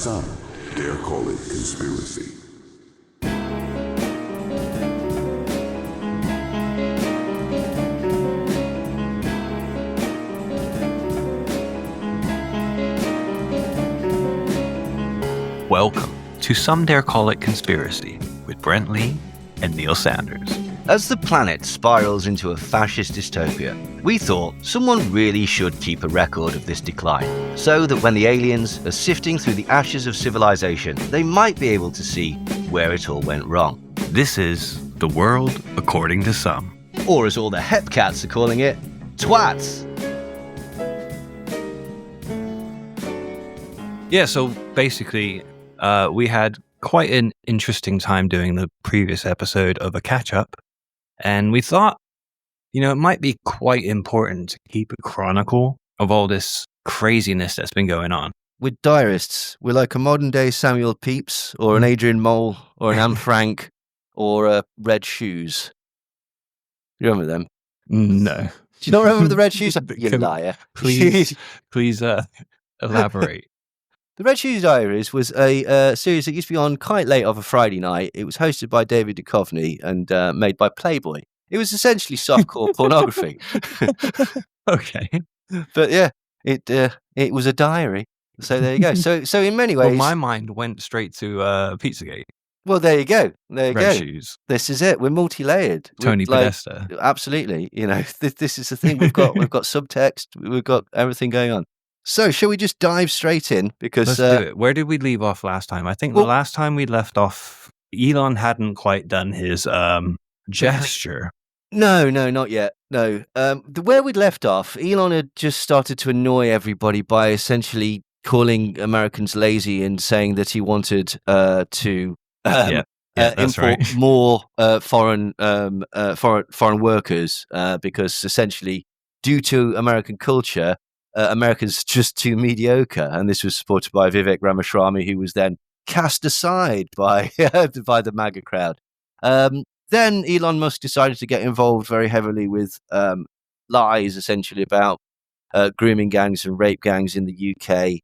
some dare call it conspiracy. Welcome to Some Dare Call It Conspiracy with Brent Lee and Neil Sanders. As the planet spirals into a fascist dystopia, we thought someone really should keep a record of this decline, so that when the aliens are sifting through the ashes of civilization, they might be able to see where it all went wrong. This is The World According to Some. Or as all the hepcats are calling it, twats. Yeah, so basically, we had quite an interesting time doing the previous episode of a catch-up, and we thought, it might be quite important to keep a chronicle of all this craziness that's been going on. We're diarists. We're like a modern-day Samuel Pepys, or an Adrian Mole, or an Anne Frank, or a Red Shoes. You remember them? No. Do you not remember the Red Shoes? You liar. Please elaborate. The Red Shoes Diaries was a series that used to be on quite late of a Friday night. It was hosted by David Duchovny and made by Playboy. It was essentially softcore pornography. Okay. But yeah, it was a diary. So there you go. So in many ways... Well, my mind went straight to Pizzagate. Well, there you go. Red Shoes. This is it. We're multi-layered. Tony Podesta. Absolutely. This is the thing. We've got subtext. We've got everything going on. So, shall we just dive straight in? Because let's do it. Where did we leave off last time? I think the last time we left off, Elon hadn't quite done his gesture. No, not yet. No. Where we'd left off, Elon had just started to annoy everybody by essentially calling Americans lazy and saying that he wanted to import more foreign workers because essentially, due to American culture, America's just too mediocre, and this was supported by Vivek Ramaswamy, who was then cast aside by the MAGA crowd. Then Elon Musk decided to get involved very heavily with lies, essentially, about grooming gangs and rape gangs in the UK.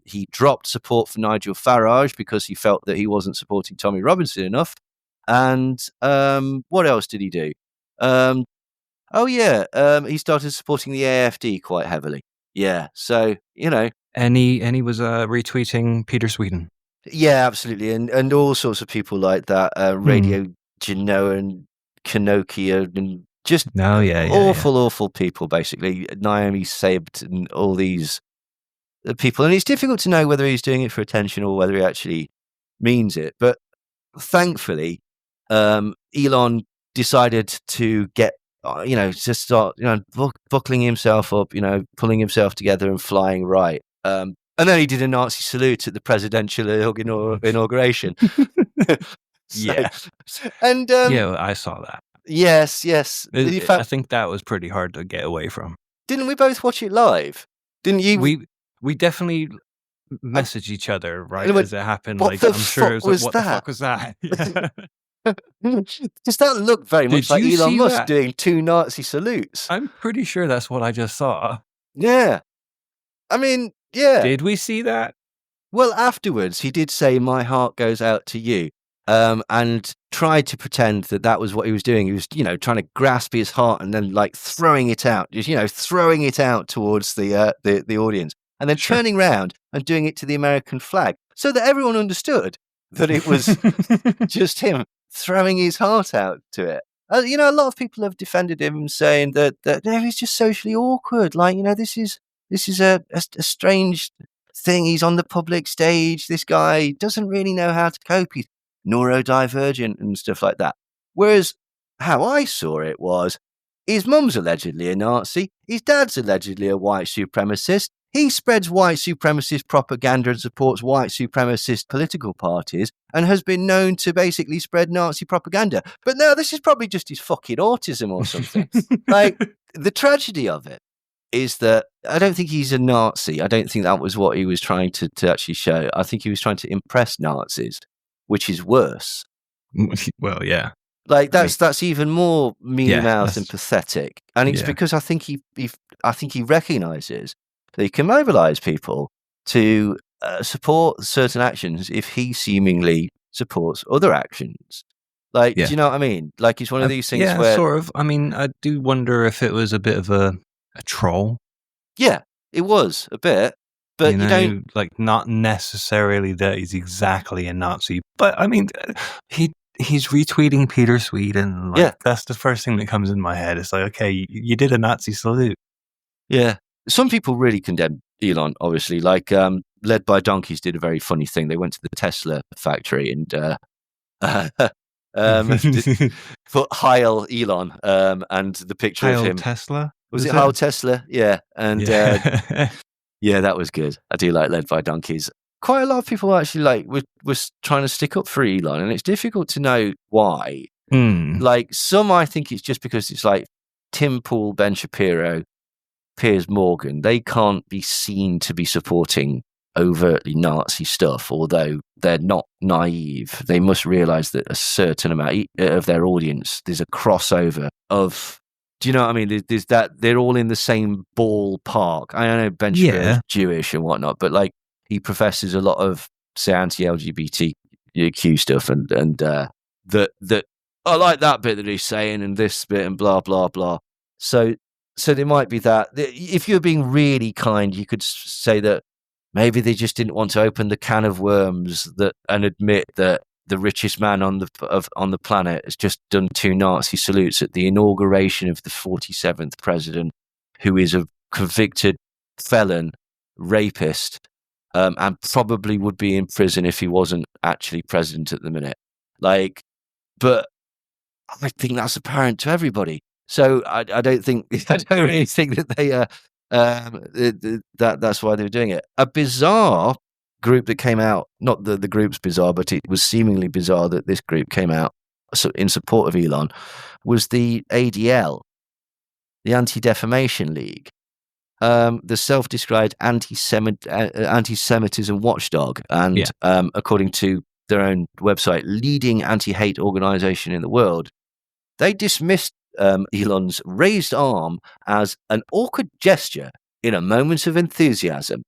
He dropped support for Nigel Farage because he felt that he wasn't supporting Tommy Robinson enough. And what else did he do? He started supporting the AFD quite heavily. Yeah, so, And he was retweeting Peter Sweden. Yeah, absolutely. And all sorts of people like that. Radio Genoa and Kanokia and just awful people, basically. Naomi Sabt and all these people. And it's difficult to know whether he's doing it for attention or whether he actually means it. But thankfully, Elon decided to get to start, buckling himself up, pulling himself together and flying right. And then he did a Nazi salute at the presidential inauguration. Yeah. And I saw that. Yes. I think that was pretty hard to get away from. Didn't we both watch it live? Didn't you? We definitely messaged each other right as it happened. What the fuck was what that? The fuck was that? Yeah. Does that look very much like Elon Musk doing two Nazi salutes? I'm pretty sure that's what I just saw. Yeah. I mean, yeah. Did we see that? Well, afterwards, he did say, "My heart goes out to you," and tried to pretend that was what he was doing. He was, trying to grasp his heart and then, throwing it out, throwing it out towards the audience, and then turning around and doing it to the American flag, so that everyone understood that it was just him throwing his heart out to it. A lot of people have defended him, saying that he's just socially awkward. This is a strange thing. He's on the public stage. This guy doesn't really know how to cope. He's neurodivergent and stuff like that. Whereas how I saw it was, his mum's allegedly a Nazi. His dad's allegedly a white supremacist. He spreads white supremacist propaganda and supports white supremacist political parties and has been known to basically spread Nazi propaganda. But no, this is probably just his fucking autism or something. The tragedy of it is that I don't think he's a Nazi. I don't think that was what he was trying to actually show. I think he was trying to impress Nazis, which is worse. Well, yeah. That's even more mealy-mouthed and pathetic. And it's because I think he recognizes that he can mobilize people to support certain actions if he seemingly supports other actions. Like, Yeah. do you know what I mean? Like, it's one of these things yeah, where, sort of. I mean, I do wonder if it was a bit of a troll. yeah, it was a bit, but you don't. Like not necessarily that he's exactly a Nazi, but I mean, he's retweeting Peter Sweden. Like, Yeah. that's the first thing that comes in my head. It's like, okay, you did a Nazi salute. Yeah. Some people really condemn Elon, obviously. Like, Led by Donkeys did a very funny thing. They went to the Tesla factory and put Heil Elon and the picture of Heil him. Tesla? Was it Heil Tesla? Yeah. And yeah, that was good. I do like Led by Donkeys. Quite a lot of people actually was trying to stick up for Elon, and it's difficult to know why. Like, some, I think it's just because it's like Tim Pool, Ben Shapiro, Piers Morgan. They can't be seen to be supporting overtly Nazi stuff, although they're not naive. They must realize that a certain amount of their audience, there's a crossover of, do you know what I mean? There's that, they're all in the same ballpark. I know Ben Shapiro's Jewish and whatnot, but like, he professes a lot of, say, anti-LGBTQ stuff, and that I like that bit that he's saying, and this bit, and blah blah blah. So there might be that. If you're being really kind, you could say that maybe they just didn't want to open the can of worms and admit that the richest man on the planet has just done 2 Nazi salutes at the inauguration of the 47th president, who is a convicted felon, rapist, and probably would be in prison if he wasn't actually president at the minute. Like, but I think that's apparent to everybody. So I don't really think that they that's why they were doing it. A bizarre group that came out, not the group's bizarre, but it was seemingly bizarre that this group came out in support of Elon, was the ADL, the Anti-Defamation League, the self-described anti-Semitism watchdog, and according to their own website, leading anti-hate organization in the world. They dismissed Elon's raised arm as an awkward gesture in a moment of enthusiasm.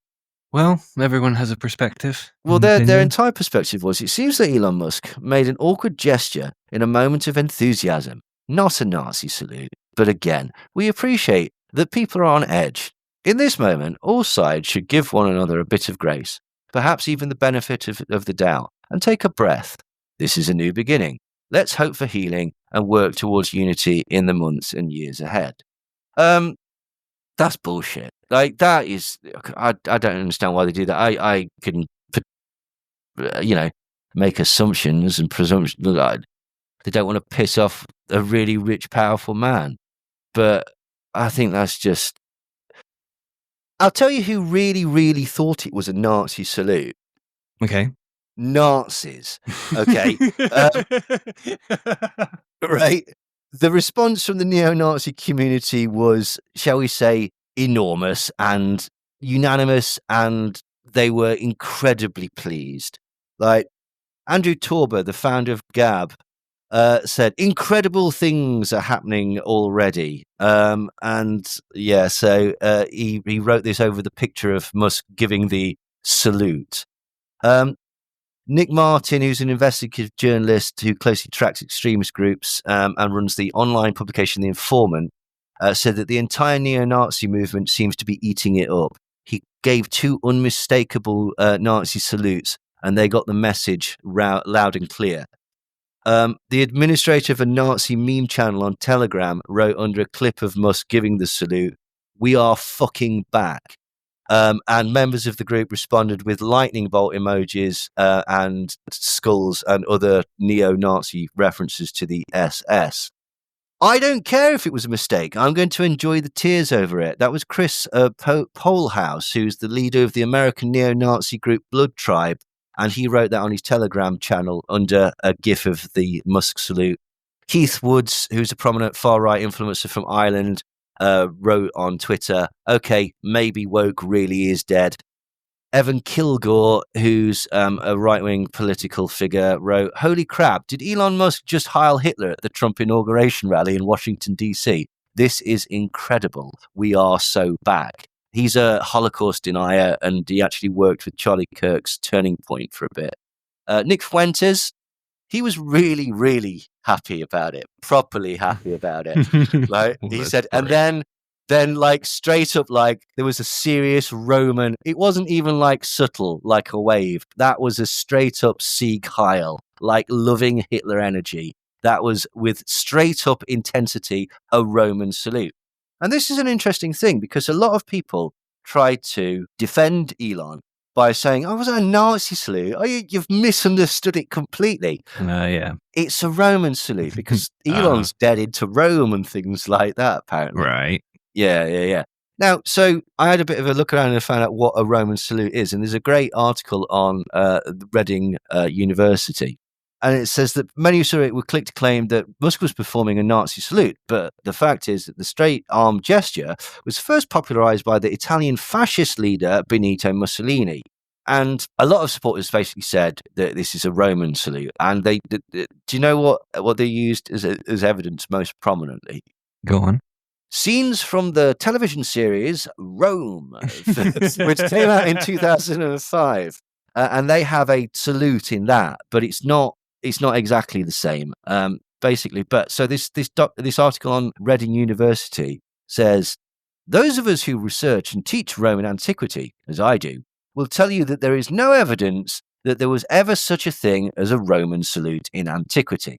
Well, everyone has a perspective. Well, their entire perspective was, it seems that Elon Musk made an awkward gesture in a moment of enthusiasm, not a Nazi salute. But again, we appreciate that people are on edge. In this moment, all sides should give one another a bit of grace, perhaps even the benefit of the doubt, and take a breath. This is a new beginning. Let's hope for healing and work towards unity in the months and years ahead. That's bullshit. Like, that is, I don't understand why they do that. I can, make assumptions and presumptions. They don't want to piss off a really rich, powerful man. But I think that's just... I'll tell you who really, really thought it was a Nazi salute. Okay. Nazis. Okay. Right. The response from the neo-Nazi community was, shall we say, enormous and unanimous, and they were incredibly pleased. Like, Andrew Torber, the founder of Gab, said, incredible things are happening already. And yeah, so he wrote this over the picture of Musk giving the salute. Nick Martin, who's an investigative journalist who closely tracks extremist groups and runs the online publication The Informant, said that the entire neo-Nazi movement seems to be eating it up. He gave 2 unmistakable Nazi salutes, and they got the message loud and clear. The administrator of a Nazi meme channel on Telegram wrote under a clip of Musk giving the salute, "We are fucking back." And members of the group responded with lightning bolt emojis and skulls and other neo-Nazi references to the SS. I don't care if it was a mistake. I'm going to enjoy the tears over it. That was Chris Polehouse, who's the leader of the American neo-Nazi group Blood Tribe, and he wrote that on his Telegram channel under a gif of the Musk salute. Keith Woods, who's a prominent far-right influencer from Ireland, wrote on Twitter, okay, maybe woke really is dead. Evan Kilgore, who's a right-wing political figure, wrote, holy crap, did Elon Musk just Heil Hitler at the Trump inauguration rally in Washington, D.C.? This is incredible. We are so back. He's a Holocaust denier, and he actually worked with Charlie Kirk's Turning Point for a bit. Nick Fuentes, he was really, really happy about it, properly happy about it. Like he said, and then like straight up, like there was a serious Roman. It wasn't even like subtle, like a wave. That was a straight up Sieg Heil, like loving Hitler energy. That was with straight up intensity, a Roman salute. And this is an interesting thing because a lot of people try to defend Elon by saying, "Oh, was that a Nazi salute? Oh, you've misunderstood it completely." Yeah. It's a Roman salute because Elon's dead into Rome and things like that, apparently. Right. Yeah. Now, so I had a bit of a look around and found out what a Roman salute is. And there's a great article on Reading University. And it says that many who saw it were quick to claim that Musk was performing a Nazi salute. But the fact is that the straight arm gesture was first popularized by the Italian fascist leader Benito Mussolini. And a lot of supporters basically said that this is a Roman salute. And do you know what they used as evidence most prominently? Go on. Scenes from the television series Rome, which came out in 2005. And they have a salute in that, but it's not exactly the same, basically. But so this article on Reading University says, those of us who research and teach Roman antiquity, as I do, will tell you that there is no evidence that there was ever such a thing as a Roman salute in antiquity.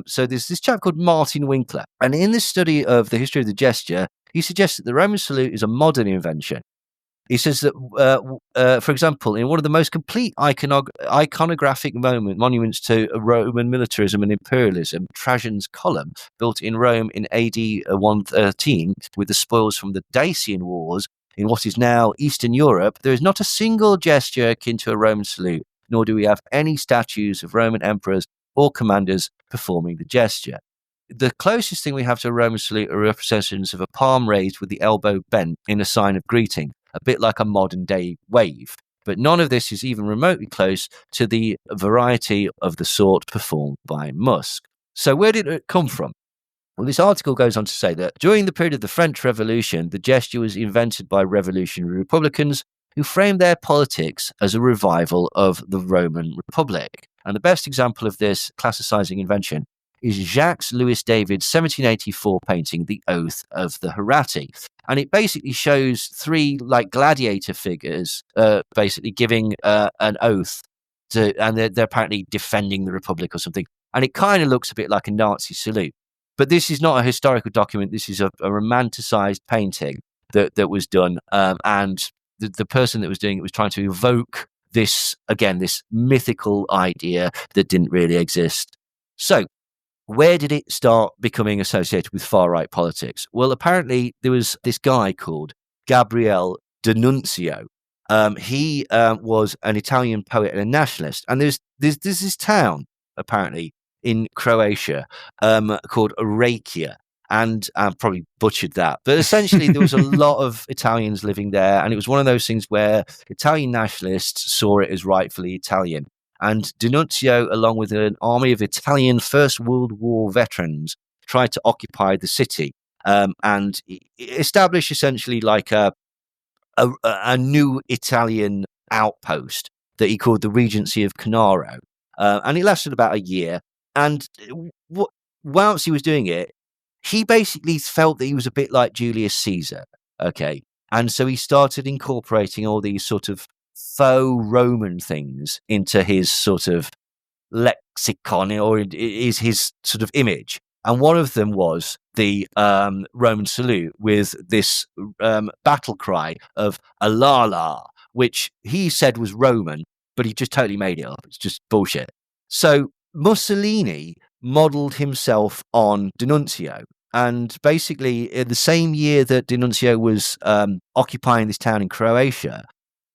So there's this chap called Martin Winkler, and in this study of the history of the gesture, he suggests that the Roman salute is a modern invention. He says that, for example, in one of the most complete iconographic monuments to Roman militarism and imperialism, Trajan's Column, built in Rome in AD 113 with the spoils from the Dacian Wars in what is now Eastern Europe, there is not a single gesture akin to a Roman salute, nor do we have any statues of Roman emperors or commanders performing the gesture. The closest thing we have to a Roman salute are representations of a palm raised with the elbow bent in a sign of greeting, a bit like a modern day wave. But none of this is even remotely close to the variety of the sort performed by Musk. So where did it come from? Well, this article goes on to say that during the period of the French Revolution, the gesture was invented by revolutionary Republicans who framed their politics as a revival of the Roman Republic. And the best example of this classicizing invention is Jacques Louis David's 1784 painting, The Oath of the Herati. And it basically shows three like gladiator figures basically giving an oath and they're apparently defending the Republic or something. And it kind of looks a bit like a Nazi salute. But this is not a historical document. This is a romanticized painting that was done. And the person that was doing it was trying to evoke this mythical idea that didn't really exist. So where did it start becoming associated with far-right politics? Well, apparently there was this guy called Gabriele D'Annunzio. He was an Italian poet and a nationalist. And there's this town, apparently, in Croatia called Rakia. And I probably butchered that. But essentially, there was a lot of Italians living there. And it was one of those things where Italian nationalists saw it as rightfully Italian. And D'Annunzio, along with an army of Italian First World War veterans, tried to occupy the city and establish essentially like a new Italian outpost that he called the Regency of Canaro. And it lasted about a year. And whilst he was doing it, he basically felt that he was a bit like Julius Caesar. Okay. And so he started incorporating all these sort of faux Roman things into his sort of lexicon or is his sort of image. And one of them was the Roman salute with this battle cry of Alala, which he said was Roman, but he just totally made it up. It's just bullshit. So Mussolini modeled himself on D'Annunzio. And basically, in the same year that D'Annunzio was occupying this town in Croatia,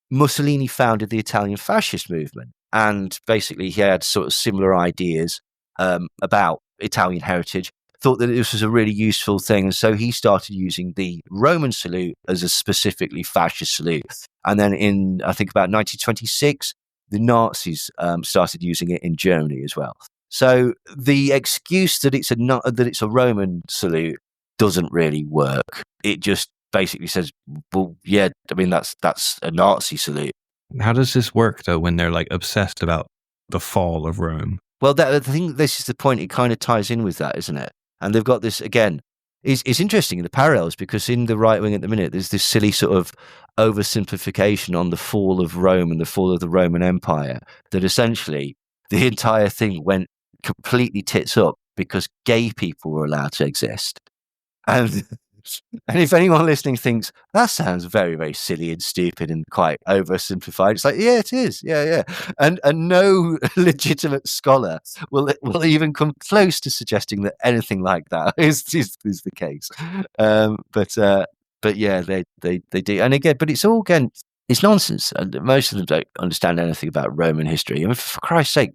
Mussolini founded the Italian fascist movement. And basically, he had sort of similar ideas about Italian heritage, thought that this was a really useful thing. And so he started using the Roman salute as a specifically fascist salute. And then in, I think, about 1926, the Nazis started using it in Germany as well. So the excuse that it's a Roman salute doesn't really work. It just basically says, well, yeah, I mean, that's a Nazi salute. How does this work, though, when they're like obsessed about the fall of Rome? Well, I think this is the point. It kind of ties in with that, isn't it? And they've got this, again, it's interesting in the parallels, because in the right wing at the minute, there's this silly sort of oversimplification on the fall of Rome and the fall of the Roman Empire, that essentially the entire thing went completely tits up because gay people were allowed to exist. And if anyone listening thinks that sounds very, very silly and stupid and quite oversimplified, it's like, yeah, it is. Yeah. And no legitimate scholar will even come close to suggesting that anything like that is the case. But yeah, they do. And again, but it's all, again, it's nonsense. And most of them don't understand anything about Roman history. I mean, for Christ's sake,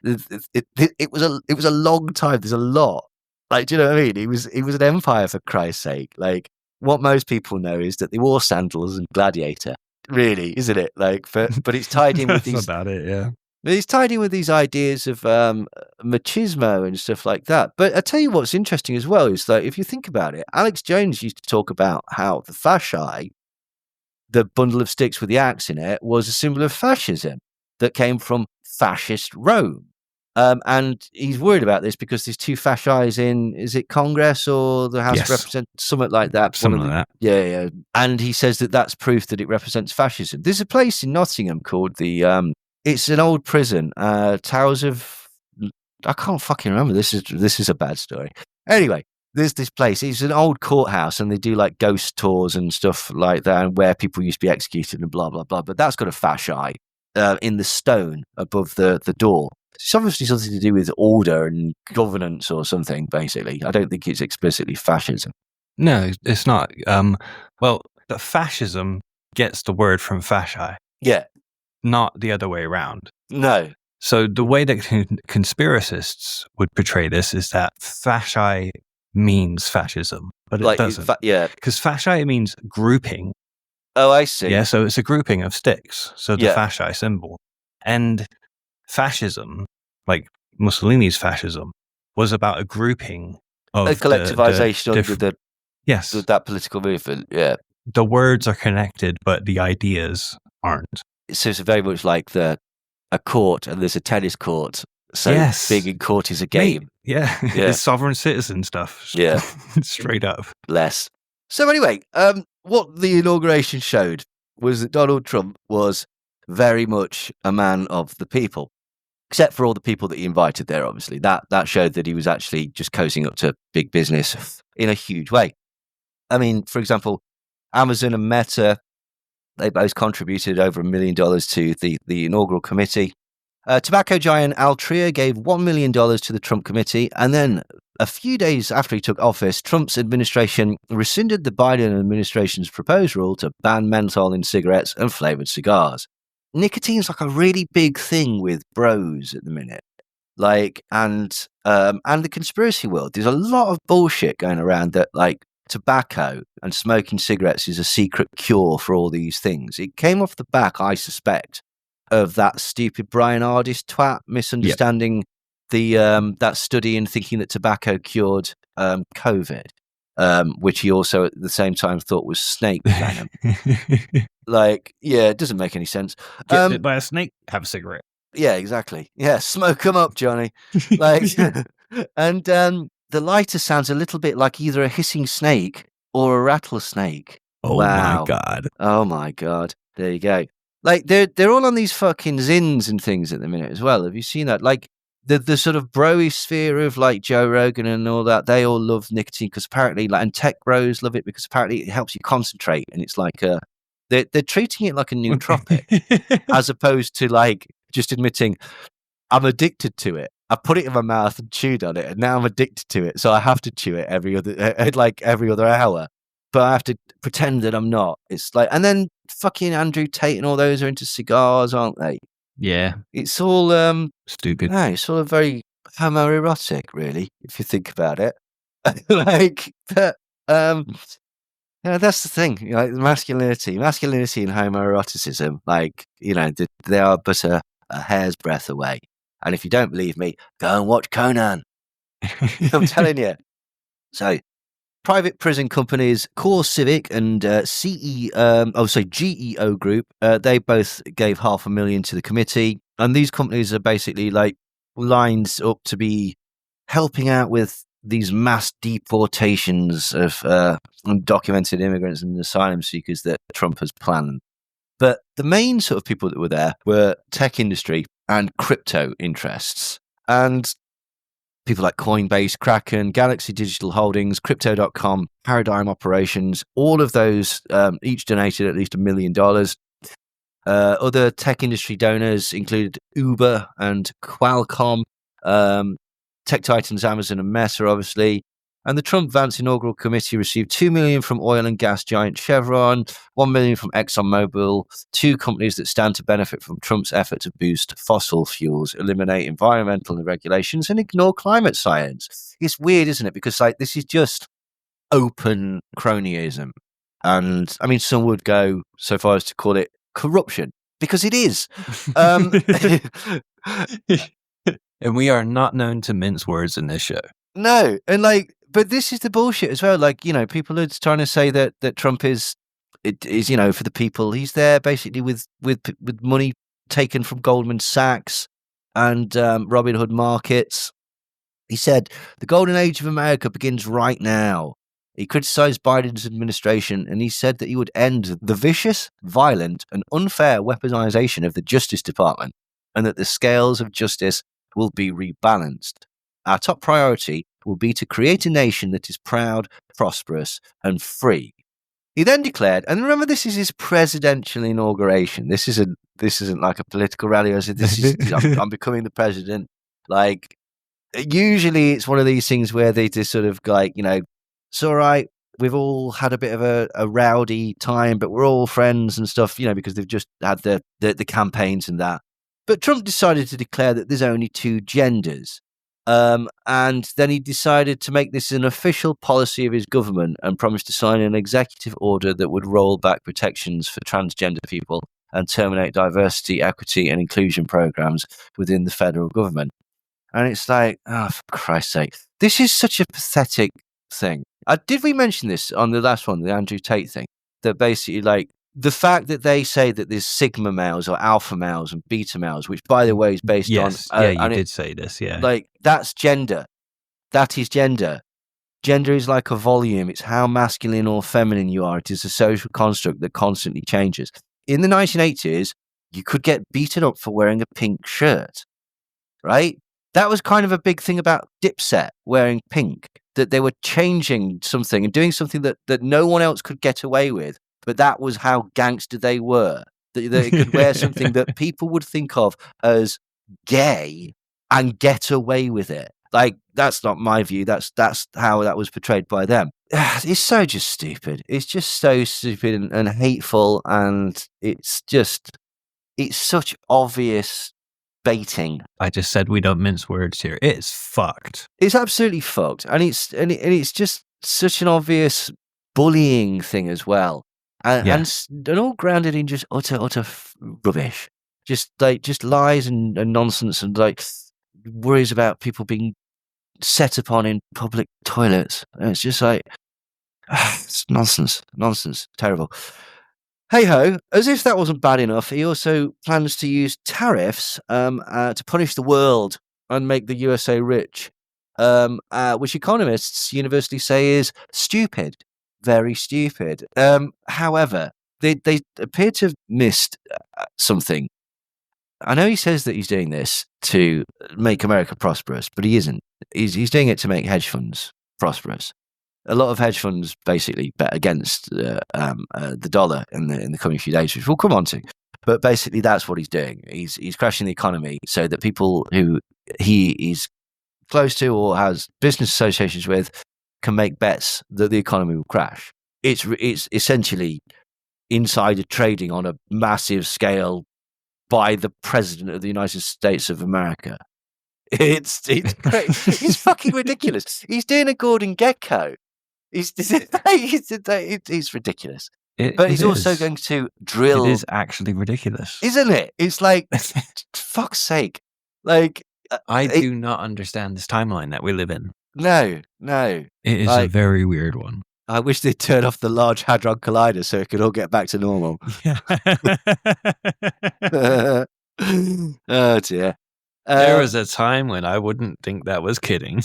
it was a long time. There's a lot. Like, do you know what I mean? It was an empire, for Christ's sake. Like, what most people know is that they wore sandals and gladiator. Really, isn't it? Like, but it's tied in with That's these. about it, yeah. It's tied in with these ideas of machismo and stuff like that. But I tell you what's interesting as well is that if you think about it, Alex Jones used to talk about how the fasci, the bundle of sticks with the axe in it, was a symbol of fascism that came from fascist Rome. And he's worried about this because there's two fascis in, is it Congress or the House of Representatives? Something like that. Something like that. Yeah. And he says that that's proof that it represents fascism. There's a place in Nottingham called it's an old prison, Towers of, I can't fucking remember. This is a bad story. Anyway, there's this place. It's an old courthouse, and they do like ghost tours and stuff like that, and where people used to be executed and blah, blah, blah. But that's got a fasci in the stone above the door. It's obviously something to do with order and governance or something, basically. I don't think it's explicitly fascism. No, it's not. Well, the fascism gets the word from fasci. Yeah. Not the other way around. No. So the way that conspiracists would portray this is that fasci means fascism, but it doesn't. Yeah. Because fasci means grouping. Oh, I see. Yeah, so it's a grouping of sticks. So the Yeah. fasci symbol. And fascism, like Mussolini's fascism, was about a grouping of a collectivization of yes, that political movement. Yeah, the words are connected, but the ideas aren't. So it's very much like a court, and there's a tennis court. So yes. Being in court is a game. Mate, yeah. It's sovereign citizen stuff. Yeah, straight up. Less. So anyway, what the inauguration showed was that Donald Trump was very much a man of the people. Except for all the people that he invited there, obviously. That showed that he was actually just cozying up to big business in a huge way. I mean, for example, Amazon and Meta, they both contributed over $1 million to the inaugural committee. Tobacco giant Altria gave $1 million to the Trump committee. And then a few days after he took office, Trump's administration rescinded the Biden administration's proposed rule to ban menthol in cigarettes and flavored cigars. Nicotine's like a really big thing with bros at the minute, and the conspiracy world. There's a lot of bullshit going around that like tobacco and smoking cigarettes is a secret cure for all these things. It came off the back, I suspect, of that stupid Brian Ardis twat misunderstanding that study and thinking that tobacco cured COVID, which he also at the same time thought was snake venom. It doesn't make any sense. Get bit by a snake, have a cigarette. Yeah, exactly. Yeah, smoke them up, Johnny. And the lighter sounds a little bit like either a hissing snake or a rattlesnake. Oh wow. My God. Oh my God. There you go. Like they're all on these fucking zins and things at the minute as well. Have you seen that? Like the sort of bro-y sphere of like Joe Rogan and all that, they all love nicotine because apparently, and tech bros love it because apparently it helps you concentrate, and it's like they're treating it like a nootropic as opposed to like just admitting I'm addicted to it. I put it in my mouth and chewed on it, and now I'm addicted to it, so I have to chew it every other hour. But I have to pretend that I'm not. It's like, and then fucking Andrew Tate and all those are into cigars, aren't they? Yeah. It's all stupid. No, it's all very homoerotic, really, if you think about it. That's the thing. Like masculinity and homoeroticism, they are but a hair's breadth away. And if you don't believe me, go and watch Conan. I'm telling you. So private prison companies Core Civic and GEO Group, they both gave $500,000 to the committee. And these companies are basically like lined up to be helping out with these mass deportations of undocumented immigrants and asylum seekers that Trump has planned. But the main sort of people that were there were tech industry and crypto interests. And people like Coinbase, Kraken, Galaxy Digital Holdings, Crypto.com, Paradigm Operations, all of those each donated at least $1 million. Other tech industry donors included Uber and Qualcomm, tech titans Amazon and Meta, obviously. And the Trump-Vance inaugural committee received $2 million from oil and gas giant Chevron, $1 million from ExxonMobil, two companies that stand to benefit from Trump's effort to boost fossil fuels, eliminate environmental regulations, and ignore climate science. It's weird, isn't it? Because like this is just open cronyism. And I mean, some would go so far as to call it corruption, because it is. And we are not known to mince words in this show. No, and like, but this is the bullshit as well. Like, you know, people are trying to say that Trump is, you know, for the people. He's there basically with money taken from Goldman Sachs and Robin Hood markets. He said the golden age of America begins right now. He criticized Biden's administration, and he said that he would end the vicious, violent, and unfair weaponization of the Justice Department, and that the scales of justice will be rebalanced. Our top priority will be to create a nation that is proud, prosperous, and free. He then declared, and remember, this is his presidential inauguration. This isn't like a political rally. I said, I'm becoming the president. Like, usually it's one of these things where they just sort of like, you know, it's all right. We've all had a bit of a rowdy time, but we're all friends and stuff, you know, because they've just had the campaigns and that. But Trump decided to declare that there's only two genders. And then he decided to make this an official policy of his government and promised to sign an executive order that would roll back protections for transgender people and terminate diversity, equity, and inclusion programs within the federal government. And it's like, oh, for Christ's sake, this is such a pathetic thing. Did we mention this on the last one, the Andrew Tate thing? That basically, like, the fact that they say that there's sigma males or alpha males and beta males, which, by the way, is based on... you did say this, yeah. Like, that's gender. That is gender. Gender is like a volume. It's how masculine or feminine you are. It is a social construct that constantly changes. In the 1980s, you could get beaten up for wearing a pink shirt, right? That was kind of a big thing about Dipset wearing pink, that they were changing something and doing something that no one else could get away with. But that was how gangster they were. That they could wear something that people would think of as gay and get away with it. Like, that's not my view. That's how that was portrayed by them. It's so just stupid. It's just so stupid and hateful. And it's such obvious baiting. I just said we don't mince words here. It's fucked. It's absolutely fucked. And it's just such an obvious bullying thing as well. And all grounded in just utter rubbish, just lies and nonsense, and like worries about people being set upon in public toilets. And it's just like it's nonsense, terrible. Hey ho! As if that wasn't bad enough, he also plans to use tariffs to punish the world and make the USA rich, which economists universally say is stupid. Very stupid. However, they appear to have missed something. I know he says that he's doing this to make America prosperous, but he isn't. He's doing it to make hedge funds prosperous. A lot of hedge funds basically bet against the dollar in the coming few days, which we'll come on to. But basically, that's what he's doing. He's crashing the economy so that people who he is close to or has business associations with can make bets that the economy will crash. It's essentially insider trading on a massive scale by the president of the United States of America. It's great. It's fucking ridiculous. He's doing a Gordon Gekko. It's ridiculous. But he's also going to drill. It is actually ridiculous, isn't it? It's like, fuck's sake. Like, I do not understand this timeline that we live in. No. It is a Like, very weird one. I wish they'd turn off the Large Hadron Collider so it could all get back to normal. Yeah. Oh dear. There was a time when I wouldn't think that was kidding.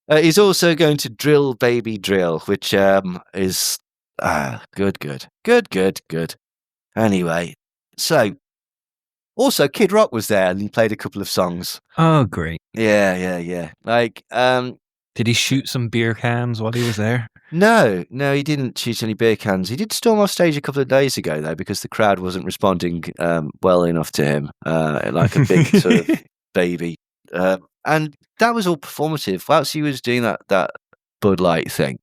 He's also going to drill baby drill, which is good. Anyway, so also Kid Rock was there and he played a couple of songs. Oh, great. Yeah. Like, did he shoot some beer cans while he was there? No, he didn't shoot any beer cans. He did storm off stage a couple of days ago, though, because the crowd wasn't responding well enough to him, like a big sort of baby. And that was all performative. Whilst he was doing that Bud Light thing,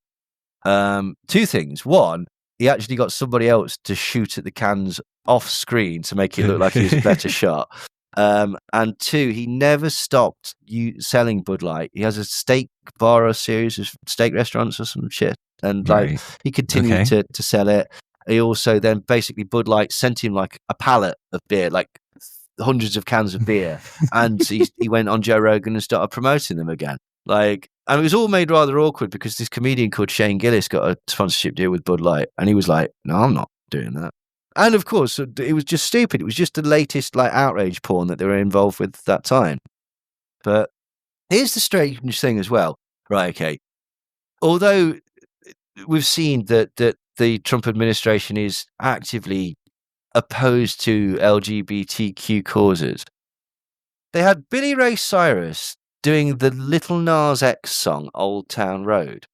two things. One, he actually got somebody else to shoot at the cans off screen to make it look like he was a better shot. And two, he never stopped selling Bud Light. He has a steak bar or series of steak restaurants or some shit, and like he continued to sell it. He also then basically Bud Light sent him like a pallet of beer, like hundreds of cans of beer, and he went on Joe Rogan and started promoting them again. Like, and it was all made rather awkward because this comedian called Shane Gillis got a sponsorship deal with Bud Light, and he was like, "No, I'm not doing that." And of course, it was just stupid. It was just the latest like outrage porn that they were involved with that time. But here's the strange thing as well. Right, okay. Although we've seen that the Trump administration is actively opposed to LGBTQ causes, they had Billy Ray Cyrus doing the Little Nas X song "Old Town Road,"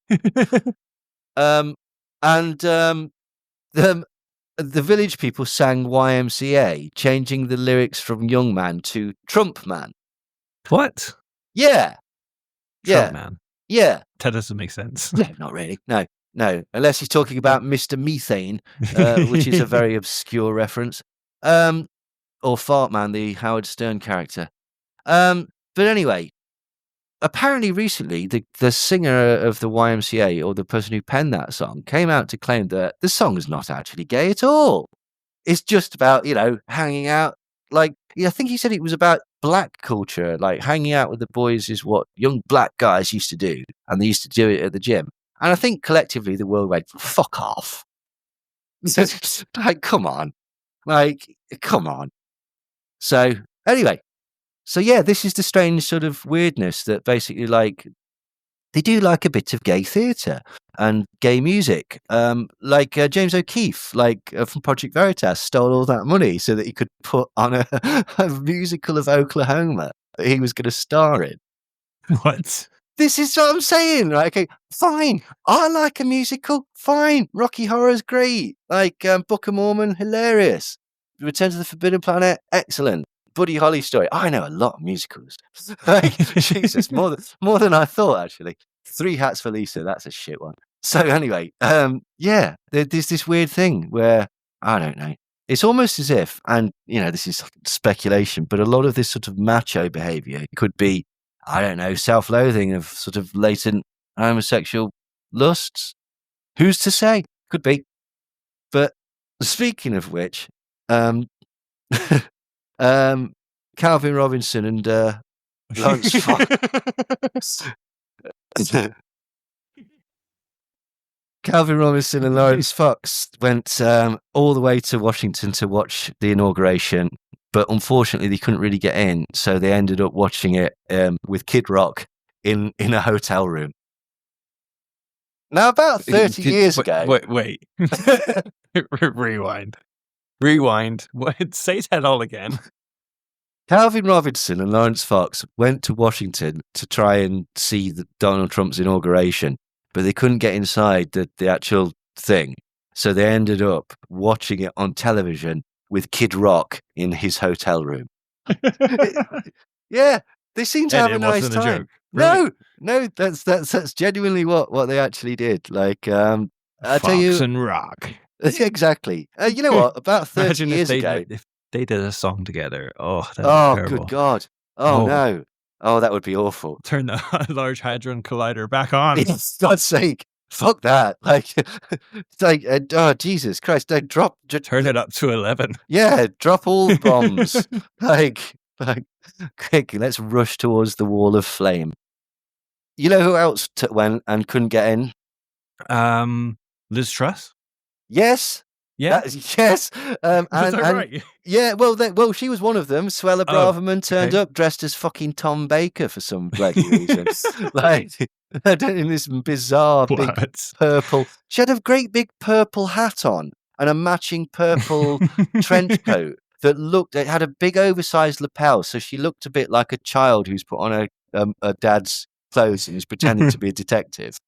the village people sang YMCA, changing the lyrics from Young Man to Trump Man. What? Yeah. Trump Man. Yeah. That doesn't make sense. No, not really. No. Unless he's talking about Mr. Methane, which is a very obscure reference. Or Fart Man, the Howard Stern character. But anyway, apparently recently the singer of the YMCA, or the person who penned that song, came out to claim that the song is not actually gay at all. It's just about, hanging out. Like, I think he said it was about black culture, like hanging out with the boys is what young black guys used to do, and they used to do it at the gym. And I think collectively the world went, fuck off. Like, come on. So anyway, yeah, this is the strange sort of weirdness that basically, like, they do like a bit of gay theatre and gay music. Like James O'Keefe, from Project Veritas, stole all that money so that he could put on a musical of Oklahoma that he was going to star in. What? This is what I'm saying, right? Okay, fine. I like a musical. Fine. Rocky Horror's great. Like Book of Mormon, hilarious. Return to the Forbidden Planet, excellent. Buddy Holly story. I know a lot of musicals. Like, Jesus, more than I thought, actually. 3 Hats for Lisa, that's a shit one. So anyway, yeah, there's this weird thing where, I don't know, it's almost as if, and, this is speculation, but a lot of this sort of macho behavior could be, I don't know, self-loathing of sort of latent homosexual lusts. Who's to say? Could be. But speaking of which, Calvin Robinson and Lawrence Fox. Calvin Robinson and Lawrence Fox went all the way to Washington to watch the inauguration, but unfortunately they couldn't really get in, so they ended up watching it with Kid Rock in a hotel room. Now, about 30 years ago... Wait. Rewind. What? Say that all again. Calvin Robinson and Lawrence Fox went to Washington to try and see Donald Trump's inauguration, but they couldn't get inside the actual thing. So they ended up watching it on television with Kid Rock in his hotel room. Yeah, they seem to have a nice time. A joke. Really? No, that's genuinely what they actually did. Like, I tell you, Fox and Rock. Exactly. You know what? About 30 years ago, if they did a song together. Oh, that would be good God! Oh no! Oh, that would be awful. Turn the Large Hadron Collider back on. For God's sake! Fuck that! Like, it's like, oh Jesus Christ! Don't drop. Turn it up to 11. Yeah, drop all the bombs. like, quick! Let's rush towards the wall of flame. You know who else went and couldn't get in? Liz Truss? Yes. Yeah. Yes. Is that right? Yeah, well, she was one of them. Suella Oh, Braverman turned okay. up dressed as fucking Tom Baker for some bloody reason. Like, in this bizarre big What? purple. She had a great big purple hat on and a matching purple trench coat it had a big oversized lapel, so she looked a bit like a child who's put on a dad's clothes and is pretending to be a detective.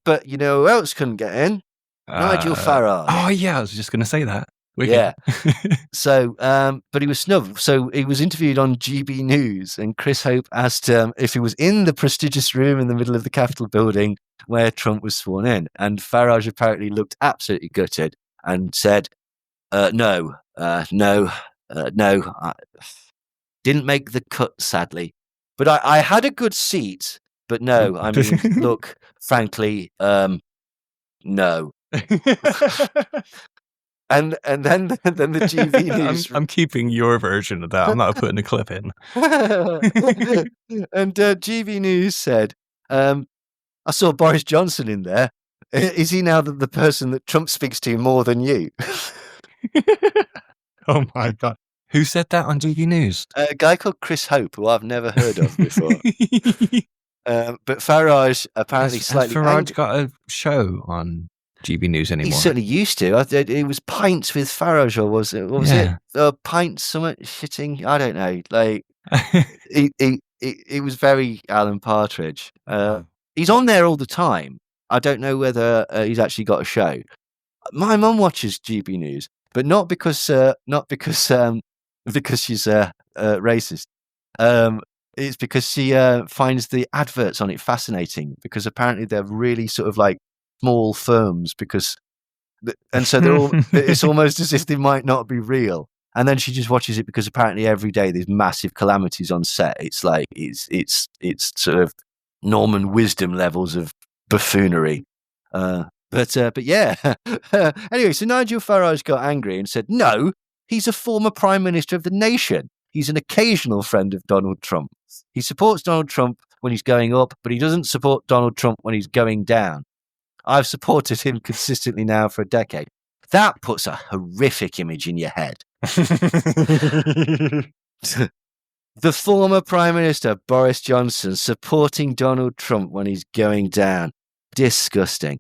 But you know who else couldn't get in? Nigel Farage. Oh, yeah, I was just going to say that. Wicked. Yeah. So, but he was snubbed. So he was interviewed on GB News, and Chris Hope asked if he was in the prestigious room in the middle of the Capitol building where Trump was sworn in. And Farage apparently looked absolutely gutted and said, no, I didn't make the cut, sadly. But I had a good seat, but no, I mean, look, frankly, no. And then the GB News. I'm keeping your version of that. I'm not putting a clip in. And GB News said, I saw Boris Johnson in there. Is he now the person that Trump speaks to more than you? Oh my God. Who said that on GB News? A guy called Chris Hope, who I've never heard of before. But Farage apparently has slightly Farage got a show on GB News anymore? He certainly used to. It was Pints with Farage, or was it? What was it? Pints, something shitting. I don't know. Like it was very Alan Partridge. He's on there all the time. I don't know whether he's actually got a show. My mum watches GB News, but not because she's racist. It's because she finds the adverts on it fascinating, because apparently they're really sort of like small firms, and so they're all. It's almost as if they might not be real. And then she just watches it because apparently every day there's massive calamities on set. It's like it's sort of Norman Wisdom levels of buffoonery. But yeah. Anyway, so Nigel Farage got angry and said, no, he's a former Prime Minister of the nation. He's an occasional friend of Donald Trump. He supports Donald Trump when he's going up, but he doesn't support Donald Trump when he's going down. I've supported him consistently now for a decade. That puts a horrific image in your head. The former Prime Minister, Boris Johnson, supporting Donald Trump when he's going down. Disgusting.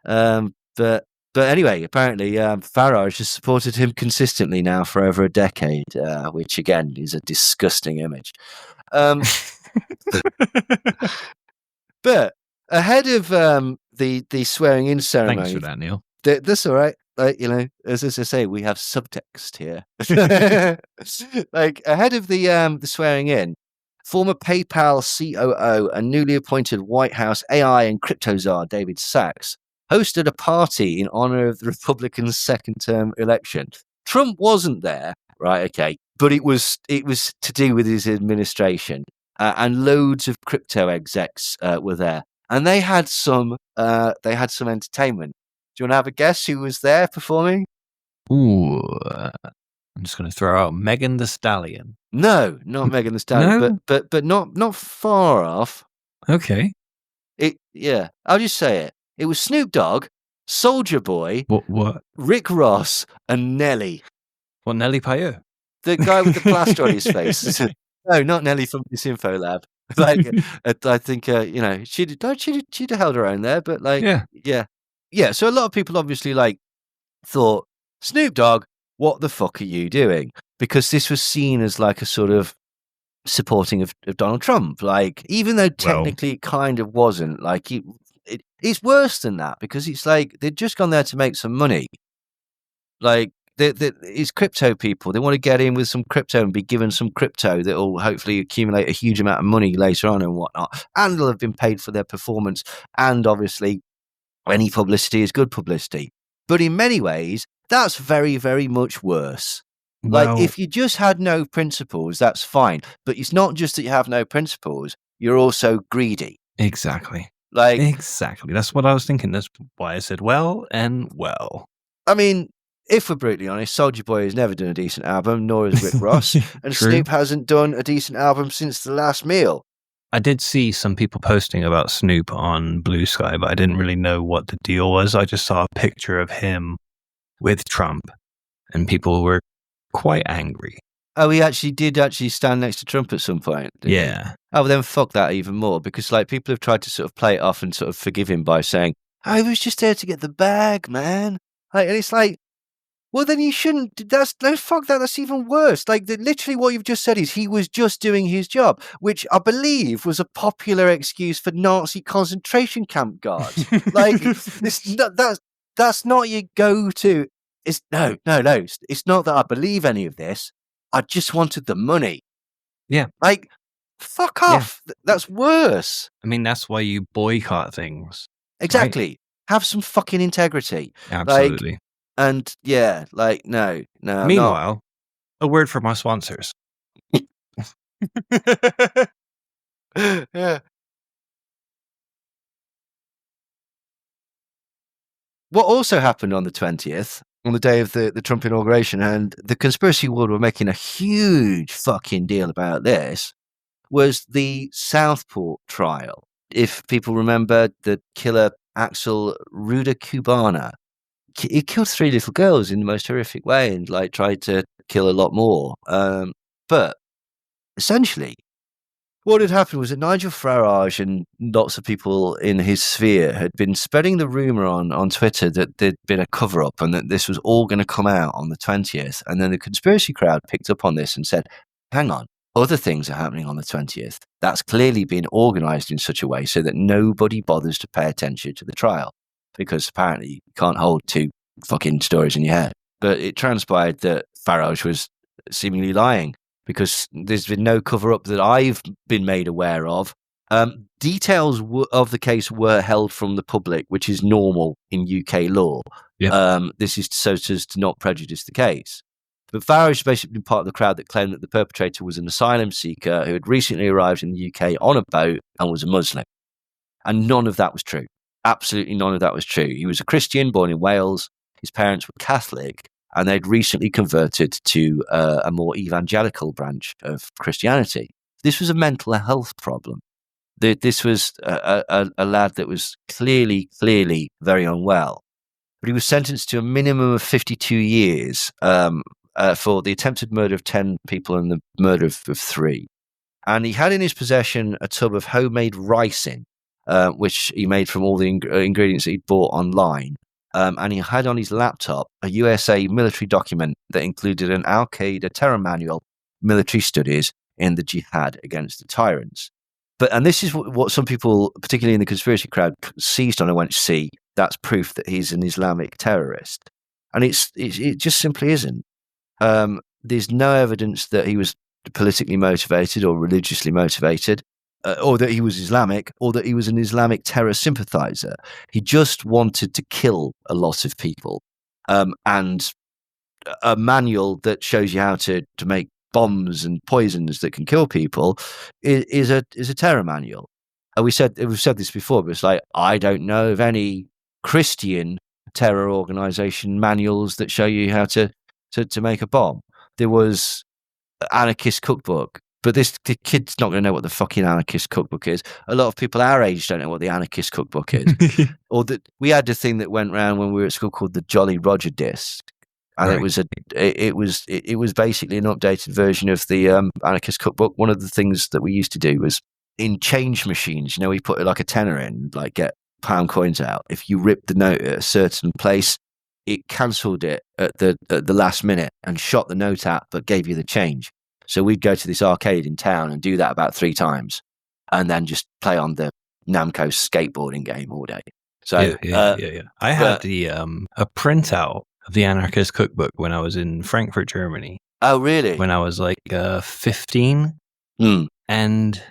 But anyway, apparently Farage has supported him consistently now for over a decade, which again is a disgusting image. But ahead of the swearing in ceremony, thanks for that, Neil. That's all right. Like, you know, as I say, we have subtext here. Like ahead of the swearing in, former PayPal COO and newly appointed White House AI and crypto czar David Sachs hosted a party in honor of the Republicans' second-term election. Trump wasn't there, right? Okay, but it was to do with his administration, and loads of crypto execs were there, and they had some entertainment. Do you want to have a guess who was there performing? Ooh, I'm just going to throw out Megan Thee Stallion. No, not Megan Thee Stallion, No? but not far off. Okay. I'll just say it. It was Snoop Dogg, Soulja Boy, What? Rick Ross, and Nelly. What, Nelly Payeux? The guy with the plaster on his face. No, not Nelly from Disinfo Lab. Like, I think you know, she'd have held her own there, but like, yeah. So a lot of people obviously like thought, Snoop Dogg, what the fuck are you doing? Because this was seen as like a sort of supporting of Donald Trump. Like, even though technically it kind of wasn't. Like, it's worse than that, because it's like they'd just gone there to make some money. Like, it's crypto people. They want to get in with some crypto and be given some crypto that will hopefully accumulate a huge amount of money later on and whatnot. And they'll have been paid for their performance. And obviously, any publicity is good publicity. But in many ways, that's very, very much worse. Like, if you just had no principles, that's fine. But it's not just that you have no principles, you're also greedy. Exactly. Exactly. That's what I was thinking. That's why I said well. I mean, if we're brutally honest, Soulja Boy has never done a decent album, nor has Rick Ross. And True. Snoop hasn't done a decent album since The Last Meal. I did see some people posting about Snoop on Blue Sky, but I didn't really know what the deal was. I just saw a picture of him with Trump, and people were quite angry. Oh, he actually did stand next to Trump at some point. Didn't he? Yeah. Oh, well, then fuck that even more, because like people have tried to sort of play it off and sort of forgive him by saying, "Oh, he was just there to get the bag, man." Like, and it's like, well, then you shouldn't. Fuck that. That's even worse. Like, literally, what you've just said is he was just doing his job, which I believe was a popular excuse for Nazi concentration camp guards. Like, that's not your go-to. It's no. It's not that I believe any of this. I just wanted the money. Yeah. Like, fuck off. Yeah. That's worse. I mean, that's why you boycott things. Exactly. Right? Have some fucking integrity. Absolutely. Like, and yeah, like, no. Meanwhile, a word from our sponsors. Yeah. What also happened on the 20th, on the day of the Trump inauguration, and the conspiracy world were making a huge fucking deal about this, was the Southport trial. If people remember, the killer Axel Ruda Cubana, he killed 3 little girls in the most horrific way and like tried to kill a lot more. But essentially, what had happened was that Nigel Farage and lots of people in his sphere had been spreading the rumor on Twitter that there'd been a cover-up and that this was all going to come out on the 20th. And then the conspiracy crowd picked up on this and said, hang on, other things are happening on the 20th. That's clearly been organized in such a way so that nobody bothers to pay attention to the trial, because apparently you can't hold 2 fucking stories in your head. But it transpired that Farage was seemingly lying, because there's been no cover-up that I've been made aware of. Details of the case were held from the public, which is normal in UK law. Yep. This is so as to not prejudice the case. But Farage has basically been part of the crowd that claimed that the perpetrator was an asylum seeker who had recently arrived in the UK on a boat and was a Muslim. And none of that was true. Absolutely none of that was true. He was a Christian born in Wales. His parents were Catholic, and they'd recently converted to a more evangelical branch of Christianity. This was a mental health problem. This was a lad that was clearly very unwell. But he was sentenced to a minimum of 52 years for the attempted murder of 10 people and the murder of 3. And he had in his possession a tub of homemade ricin, which he made from all the ingredients that he'd bought online. And he had on his laptop a USA military document that included an Al-Qaeda terror manual, military studies in the jihad against the tyrants. And this is what some people, particularly in the conspiracy crowd, seized on and went, see, that's proof that he's an Islamic terrorist. And it just simply isn't. There's no evidence that he was politically motivated or religiously motivated, or that he was Islamic, or that he was an Islamic terror sympathizer. He just wanted to kill a lot of people. And a manual that shows you how to make bombs and poisons that can kill people is a terror manual. And we've said this before, but it's like, I don't know of any Christian terror organization manuals that show you how to make a bomb. There was Anarchist Cookbook, but the kid's not going to know what the fucking Anarchist Cookbook is. A lot of people our age don't know what the Anarchist Cookbook is. Or that we had a thing that went around when we were at school called the Jolly Roger disc, and right. it was basically an updated version of the Anarchist Cookbook. One of the things that we used to do was in change machines. You know, we put like a tenner in, like get pound coins out. If you ripped the note at a certain place, it cancelled it at the last minute and shot the note out, but gave you the change. So we'd go to this arcade in town and do that about 3 times, and then just play on the Namco skateboarding game all day. So yeah. I had a printout of the Anarchist Cookbook when I was in Frankfurt, Germany. Oh, really? When I was like 15, and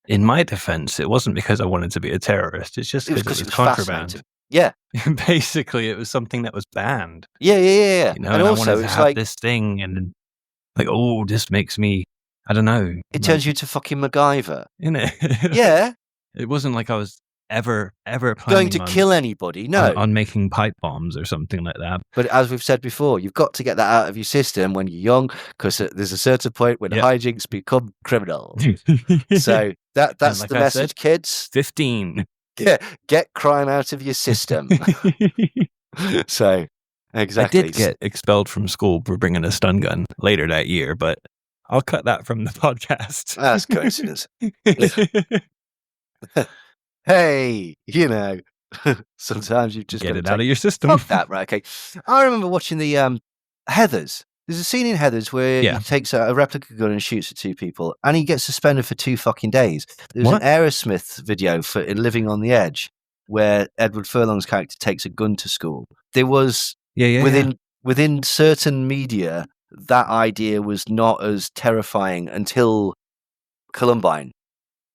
in my defense, it wasn't because I wanted to be a terrorist. It's just because it was contraband. Yeah. Basically, it was something that was banned. Yeah. You know, and also, I wanted to have this thing, and like, oh, this makes me, I don't know. It turns you to fucking MacGyver. Isn't it? Yeah. It wasn't like I was ever planning going to kill anybody. No. On making pipe bombs or something like that. But as we've said before, you've got to get that out of your system when you're young, because there's a certain point when hijinks become criminal. So That's like the I message, said, kids. 15. Get crime out of your system. So, exactly. I did get expelled from school for bringing a stun gun later that year, but I'll cut that from the podcast. That's coincidence. Hey, sometimes you just Get got to it out of your system. Fuck that, right? Okay. I remember watching the Heathers. There's a scene in Heathers where Yeah. he takes a replica gun and shoots at 2 people, and he gets suspended for 2 fucking days. There's What? an Aerosmith video for Living on the Edge where Edward Furlong's character takes a gun to school. There was within certain media, that idea was not as terrifying until Columbine.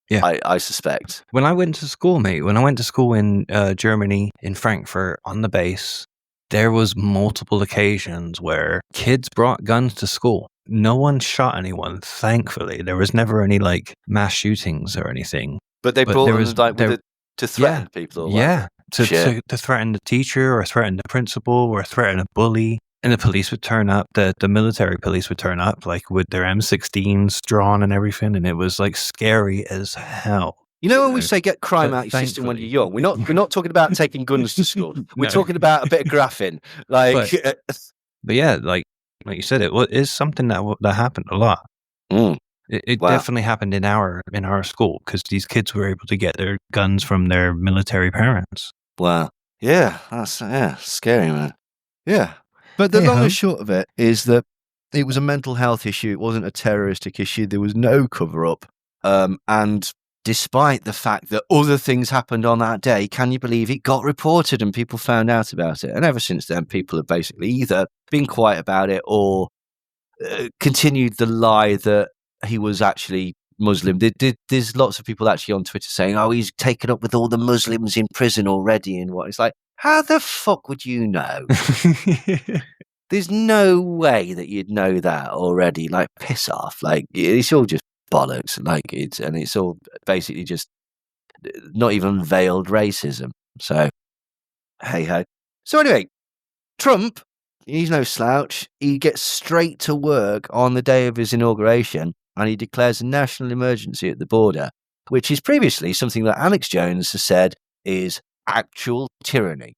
Yeah. I suspect. When I went to school, mate, when I went to school in Germany, in Frankfurt, on the base, there was multiple occasions where kids brought guns to school. No one shot anyone, thankfully. There was never any like mass shootings or anything. But they brought them to threaten people. Or yeah, to threaten the teacher or threaten the principal or threaten a bully. And the police would turn up, the military police would turn up, like with their M16s drawn and everything, and it was like scary as hell. You know when we say get crime out your system when you're young, we're not talking about taking guns to school. We're talking about a bit of graphing. Like, but yeah, like you said, it is something that happened a lot. It definitely happened in our school because these kids were able to get their guns from their military parents. Wow. Yeah, that's scary, man. Yeah. But the long and short of it is that it was a mental health issue. It wasn't a terroristic issue. There was no cover-up. And despite the fact that other things happened on that day, can you believe it got reported and people found out about it? And ever since then, people have basically either been quiet about it or continued the lie that he was actually Muslim. There's lots of people actually on Twitter saying, oh, he's taken up with all the Muslims in prison already and what. It's like, how the fuck would you know? There's no way that you'd know that already. Like, piss off. Like, it's all just bollocks. Like, it's all basically just not even veiled racism. So, hey ho. So anyway, Trump, he's no slouch. He gets straight to work on the day of his inauguration and he declares a national emergency at the border, which is previously something that Alex Jones has said is actual tyranny.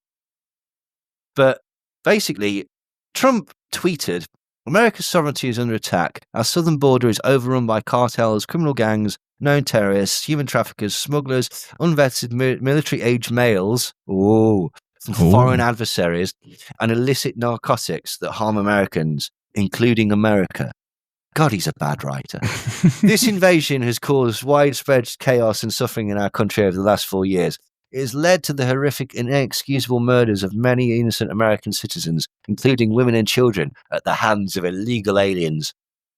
But basically, Trump tweeted, America's sovereignty is under attack. Our southern border is overrun by cartels, criminal gangs, known terrorists, human traffickers, smugglers, unvetted military-aged males, foreign adversaries, and illicit narcotics that harm Americans, including America. God, he's a bad writer. This invasion has caused widespread chaos and suffering in our country over the last 4 years. It has led to the horrific and inexcusable murders of many innocent American citizens, including women and children, at the hands of illegal aliens.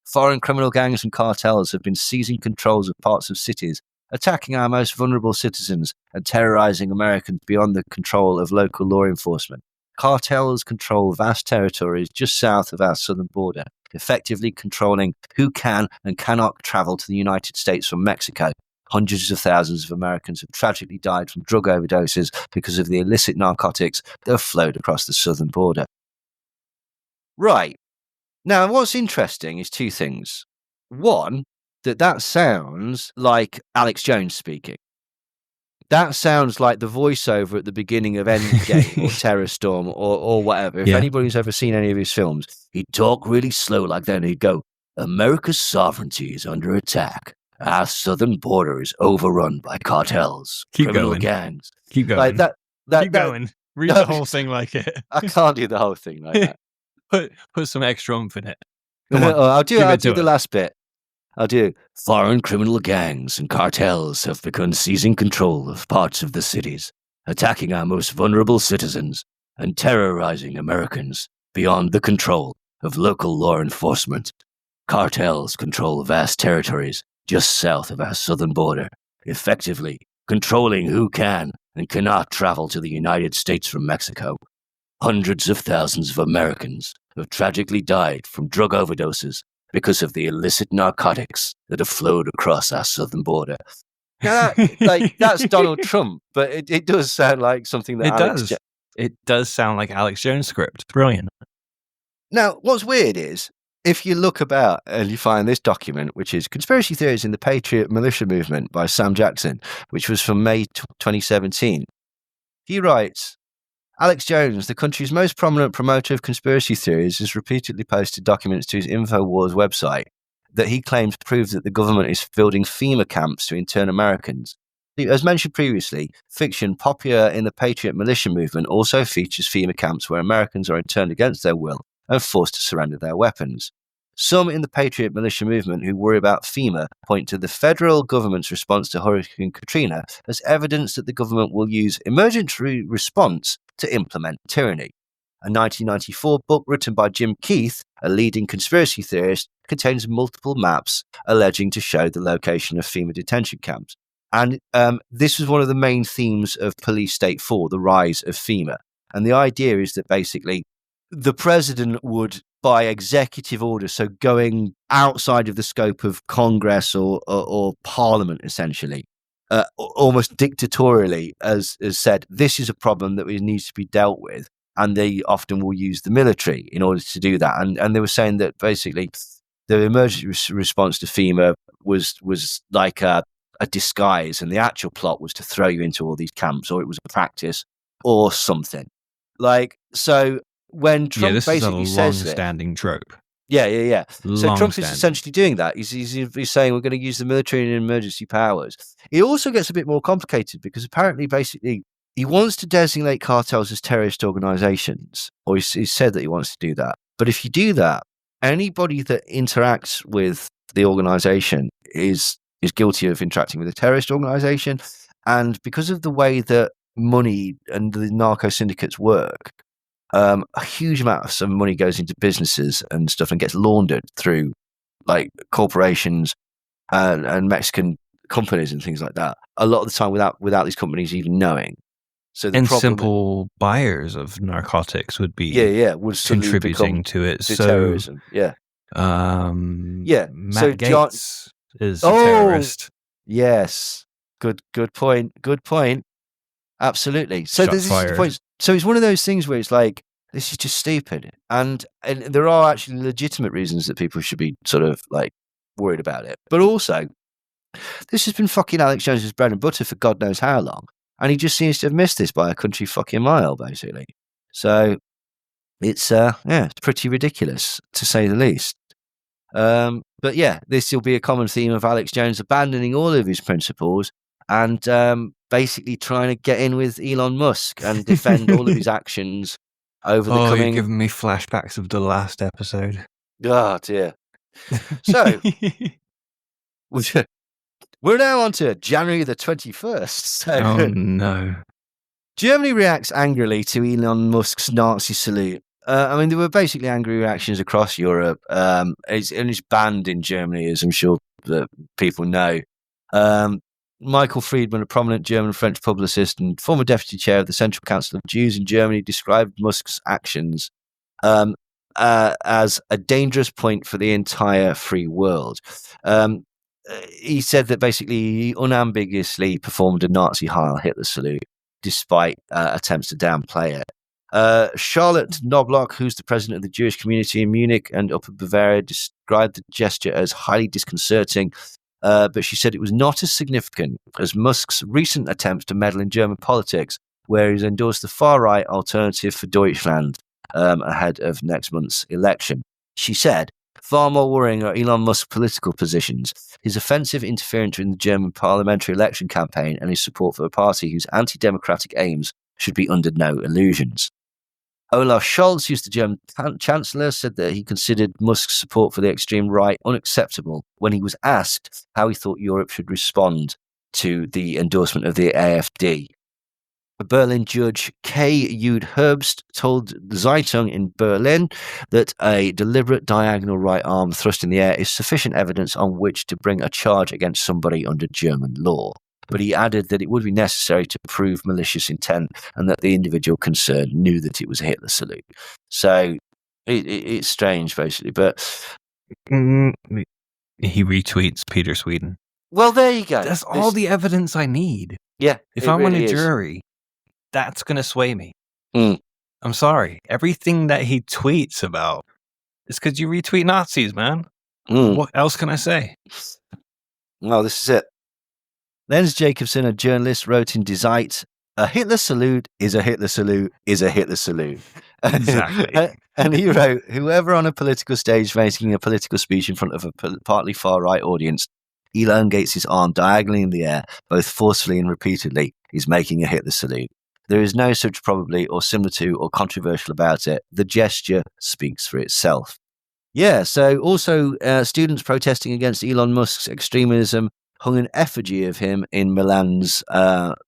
Foreign criminal gangs and cartels have been seizing controls of parts of cities, attacking our most vulnerable citizens, and terrorizing Americans beyond the control of local law enforcement. Cartels control vast territories just south of our southern border, effectively controlling who can and cannot travel to the United States from Mexico. Hundreds of thousands of Americans have tragically died from drug overdoses because of the illicit narcotics that have flowed across the southern border. Right. Now, what's interesting is 2 things. One, that sounds like Alex Jones speaking. That sounds like the voiceover at the beginning of Endgame or Terror Storm or whatever. If anybody's ever seen any of his films, he'd talk really slow like that and he'd go, America's sovereignty is under attack. Our southern border is overrun by cartels, criminal gangs. Keep going. Like that. Keep going. Read the whole thing like it. I can't do the whole thing like that. Put some extra oomph in it. I'll do the last bit. I'll do. Foreign criminal gangs and cartels have begun seizing control of parts of the cities, attacking our most vulnerable citizens and terrorizing Americans beyond the control of local law enforcement. Cartels control vast territories just south of our southern border, effectively controlling who can and cannot travel to the United States from Mexico. Hundreds of thousands of Americans have tragically died from drug overdoses because of the illicit narcotics that have flowed across our southern border. Now, that's Donald Trump, but it does sound like something that It does sound like Alex Jones' script. Brilliant. Now, what's weird is if you look about and you find this document, which is Conspiracy Theories in the Patriot Militia Movement by Sam Jackson, which was from May 2017, he writes, Alex Jones, the country's most prominent promoter of conspiracy theories, has repeatedly posted documents to his InfoWars website that he claims prove that the government is building FEMA camps to intern Americans. As mentioned previously, fiction popular in the Patriot Militia Movement also features FEMA camps where Americans are interned against their will and forced to surrender their weapons. Some in the Patriot Militia Movement who worry about FEMA point to the federal government's response to Hurricane Katrina as evidence that the government will use emergency response to implement tyranny. A 1994 book written by Jim Keith, a leading conspiracy theorist, contains multiple maps alleging to show the location of FEMA detention camps. And this was one of the main themes of Police State 4, the rise of FEMA. And the idea is that basically the president would, by executive order, so going outside of the scope of Congress or Parliament, essentially, almost dictatorially, as said, this is a problem that needs to be dealt with. And they often will use the military in order to do that. And they were saying that basically the emergency response to FEMA was like a disguise, and the actual plot was to throw you into all these camps, or it was a practice or something. Like, so when Trump this basically is a says long-standing trope. Yeah. So Trump is Long-standing. essentially doing that. He's saying we're going to use the military and emergency powers. It also gets a bit more complicated because apparently, basically, he wants to designate cartels as terrorist organizations, or he's said that he wants to do that. But if you do that, anybody that interacts with the organization is guilty of interacting with a terrorist organization. And because of the way that money and the narco syndicates work, a huge amount of money goes into businesses and stuff and gets laundered through like corporations and Mexican companies and things like that. A lot of the time without these companies even knowing. So the simple buyers of narcotics would be would contributing to it. To so terrorism. Matt Gaetz is a terrorist. Yes. Good point. Absolutely. So this is the fired. point. So it's one of those things where it's like, this is just stupid. And there are actually legitimate reasons that people should be sort of like worried about it. But also, this has been fucking Alex Jones's bread and butter for God knows how long. And he just seems to have missed this by a country fucking mile, basically. So it's pretty ridiculous, to say the least. But yeah, this will be a common theme of Alex Jones abandoning all of his principles and basically trying to get in with Elon Musk and defend all of his actions over the coming... you're giving me flashbacks of the last episode. Oh, dear. So, we're now on to January the 21st. So, oh, no. Germany reacts angrily to Elon Musk's Nazi salute. I mean, there were basically angry reactions across Europe. It's banned in Germany, as I'm sure that people know. Michael Friedman, a prominent German-French publicist and former deputy chair of the Central Council of Jews in Germany, described Musk's actions as a dangerous point for the entire free world. He said that basically he unambiguously performed a Nazi Heil Hitler salute, despite attempts to downplay it. Charlotte Knobloch, who's the president of the Jewish community in Munich and Upper Bavaria, described the gesture as highly disconcerting, but she said it was not as significant as Musk's recent attempts to meddle in German politics, where he's endorsed the far-right Alternative for Deutschland ahead of next month's election. She said, far more worrying are Elon Musk's political positions, his offensive interference in the German parliamentary election campaign, and his support for a party whose anti-democratic aims should be under no illusions. Olaf Scholz, who's the German Chancellor, said that he considered Musk's support for the extreme right unacceptable when he was asked how he thought Europe should respond to the endorsement of the AfD. A Berlin judge, K. Jude Herbst, told the Zeitung in Berlin that a deliberate diagonal right arm thrust in the air is sufficient evidence on which to bring a charge against somebody under German law. But he added that it would be necessary to prove malicious intent and that the individual concerned knew that it was a Hitler salute. So it's strange, basically. But he retweets Peter Sweden. Well, there you go. That's all the evidence I need. Yeah. If I'm on a jury, that's going to sway me. I'm sorry. Everything that he tweets about It's because you retweet Nazis, man. Mm. What else can I say? Well, this is it. Lenz Jacobson, a journalist, wrote in Die "A Hitler salute is a Hitler salute is a Hitler salute." Exactly. And he wrote, "Whoever on a political stage making a political speech in front of a partly far-right audience elongates his arm diagonally in the air, both forcefully and repeatedly, is making a Hitler salute. There is no such probably or similar to or controversial about it. The gesture speaks for itself." Yeah, so also students protesting against Elon Musk's extremism hung an effigy of him in Milan's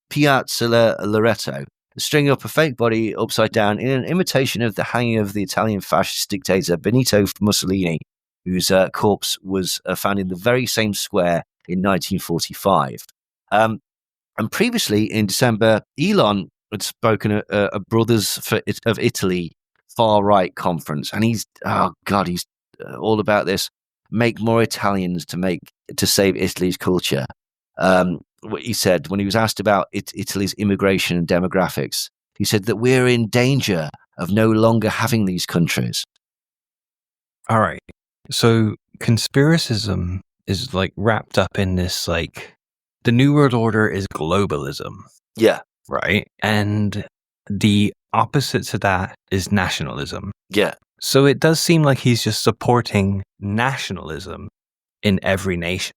Piazza Loreto, stringing up a fake body upside down in an imitation of the hanging of the Italian fascist dictator Benito Mussolini, whose corpse was found in the very same square in 1945. And previously, in December, Elon had spoken at a Brothers of Italy far-right conference, and he's all about this. Make more Italians to save Italy's culture. What he said when he was asked about Italy's immigration and demographics, he said that we're in danger of no longer having these countries. All right. So conspiracism is like wrapped up in this, like, the New World Order is globalism. Yeah. Right. And the opposite to that is nationalism. Yeah. So it does seem like he's just supporting nationalism in every nation,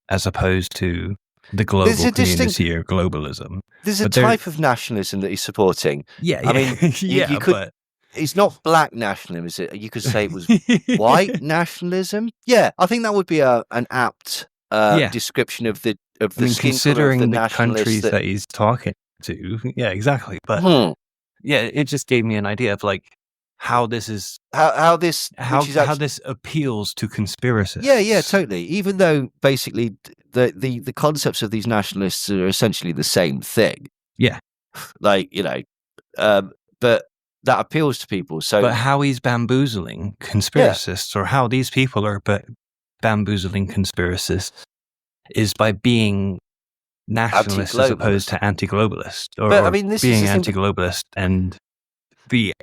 as opposed to the global community or globalism. There's a type of nationalism that he's supporting. Yeah. I mean, you could. But it's not black nationalism, is it? You could say it was white nationalism. Yeah, I think that would be an apt description of the considering the countries that he's talking to. Yeah, exactly. But yeah, it just gave me an idea of like how this is how this appeals to conspiracists. Yeah, totally. Even though basically the concepts of these nationalists are essentially the same thing. Yeah, like but that appeals to people. So, but how he's bamboozling conspiracists, or how these people are bamboozling conspiracists, is by being nationalist as opposed to anti-globalist, or being anti-globalist, and the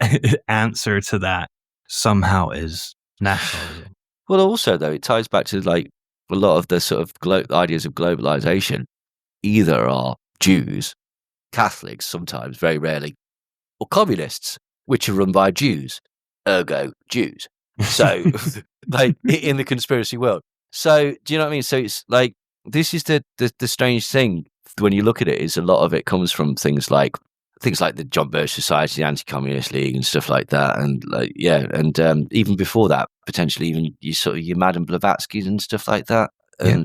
answer to that somehow is nationalism. Well, also though, it ties back to like a lot of the sort of ideas of globalization. Either are Jews, Catholics, sometimes, very rarely, or communists, which are run by Jews, ergo Jews. So, like in the conspiracy world. So, do you know what I mean? So it's like this is the strange thing when you look at it. Is a lot of it comes from things like the John Birch Society, the Anti-Communist League, and stuff like that, and even before that, potentially even your Madame Blavatsky's and stuff like that. And,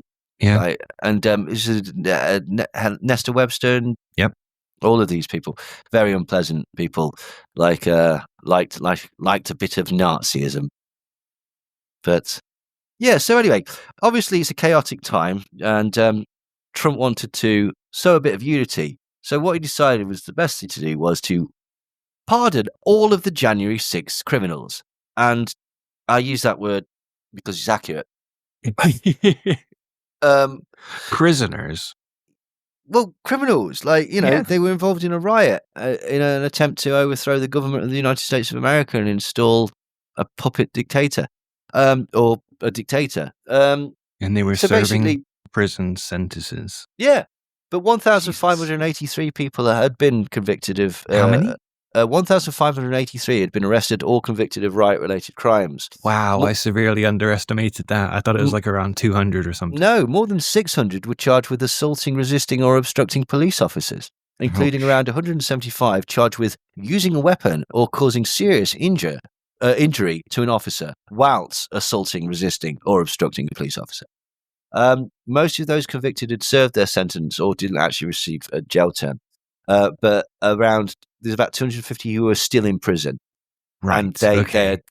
Nestor Webster. And, yep. All of these people, very unpleasant people, liked a bit of Nazism. But yeah, so anyway, obviously it's a chaotic time, and Trump wanted to sow a bit of unity. So what he decided was the best thing to do was to pardon all of the January 6th criminals. And I use that word because it's accurate. Prisoners. Well, criminals, they were involved in a riot in an attempt to overthrow the government of the United States of America and install a puppet dictator, or a dictator. And they were serving prison sentences. Yeah, but 1,583 people had been convicted of... How many? 1,583 had been arrested or convicted of riot-related crimes. Wow, I severely underestimated that. I thought it was like around 200 or something. No, more than 600 were charged with assaulting, resisting, or obstructing police officers, including around 175 charged with using a weapon or causing serious injury to an officer whilst assaulting, resisting, or obstructing a police officer. Most of those convicted had served their sentence or didn't actually receive a jail term. But there's about 250 who are still in prison. Right. And they're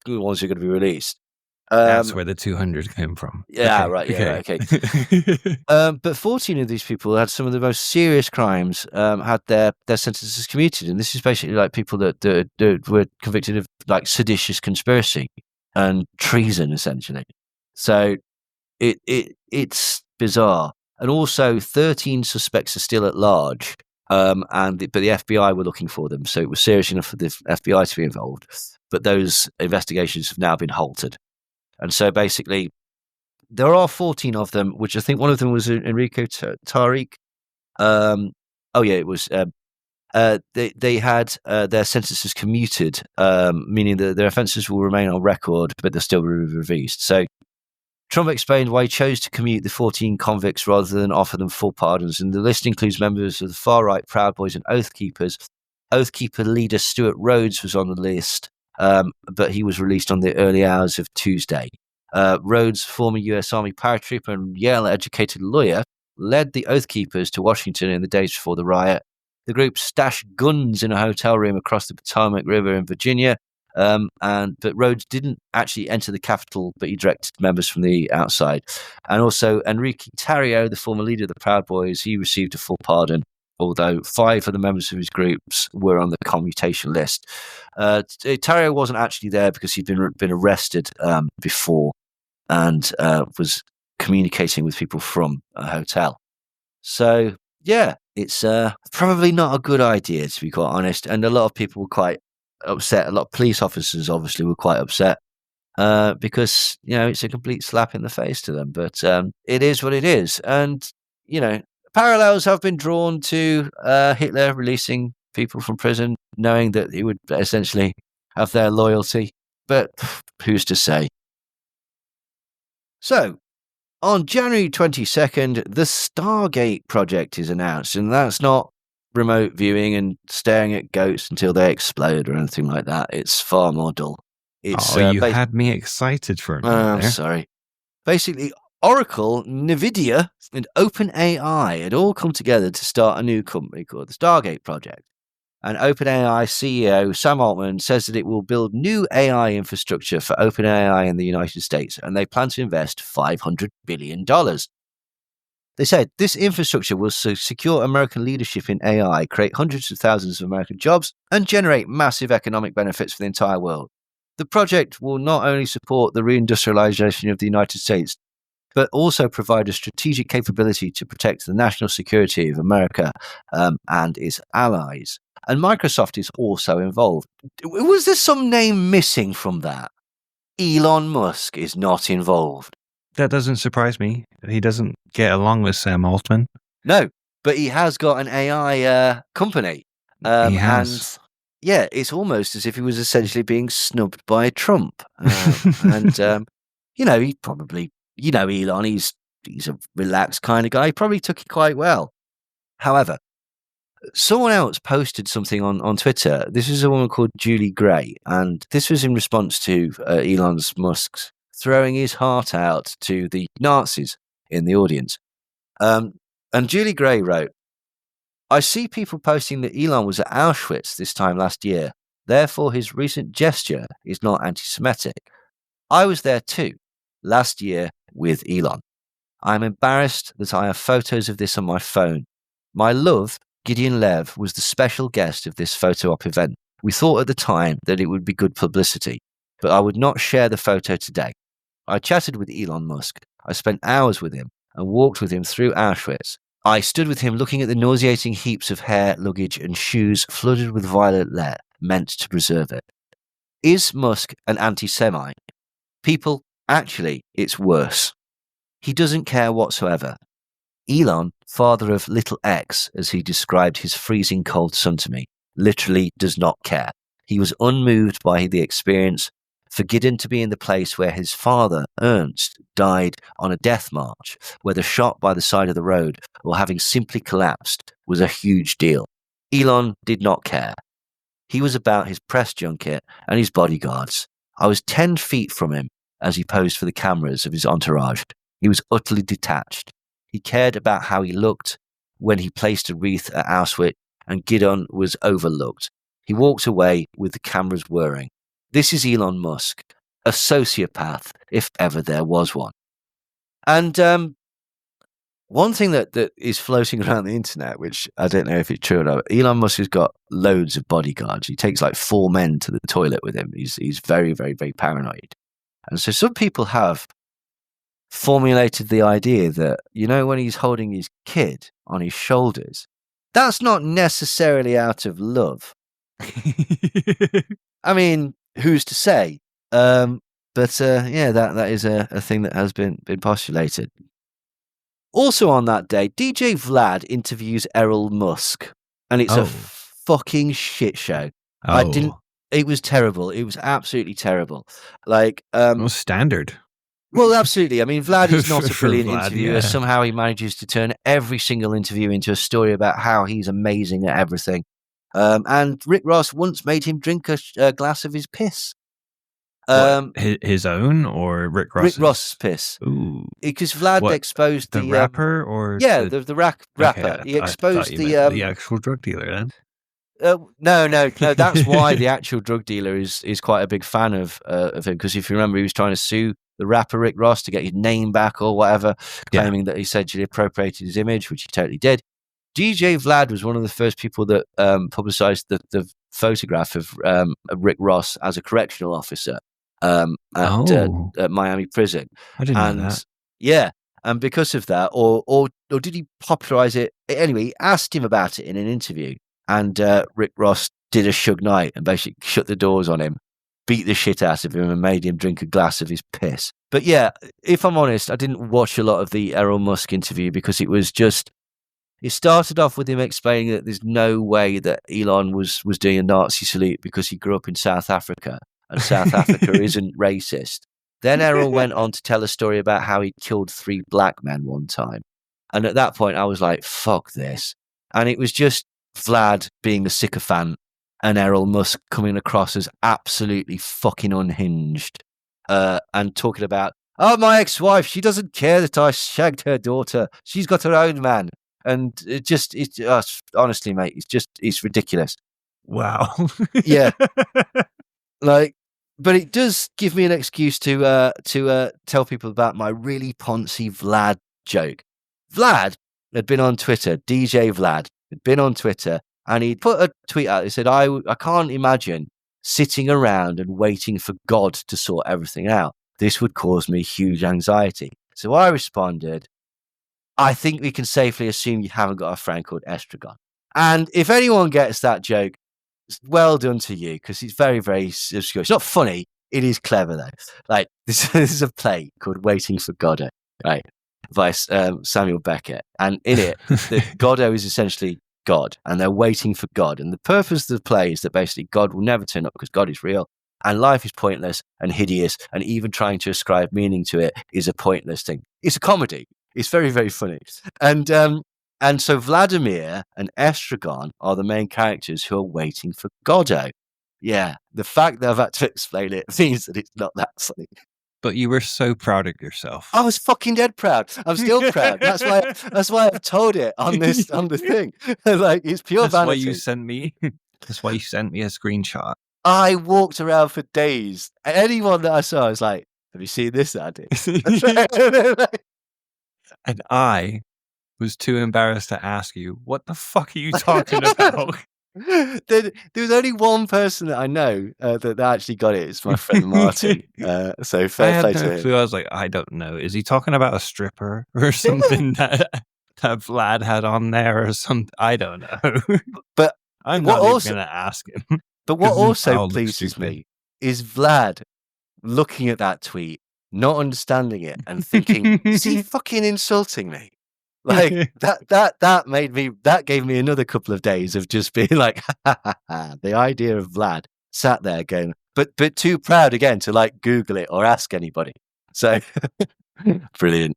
the ones who are going to be released. That's where the 200 came from. Yeah, right. Yeah, okay. But 14 of these people had some of the most serious crimes, had their sentences commuted. And this is basically like people that were convicted of like seditious conspiracy and treason, essentially. So it's bizarre. And also 13 suspects are still at large. but the FBI were looking for them, so it was serious enough for the FBI to be involved. But those investigations have now been halted, and so basically, there are 14 of them, which I think one of them was Enrico Tariq. It was. They had their sentences commuted, meaning that their offences will remain on record, but they'll still be released. So Trump explained why he chose to commute the 14 convicts rather than offer them full pardons, and the list includes members of the far-right Proud Boys and Oath Keepers. Oath Keeper leader Stuart Rhodes was on the list, but he was released on the early hours of Tuesday. Rhodes, former US Army paratrooper and Yale-educated lawyer, led the Oath Keepers to Washington in the days before the riot. The group stashed guns in a hotel room across the Potomac River in Virginia, but Rhodes didn't actually enter the Capitol, but he directed members from the outside. And also Enrique Tarrio, the former leader of the Proud Boys, he received a full pardon, although 5 of the members of his groups were on the commutation list. Tarrio wasn't actually there because he'd been arrested before and was communicating with people from a hotel. So, yeah, it's probably not a good idea, to be quite honest. And a lot of people were quite upset. A lot of police officers obviously were quite upset because, it's a complete slap in the face to them. But it is what it is. And, parallels have been drawn to Hitler releasing people from prison, knowing that he would essentially have their loyalty. But who's to say? So, on January 22nd, the Stargate project is announced, and that's not remote viewing and staring at goats until they explode or anything like that. It's far more dull. It's, you had me excited for a minute I'm there. sorry. Basically, Oracle, NVIDIA, and OpenAI had all come together to start a new company called the Stargate project. And OpenAI CEO Sam Altman says that it will build new AI infrastructure for OpenAI in the United States, and they plan to invest $500 billion. They said this infrastructure will secure American leadership in AI, create hundreds of thousands of American jobs, and generate massive economic benefits for the entire world. The project will not only support the reindustrialization of the United States, but also provide a strategic capability to protect the national security of America and its allies. And Microsoft is also involved. Was there some name missing from that? Elon Musk is not involved. That doesn't surprise me. He doesn't get along with Sam Altman. No, but he has got an AI company. He has. And yeah, it's almost as if he was essentially being snubbed by Trump. He probably, Elon, he's a relaxed kind of guy. He probably took it quite well. However, someone else posted something on Twitter. This is a woman called Julie Gray, and this was in response to Elon Musk's throwing his heart out to the Nazis in the audience. And Julie Gray wrote, "I see people posting that Elon was at Auschwitz this time last year. Therefore, his recent gesture is not anti-Semitic. I was there too, last year with Elon. I'm embarrassed that I have photos of this on my phone. My love, Gideon Lev, was the special guest of this photo op event. We thought at the time that it would be good publicity, but I would not share the photo today. I chatted with Elon Musk. I spent hours with him and walked with him through Auschwitz. I stood with him looking at the nauseating heaps of hair, luggage, and shoes flooded with violet lead meant to preserve it. Is Musk an anti-Semite? People, actually, it's worse. He doesn't care whatsoever. Elon, father of little X, as he described his freezing cold son to me, literally does not care. He was unmoved by the experience. For Gideon to be in the place where his father, Ernst, died on a death march, whether shot by the side of the road or having simply collapsed, was a huge deal. Elon did not care. He was about his press junket and his bodyguards. I was 10 feet from him as he posed for the cameras of his entourage. He was utterly detached. He cared about how he looked when he placed a wreath at Auschwitz, and Gideon was overlooked. He walked away with the cameras whirring. This is Elon Musk, a sociopath, if ever there was one." And one thing that is floating around the internet, which I don't know if it's true or not, Elon Musk has got loads of bodyguards. He takes like 4 men to the toilet with him. He's very, very, very paranoid. And so some people have formulated the idea that, when he's holding his kid on his shoulders, that's not necessarily out of love. I mean, who's to say? But that is a thing that has been postulated. Also on that day, DJ Vlad interviews Errol Musk, and it's a fucking shit show. It was terrible. It was absolutely terrible. Like, it was standard. Well, absolutely. I mean, Vlad is not a brilliant Vlad, interviewer. yeah. Somehow he manages to turn every single interview into a story about how he's amazing at everything. And Rick Ross once made him drink a glass of his piss. His own or Rick Ross's? Rick Ross's piss. Ooh. Because Vlad exposed the rapper or the rapper. Okay, He exposed the actual drug dealer then. No. That's why the actual drug dealer is quite a big fan of him, because if you remember, he was trying to sue the rapper Rick Ross to get his name back or whatever, claiming that he essentially appropriated his image, which he totally did. DJ Vlad was one of the first people that publicized the photograph of Rick Ross as a correctional officer at Miami prison. I didn't know that. Yeah, and because of that, or did he popularize it? Anyway, he asked him about it in an interview, and Rick Ross did a Suge Knight and basically shut the doors on him, beat the shit out of him, and made him drink a glass of his piss. But yeah, if I'm honest, I didn't watch a lot of the Errol Musk interview because it was just. It started off with him explaining that there's no way that Elon was doing a Nazi salute because he grew up in South Africa and South Africa isn't racist. Then Errol went on to tell a story about how he killed 3 black men one time. And at that point, I was like, fuck this. And it was just Vlad being a sycophant and Errol Musk coming across as absolutely fucking unhinged and talking about, oh, my ex-wife, she doesn't care that I shagged her daughter. She's got her own man. And honestly, mate, it's ridiculous. Wow. Yeah. But it does give me an excuse to tell people about my really poncy Vlad joke. Vlad had been on Twitter, DJ Vlad had been on Twitter, and he put a tweet out. He said, I can't imagine sitting around and waiting for God to sort everything out. This would cause me huge anxiety. So I responded, I think we can safely assume you haven't got a friend called Estragon. And if anyone gets that joke, well done to you, because it's very, very obscure. It's not funny. It is clever, though. Like, this is a play called Waiting for Godot, right, by Samuel Beckett. And in it, Godot is essentially God, and they're waiting for God. And the purpose of the play is that basically God will never turn up because God is real. And life is pointless and hideous, and even trying to ascribe meaning to it is a pointless thing. It's a comedy. It's very, very funny. And so Vladimir and Estragon are the main characters who are waiting for Godot. Yeah, the fact that I've had to explain it means that it's not that funny. But you were so proud of yourself. I was fucking dead proud. I'm still proud. That's why I've told it on the thing. Like, it's pure vanity. That's why you sent me. That's why you sent me a screenshot. I walked around for days. Anyone that I saw was like, "Have you seen this, Andy?" And I was too embarrassed to ask you, what the fuck are you talking about? There was only one person that I know that actually got it. It's my friend Martin. So fair play to him. I was like, I don't know. Is he talking about a stripper or something that Vlad had on there or something? I don't know. But I'm not even going to ask him. But what also pleases me is Vlad looking at that tweet, not understanding it, and thinking, is he fucking insulting me? Like that gave me another couple of days of just being like, the idea of Vlad sat there going, but too proud again to like Google it or ask anybody. So brilliant.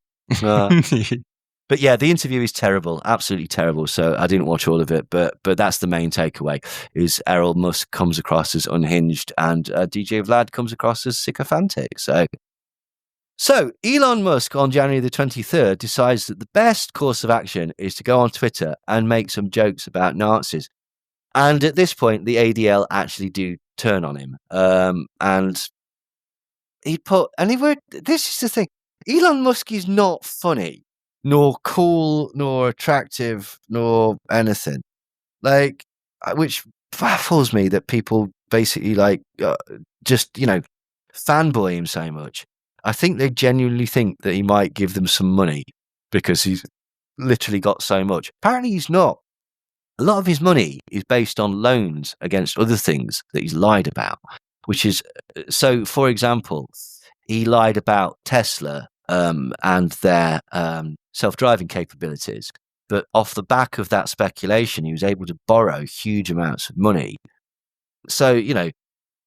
But yeah, the interview is terrible, absolutely terrible. So I didn't watch all of it, but that's the main takeaway: is Errol Musk comes across as unhinged, and DJ Vlad comes across as sycophantic. So Elon Musk on January the 23rd decides that the best course of action is to go on Twitter and make some jokes about Nazis. And at this point, the ADL actually do turn on him. And this is the thing: Elon Musk is not funny, nor cool, nor attractive, nor anything. Like, which baffles me that people basically just fanboy him so much. I think they genuinely think that he might give them some money because he's literally got so much. Apparently he's not. a lot of his money is based on loans against other things that he's lied about, which is, so for example, he lied about Tesla and their self-driving capabilities. But off the back of that speculation, he was able to borrow huge amounts of money. So, you know,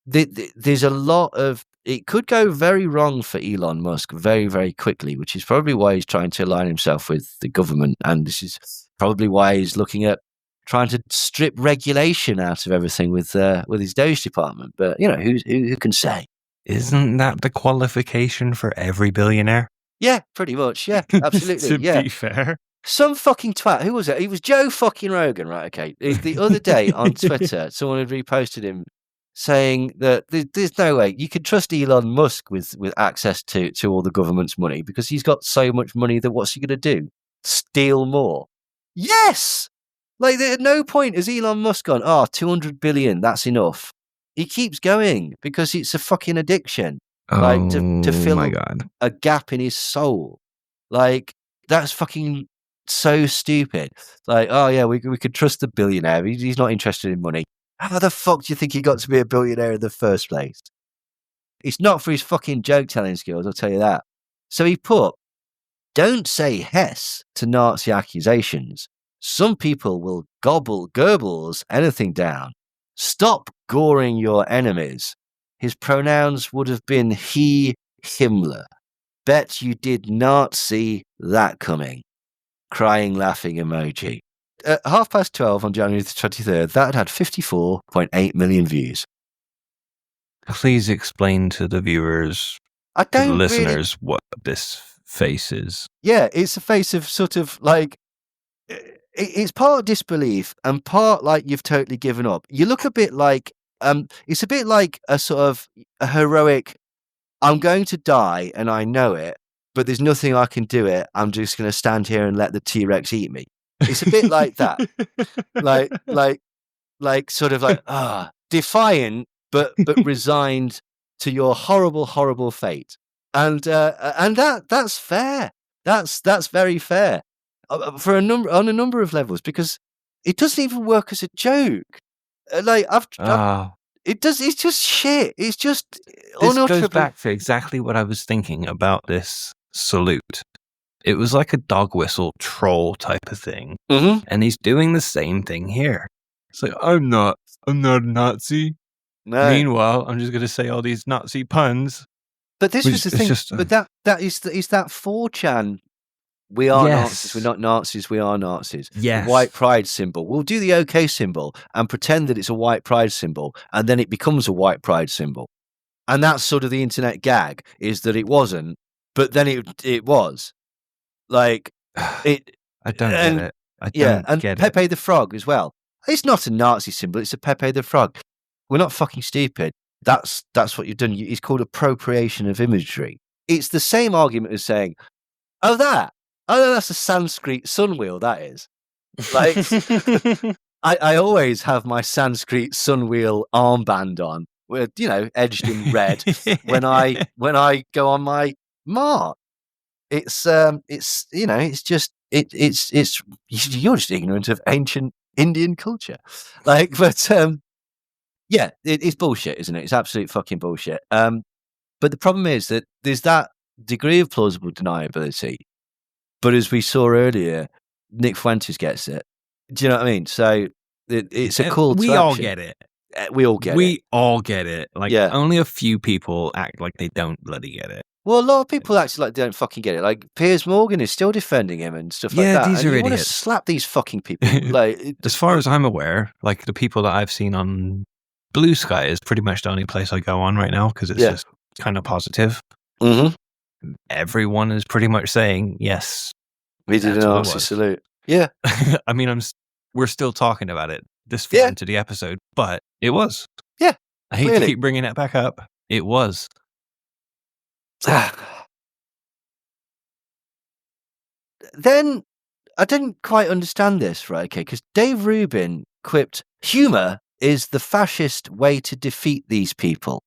there's a lot of, it could go very wrong for Elon Musk very, very quickly, which is probably why he's trying to align himself with the government. And this is probably why he's looking at trying to strip regulation out of everything with his Doge department. But, you know, who can say? Isn't that the qualification for every billionaire? Yeah, pretty much. Yeah, absolutely. To be fair. Some fucking twat. Who was it? He was Joe fucking Rogan, right? Okay. The other day on Twitter, someone had reposted him saying that there's no way you can trust Elon Musk with access to all the government's money because he's got so much money that what's he going to do? Steal more? Yes! Like, at no point has Elon Musk gone, 200 billion, that's enough. He keeps going because it's a fucking addiction. Like, to fill my God. a gap in his soul. Like, that's fucking so stupid. Like, oh yeah, we could trust the billionaire. He's not interested in money. How the fuck do you think he got to be a billionaire in the first place? It's not for his fucking joke telling skills, I'll tell you that. So he put, don't say Hess to Nazi accusations. Some people will Goebbels anything down. Stop goring your enemies. His pronouns would have been he, Himmler. Bet you did not see that coming. Crying, laughing emoji. At 12:30 on January the 23rd, that had 54.8 million views. Please explain to the viewers, I to the don't listeners, what this face is. Yeah, it's a face of sort of like, it's part disbelief and part like you've totally given up. You look a bit like, it's a bit like a sort of a heroic, I'm going to die and I know it, but there's nothing I can do it. I'm just going to stand here and let the T-Rex eat me. It's a bit like that. like sort of like, defiant, but resigned to your horrible, horrible fate. And that's fair. That's very fair on a number of levels, because it doesn't even work as a joke. It does. It's just shit. It's just this goes back to exactly what I was thinking about this salute. It was like a dog whistle troll type of thing, and he's doing the same thing here. It's like, I'm not a Nazi. No. Meanwhile, I'm just going to say all these Nazi puns. But this was the thing. But that is that 4chan. We are Nazis. We're not Nazis. We are Nazis. Yes. The white pride symbol. We'll do the OK symbol and pretend that it's a white pride symbol, and then it becomes a white pride symbol. And that's sort of the internet gag, is that it wasn't, but then it was. Like, it. I don't get it. I don't get it. Pepe the Frog as well. It's not a Nazi symbol. It's a Pepe the Frog. We're not fucking stupid. That's what you've done. It's called appropriation of imagery. It's the same argument as saying, that's a Sanskrit sun wheel, that is. Like, I always have my Sanskrit sun wheel armband on, with, edged in red when I go on my march. It's you're just ignorant of ancient Indian culture. Like, but it's bullshit, isn't it? It's absolute fucking bullshit. But the problem is that there's that degree of plausible deniability. But as we saw earlier, Nick Fuentes gets it. Do you know what I mean? So it's a call to action. We all get it. We all get it. We all get it. Like, only a few people act like they don't bloody get it. Well, a lot of people actually like they don't fucking get it. Like, Piers Morgan is still defending him and stuff like that. Yeah, these are idiots. You want to slap these fucking people. Like, as far as I'm aware, like, the people that I've seen on Blue Sky is pretty much the only place I go on right now, because it's just kind of positive. Mm-hmm. Everyone is pretty much saying, yes, we did an Nazi salute. Yeah. I mean, we're still talking about it this far into the episode, but it was. Yeah. I hate to keep bringing it back up. It was. Then I didn't quite understand this, right? Okay, because Dave Rubin quipped, humor is the fascist way to defeat these people.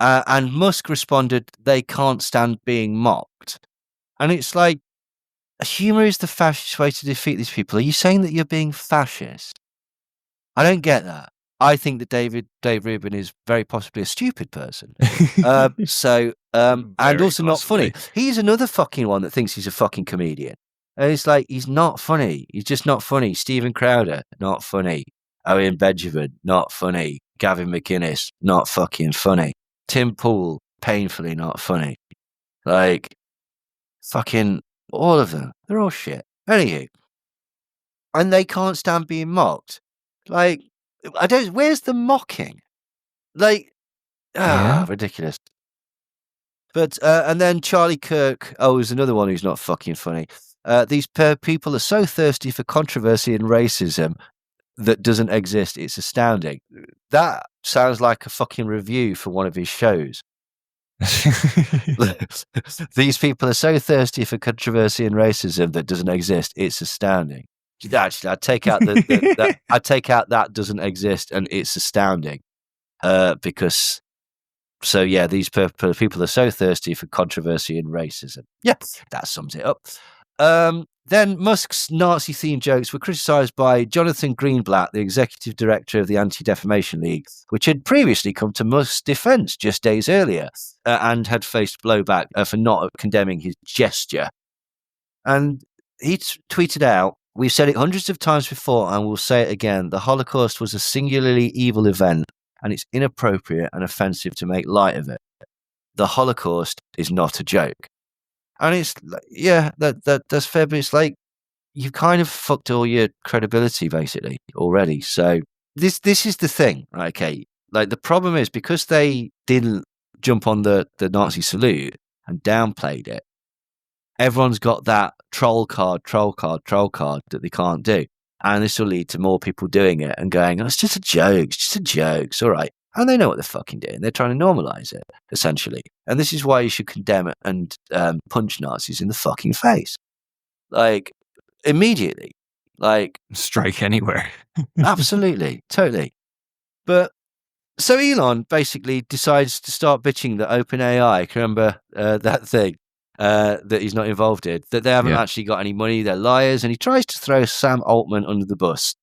And Musk responded, they can't stand being mocked. And it's like, humor is the fascist way to defeat these people. Are you saying that you're being fascist? I don't get that. I think that Dave Rubin is very possibly a stupid person. And also not funny. He's another fucking one that thinks he's a fucking comedian. And it's like, he's not funny. He's just not funny. Stephen Crowder, not funny. Owen Benjamin, not funny. Gavin McInnes, not fucking funny. Tim Pool, painfully not funny. Like, fucking all of them. They're all shit. Anyway. And they can't stand being mocked. Like, where's the mocking? Like, ridiculous. But, and then Charlie Kirk, is another one who's not fucking funny. These people are so thirsty for controversy and racism that doesn't exist. It's astounding. That sounds like a fucking review for one of his shows. These people are so thirsty for controversy and racism that doesn't exist. It's astounding. Actually, I'd take out that doesn't exist, and it's astounding. Because, so yeah, these people are so thirsty for controversy and racism. Yeah, that sums it up. Then Musk's Nazi-themed jokes were criticised by Jonathan Greenblatt, the executive director of the Anti-Defamation League, which had previously come to Musk's defence just days earlier and had faced blowback for not condemning his gesture. And he tweeted out, "We've said it hundreds of times before and we'll say it again. The Holocaust was a singularly evil event and it's inappropriate and offensive to make light of it. The Holocaust is not a joke." And it's yeah, that's fair, but it's like you've kind of fucked all your credibility basically already. So this is the thing, right? Okay, like the problem is because they didn't jump on the Nazi salute and downplayed it. Everyone's got that troll card that they can't do, and this will lead to more people doing it and going, "Oh, it's just a joke. It's all right." And they know what they're fucking doing. They're trying to normalize it, essentially. And this is why you should condemn it and punch Nazis in the fucking face. Like, immediately. Like, strike anywhere. Absolutely. Totally. But, so Elon basically decides to start bitching that OpenAI, can you remember that thing that he's not involved in, that they haven't actually got any money, they're liars, and he tries to throw Sam Altman under the bus.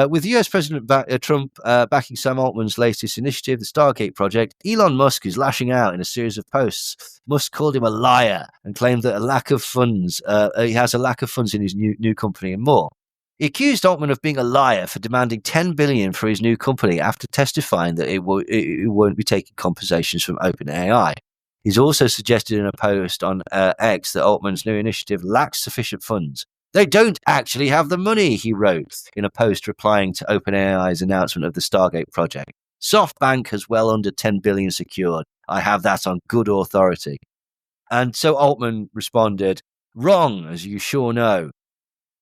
With US President Trump backing Sam Altman's latest initiative, the Stargate project, Elon Musk is lashing out in a series of posts. Musk called him a liar and claimed that he has a lack of funds in his new company and more. He accused Altman of being a liar for demanding $10 billion for his new company after testifying that it won't be taking compensations from OpenAI. He's also suggested in a post on X that Altman's new initiative lacks sufficient funds. They don't actually have the money, he wrote in a post replying to OpenAI's announcement of the Stargate project. SoftBank has well under $10 billion secured. I have that on good authority. And so Altman responded, "Wrong, as you sure know.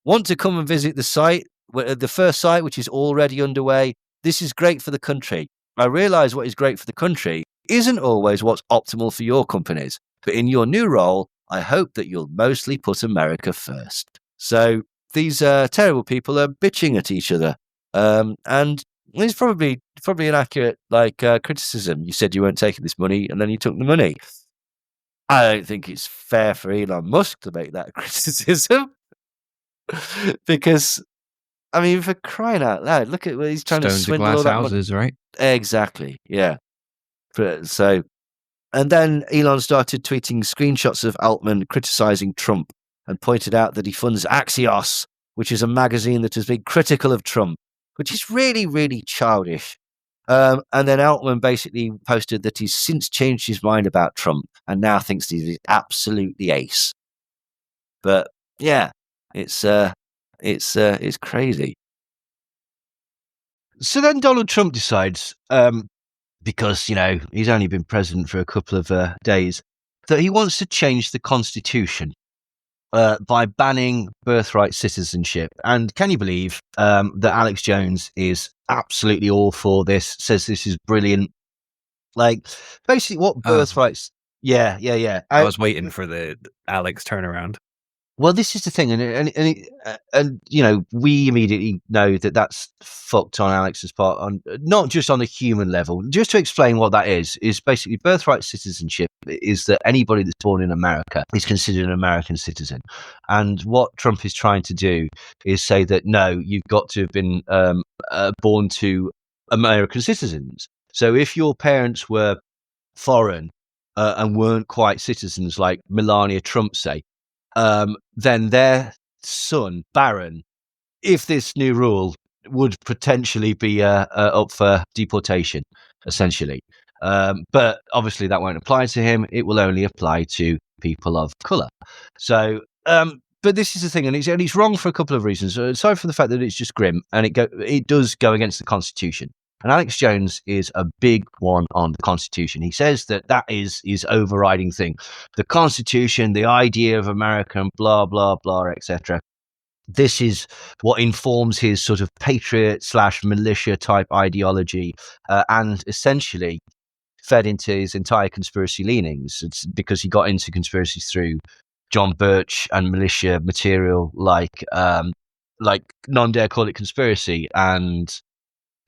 Want to come and visit the site, the first site, which is already underway? This is great for the country. I realize what is great for the country isn't always what's optimal for your companies. But in your new role, I hope that you'll mostly put America first." So these terrible people are bitching at each other. And it's probably an accurate criticism. You said you weren't taking this money and then you took the money. I don't think it's fair for Elon Musk to make that criticism. Because, I mean, for crying out loud, look at what he's trying to swindle all that houses, right? Exactly, yeah. So, and then Elon started tweeting screenshots of Altman criticizing Trump and pointed out that he funds Axios, which is a magazine that has been critical of Trump, which is really, really childish. And then Altman basically posted that he's since changed his mind about Trump and now thinks that he's absolutely ace. But yeah, it's crazy. So then Donald Trump decides, because, he's only been president for a couple of days, that he wants to change the Constitution by banning birthright citizenship. And can you believe that Alex Jones is absolutely all for this, says this is brilliant. Like, basically what birthrights... Yeah. I was waiting for the Alex turnaround. Well, this is the thing, and you know, we immediately know that that's fucked on Alex's part, on not just on a human level. Just to explain what that is basically birthright citizenship is that anybody that's born in America is considered an American citizen, and what Trump is trying to do is say that no, you've got to have been born to American citizens. So if your parents were foreign and weren't quite citizens, like Melania Trump, say. Then their son, Barron, if this new rule would potentially be up for deportation, essentially. But obviously that won't apply to him. It will only apply to people of colour. So, but this is the thing, and it's wrong for a couple of reasons. Aside from the fact that it's just grim, and it does go against the Constitution. And Alex Jones is a big one on the Constitution. He says that is his overriding thing. The Constitution, the idea of America, and blah, blah, blah, etc. This is what informs his sort of patriot/militia type ideology, and essentially fed into his entire conspiracy leanings. It's because he got into conspiracies through John Birch and militia material like None Dare Call It Conspiracy and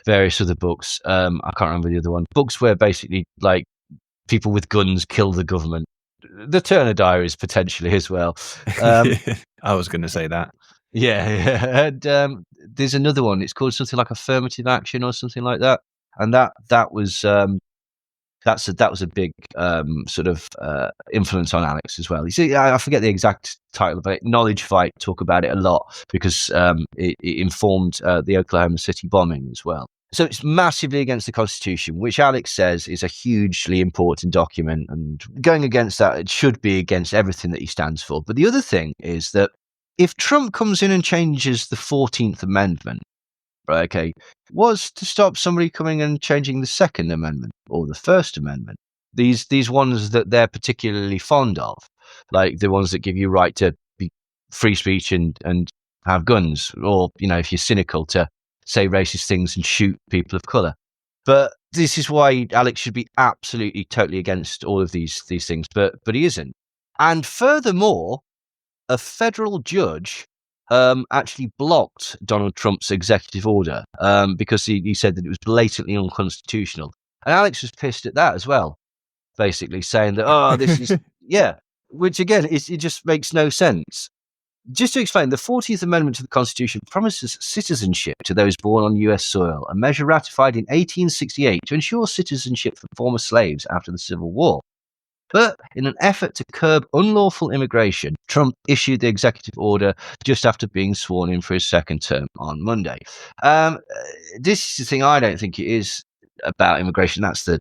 various other books. I can't remember the other one. Books where basically like people with guns kill the government. The Turner Diaries potentially as well. I was going to say that. Yeah. And there's another one. It's called something like Affirmative Action or something like that. And that was that was a big sort of influence on Alex as well. You see, I forget the exact title of it. Knowledge Fight talk about it a lot because it informed the Oklahoma City bombing as well. So it's massively against the Constitution, which Alex says is a hugely important document. And going against that, it should be against everything that he stands for. But the other thing is that if Trump comes in and changes the 14th Amendment, right, okay, was to stop somebody coming and changing the Second Amendment or the First Amendment. These ones that they're particularly fond of, like the ones that give you right to be free speech and have guns, or, you know, if you're cynical, to say racist things and shoot people of colour. But this is why Alex should be absolutely, totally against all of these things, but he isn't. And furthermore, a federal judge actually blocked Donald Trump's executive order because he said that it was blatantly unconstitutional. And Alex was pissed at that as well, basically saying that, oh, this is, yeah, which again, it just makes no sense. Just to explain, the 14th Amendment to the Constitution promises citizenship to those born on US soil, a measure ratified in 1868 to ensure citizenship for former slaves after the Civil War. But in an effort to curb unlawful immigration, Trump issued the executive order just after being sworn in for his second term on Monday. This is the thing, I don't think it is about immigration. That's the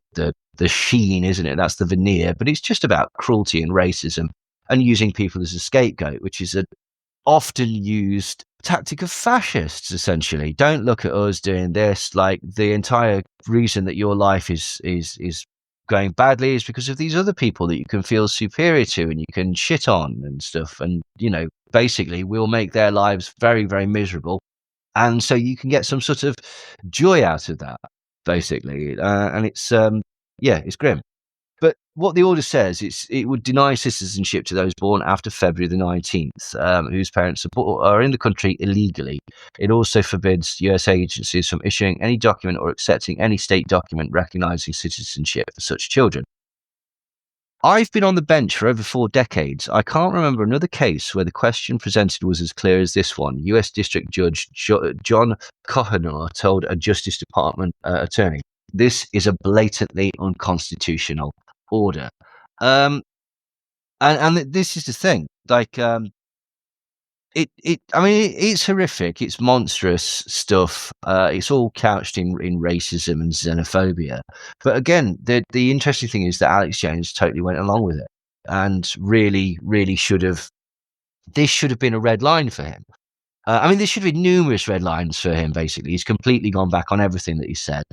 sheen, isn't it? That's the veneer. But it's just about cruelty and racism and using people as a scapegoat, which is an often used tactic of fascists, essentially. Don't look at us doing this. Like, the entire reason that your life is going badly is because of these other people that you can feel superior to and you can shit on and stuff. And, you know, basically we'll make their lives very, very miserable. And so you can get some sort of joy out of that, basically. And it's, it's grim. But what the order says, it would deny citizenship to those born after February the 19th, whose parents are in the country illegally. It also forbids US agencies from issuing any document or accepting any state document recognizing citizenship for such children. I've been on the bench for over 4 decades. I can't remember another case where the question presented was as clear as this one. US District Judge John Cohenor told a Justice Department attorney, "This is a blatantly unconstitutional order." And this is the thing, like, it's horrific, it's monstrous stuff, it's all couched in racism and xenophobia. But again, the interesting thing is that Alex Jones totally went along with it and really, really should have been a red line for him. There should be numerous red lines for him, basically. He's completely gone back on everything that he said.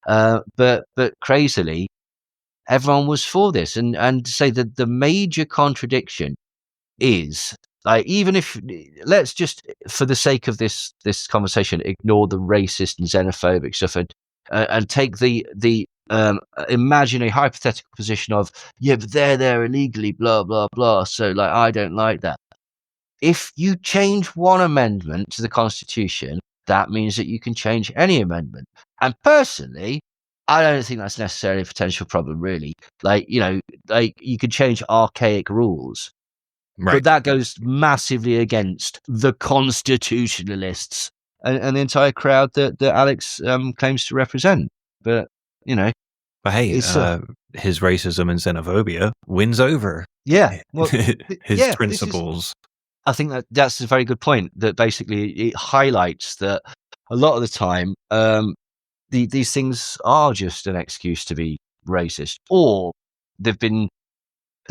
But crazily, everyone was for this. And to say that the major contradiction is, like, even if, let's just, for the sake of this conversation, ignore the racist and xenophobic stuff and take the imagine a hypothetical position of, yeah, but they're there illegally, blah, blah, blah. So, like, I don't like that. if you change one amendment to the Constitution, that means that you can change any amendment. And personally, I don't think that's necessarily a potential problem, really. Like, you could change archaic rules, Right. but that goes massively against the constitutionalists and the entire crowd that Alex claims to represent. But, But hey, it's his racism and xenophobia wins over well, his principles. I think that's a very good point, that basically it highlights that a lot of the time these things are just an excuse to be racist, or they're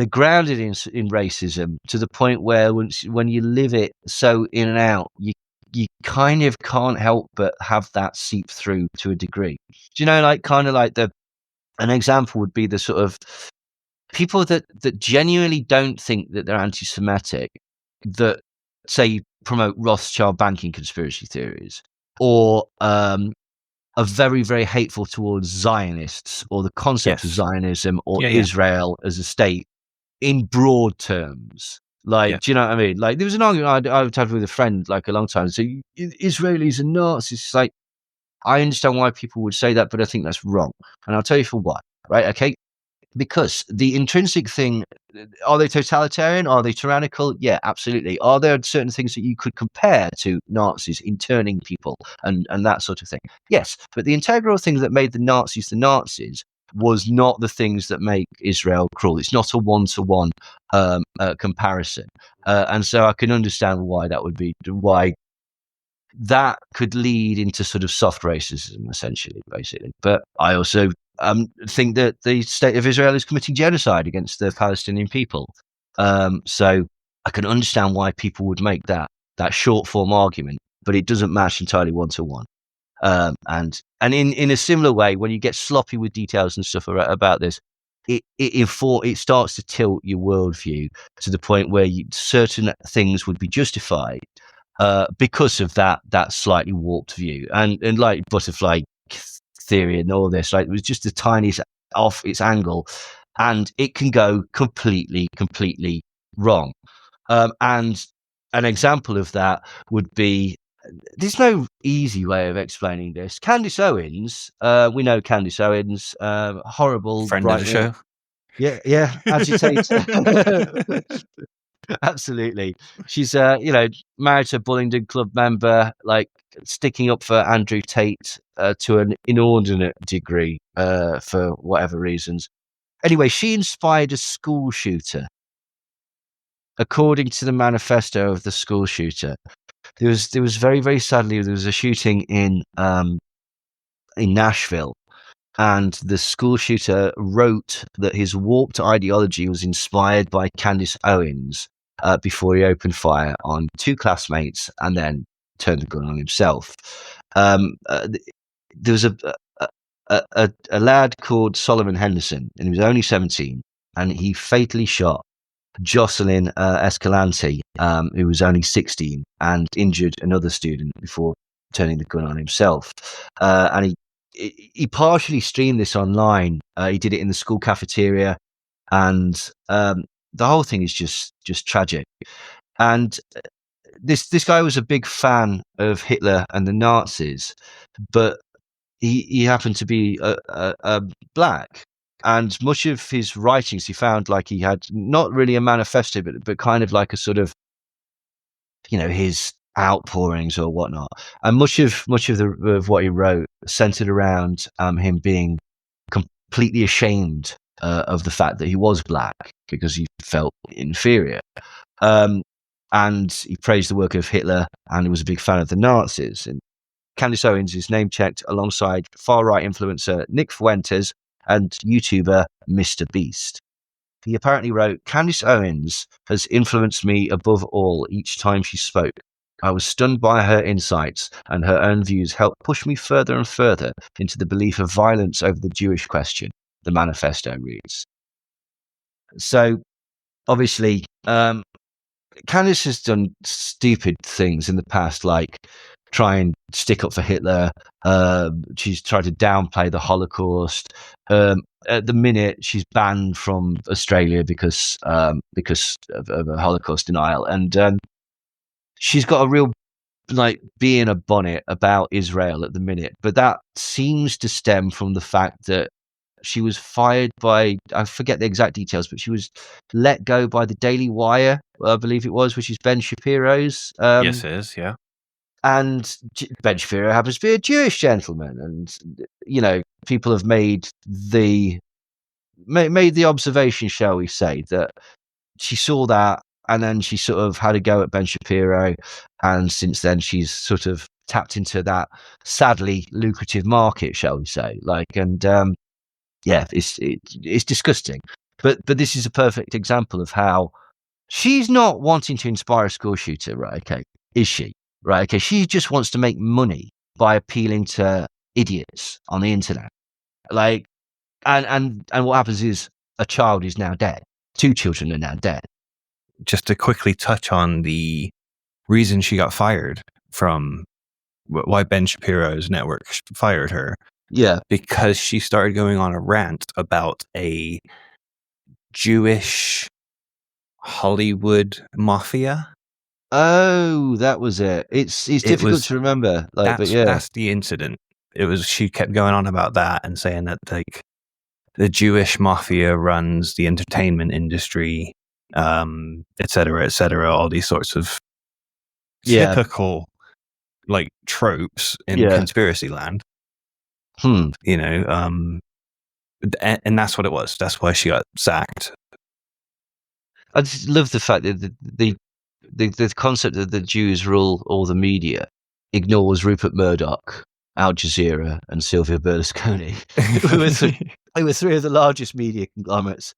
grounded in racism to the point where when you live it so in and out, you kind of can't help but have that seep through to a degree. Do you know, like kind of like an example would be the sort of people that genuinely don't think that they're anti-Semitic, that say promote Rothschild banking conspiracy theories, or are very, very hateful towards Zionists or the concept of Zionism or Israel as a state in broad terms. Like, do you know what I mean? Like, there was an argument I had with a friend like a long time. So Israelis are Nazis. It's like, I understand why people would say that, but I think that's wrong. And I'll tell you for why. Right? Okay. Because the intrinsic thing, are they totalitarian? Are they tyrannical? Yeah, absolutely. Are there certain things that you could compare to Nazis, interning people and that sort of thing? Yes, but the integral thing that made the Nazis was not the things that make Israel cruel. It's not a one-to-one comparison. And so I can understand why that would be, why that could lead into sort of soft racism, essentially, basically. But I also think that the state of Israel is committing genocide against the Palestinian people. So I can understand why people would make that short form argument, but it doesn't match entirely one to one. And in a similar way, when you get sloppy with details and stuff about this, it starts to tilt your worldview to the point where certain things would be justified because of that slightly warped view. And like butterfly theory and all this, like, it was just the tiniest off its angle, and it can go completely wrong. And an example of that would be, there's no easy way of explaining this. Candace Owens, we know Candace Owens, horrible friend of the show. Yeah, agitator. Absolutely. She's married to a Bullingdon Club member, like sticking up for Andrew Tate to an inordinate degree for whatever reasons. Anyway, she inspired a school shooter. According to the manifesto of the school shooter, there was very, very sadly, there was a shooting in Nashville, and the school shooter wrote that his warped ideology was inspired by Candace Owens before he opened fire on two classmates and then turned the gun on himself. There was a lad called Solomon Henderson, and he was only 17, and he fatally shot Jocelyn Escalante, who was only 16, and injured another student before turning the gun on himself. And he partially streamed this online. He did it in the school cafeteria, and the whole thing is just tragic. And this guy was a big fan of Hitler and the Nazis, but he happened to be a black. And much of his writings, he found like he had not really a manifesto, but kind of like a sort of, his outpourings or whatnot. And much of what he wrote centered around him being completely ashamed of the fact that he was black because he felt inferior. And he praised the work of Hitler, and he was a big fan of the Nazis. And Candace Owens is name checked alongside far-right influencer Nick Fuentes and YouTuber Mr. Beast. He apparently wrote, "Candace Owens has influenced me above all each time she spoke. I was stunned by her insights, and her own views helped push me further and further into the belief of violence over the Jewish question," the manifesto reads. So, obviously, Candace has done stupid things in the past, like try and stick up for Hitler. She's tried to downplay the Holocaust. At the minute, she's banned from Australia because of a Holocaust denial. And she's got a real bee in a bonnet about Israel at the minute, but that seems to stem from the fact that she was fired by, I forget the exact details, but she was let go by the Daily Wire, I believe it was, which is Ben Shapiro's. Yes, it is. Yeah. And Ben Shapiro happens to be a Jewish gentleman, and people have made the observation, shall we say, that she saw that, and then she sort of had a go at Ben Shapiro, and since then she's sort of tapped into that sadly lucrative market, shall we say? It's disgusting, but this is a perfect example of how she's not wanting to inspire a school shooter, right? Okay, is she? Right? Okay, she just wants to make money by appealing to idiots on the internet, and what happens is a child is now dead. 2 children are now dead. Just to quickly touch on the reason she got fired from why Ben Shapiro's network fired her. Yeah. Because she started going on a rant about a Jewish Hollywood mafia. Oh, that was it. It's difficult to remember. That's the incident. It was, she kept going on about that and saying that the Jewish mafia runs the entertainment industry, et cetera, all these sorts of typical tropes in conspiracy land. And that's what it was. That's why she got sacked. I just love the fact that the concept that the Jews rule all the media ignores Rupert Murdoch, Al Jazeera, and Silvio Berlusconi, who were 3 of the largest media conglomerates.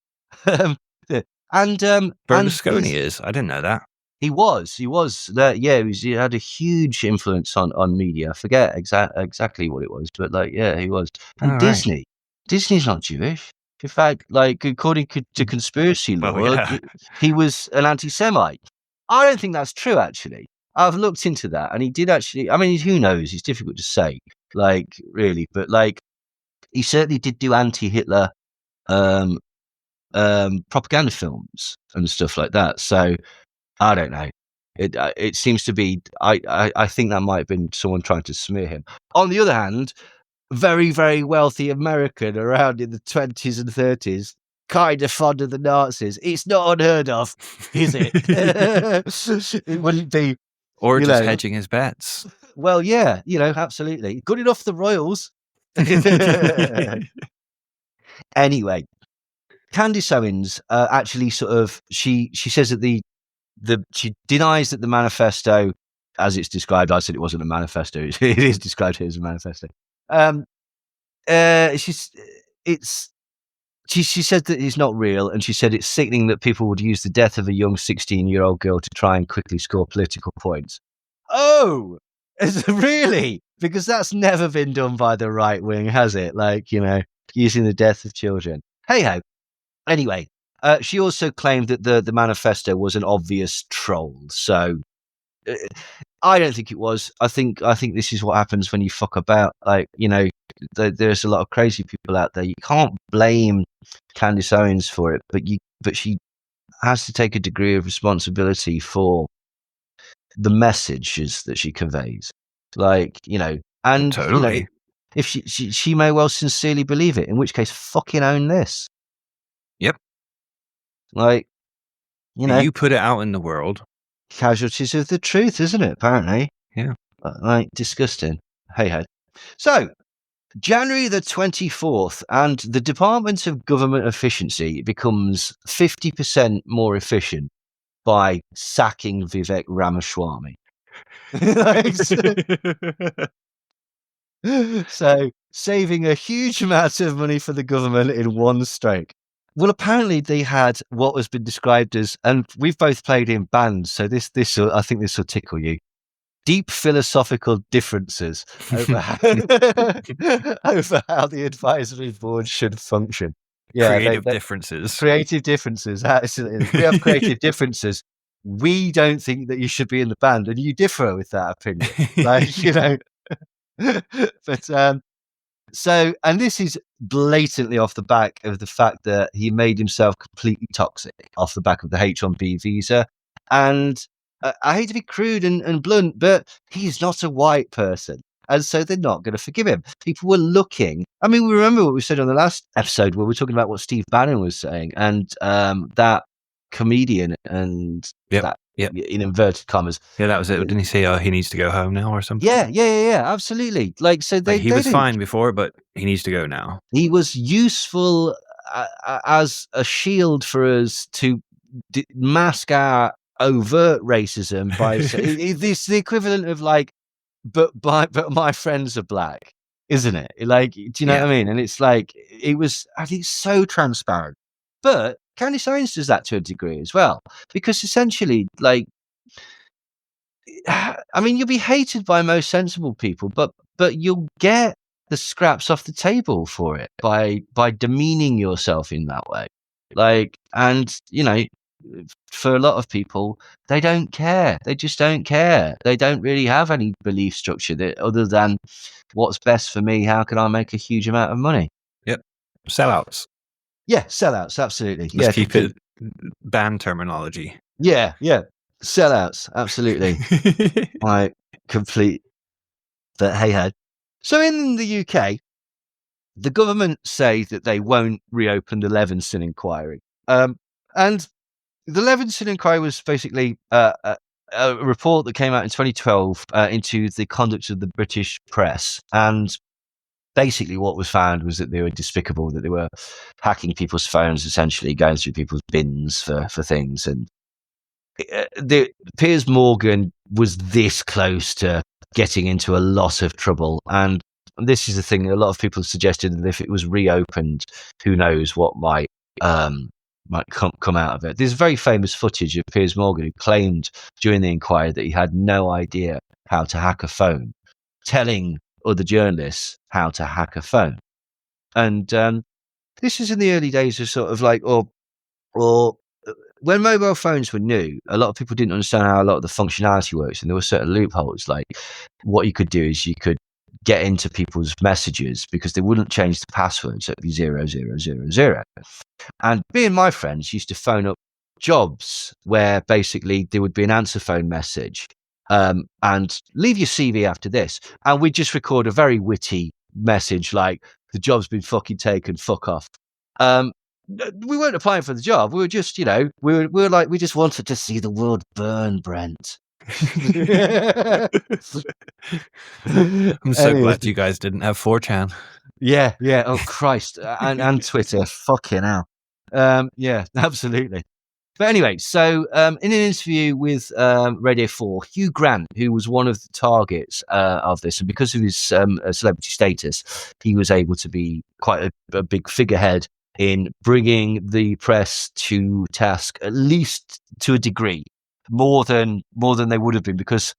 Berlusconi is. I didn't know that. He was. He had a huge influence on media. I forget exactly what it was, but he was. And Disney. Right. Disney's not Jewish. In fact, according to conspiracy law, he was an anti-Semite. I don't think that's true, actually. I've looked into that, and he did actually. I mean, who knows? It's difficult to say, really, but he certainly did do anti-Hitler propaganda films and stuff like that. So I don't know. It seems to be. I think that might have been someone trying to smear him. On the other hand, very, very wealthy American around in the 20s and 30s, kind of fond of the Nazis. It's not unheard of, is it? It wouldn't be. Or just hedging his bets. Well, yeah, absolutely. Good enough for the Royals. Anyway, Candace Owens actually sort of, she says that she denies that the manifesto, as it's described, I said it wasn't a manifesto, it is described here as a manifesto. She said that it's not real, and she said it's sickening that people would use the death of a young 16-year-old girl to try and quickly score political points. Oh, really? Because that's never been done by the right wing, has it? Using the death of children. Hey-ho. Anyway, she also claimed that the manifesto was an obvious troll. So I don't think it was. I think this is what happens when you fuck about. There's a lot of crazy people out there. You can't blame Candace Owens for it, but she has to take a degree of responsibility for the messages that she conveys. And totally. If she may well sincerely believe it, in which case, fucking own this. Yep. You put it out in the world. Casualties of the truth, isn't it? Apparently. Yeah. Disgusting. Hey. So, January the 24th, and the Department of Government Efficiency becomes 50% more efficient by sacking Vivek Ramaswamy. So, saving a huge amount of money for the government in one stroke. Well, apparently they had what has been described as, and we've both played in bands, so I think this will tickle you, deep philosophical differences over how the advisory board should function. Yeah, creative differences. Creative differences. Absolutely. We have creative differences. We don't think that you should be in the band, and you differ with that opinion. But so, and this is blatantly off the back of the fact that he made himself completely toxic off the back of the H-1B visa. And I hate to be crude and blunt, but he's not a white person. And so they're not going to forgive him. People were looking. I mean, we remember what we said on the last episode where we were talking about what Steve Bannon was saying, and that comedian and that, in inverted commas. Yeah, that was it. Didn't he say, he needs to go home now or something? Yeah, absolutely. Like, so he was fine before, but he needs to go now. He was useful as a shield for us to mask our overt racism by it's the equivalent of like, but my friends are black, isn't it? Like, do you know what I mean? And it's like, I think, so transparent. But Candace Owens does that to a degree as well, because essentially, like, I mean, you'll be hated by most sensible people, but you'll get the scraps off the table for it by demeaning yourself in that way. Like, and you know, for a lot of people, they don't care. They just don't care. They don't really have any belief structure that other than what's best for me. How can I make a huge amount of money? Yep. Sellouts. Yeah, sellouts. Absolutely. Let's keep it band terminology. Yeah. Sellouts. Absolutely. Like, complete. But hey ho. So in the UK, the government say that they won't reopen the Levinson inquiry. And the Levinson inquiry was basically a report that came out in 2012 into the conduct of the British press. And basically what was found was that they were despicable, that they were hacking people's phones, essentially going through people's bins for things. And Piers Morgan was this close to getting into a lot of trouble. And this is the thing, a lot of people suggested that if it was reopened, who knows what might come out of it. There's very famous footage of Piers Morgan who claimed during the inquiry that he had no idea how to hack a phone, telling other journalists how to hack a phone. And this is in the early days of sort of like, or when mobile phones were new, a lot of people didn't understand how a lot of the functionality works, and there were certain loopholes. Like, what you could do is you could get into people's messages because they wouldn't change the password, so it'd be 0000. And me and my friends used to phone up jobs where basically there would be an answer phone message, and leave your CV after this, and we'd just record a very witty message like, the job's been fucking taken, fuck off. We weren't applying for the job. We were just, we were like, we just wanted to see the world burn, Brent. I'm so glad you guys didn't have 4chan. Yeah. Oh Christ, and Twitter. Fucking hell. Yeah, absolutely. But anyway, so in an interview with Radio 4, Hugh Grant, who was one of the targets of this, and because of his celebrity status, he was able to be quite a big figurehead in bringing the press to task, at least to a degree, more than they would have been, because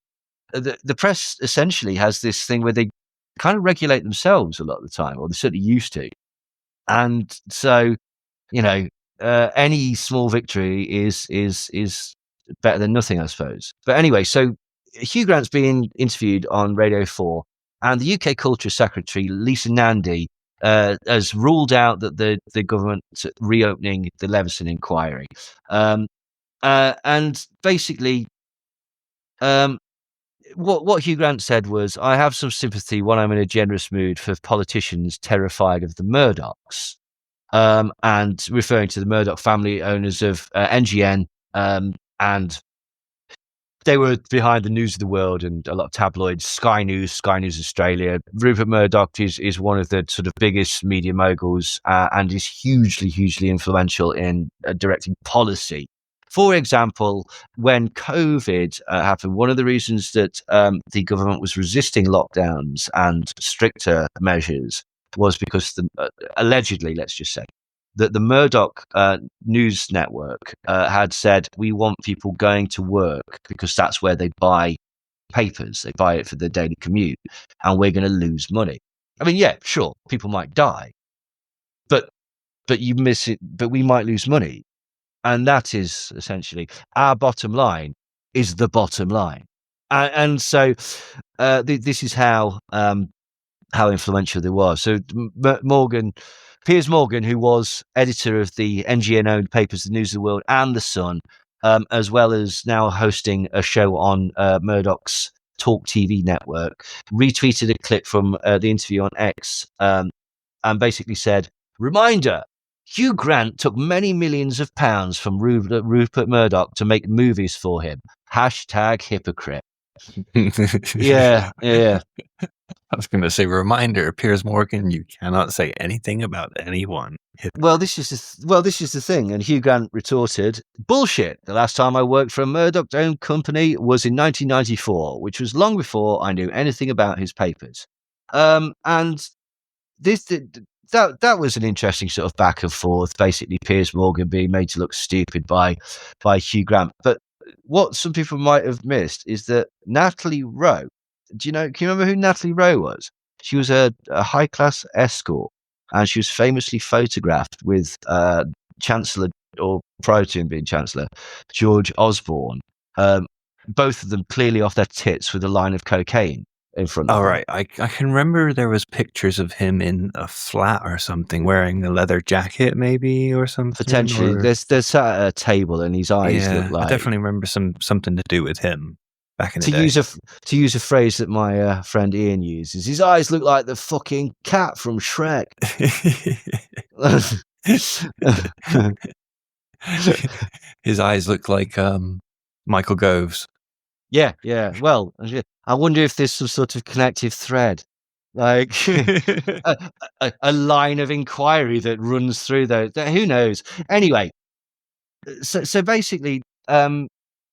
the press essentially has this thing where they kind of regulate themselves a lot of the time, or they certainly used to. And so, any small victory is better than nothing, I suppose. But anyway, so Hugh Grant's being interviewed on Radio 4, and the UK Culture Secretary, Lisa Nandy, has ruled out that the government reopening the Levinson inquiry. And basically, what Hugh Grant said was, I have some sympathy when I'm in a generous mood for politicians terrified of the Murdochs. And referring to the Murdoch family, owners of NGN, and they were behind the News of the World and a lot of tabloids, Sky News Australia. Rupert Murdoch is one of the sort of biggest media moguls, and is hugely influential in directing policy. For example, when COVID happened, one of the reasons that the government was resisting lockdowns and stricter measures was because allegedly, let's just say, that the Murdoch news network had said, we want people going to work because that's where they buy papers. They buy it for their daily commute, and we're going to lose money. I mean, yeah, sure, people might die, but you miss it. But we might lose money, and that is essentially our bottom line. Is the bottom line, and so this is how influential they were. So Piers Morgan, who was editor of the NGN-owned papers, The News of the World and The Sun, as well as now hosting a show on Murdoch's Talk TV network, retweeted a clip from the interview on X, and basically said, "Reminder, Hugh Grant took many millions of pounds from Rupert Murdoch to make movies for him. Hashtag hypocrite." Yeah. I was going to say, reminder, Piers Morgan, you cannot say anything about anyone. Well, this is the thing. And Hugh Grant retorted, "Bullshit. The last time I worked for a Murdoch-owned company was in 1994, which was long before I knew anything about his papers." And that was an interesting sort of back and forth. Basically, Piers Morgan being made to look stupid by Hugh Grant. But what some people might have missed is that Natalie Rowe. Can you remember who Natalie Rowe was? She was a high-class escort, and she was famously photographed with Chancellor, or prior to him being Chancellor, George Osborne. Both of them clearly off their tits with a line of cocaine in front of them. All right. I can remember there was pictures of him in a flat or something, wearing a leather jacket maybe or something. Potentially. Or... They're sat at a table and his eyes look like... I definitely remember something to do with him back in the day. To use a phrase that my friend Ian uses, his eyes look like the fucking cat from Shrek. His eyes look like Michael Gove's. Yeah. Well, I wonder if there's some sort of connective thread, like a line of inquiry that runs through those. Who knows? Anyway, so basically,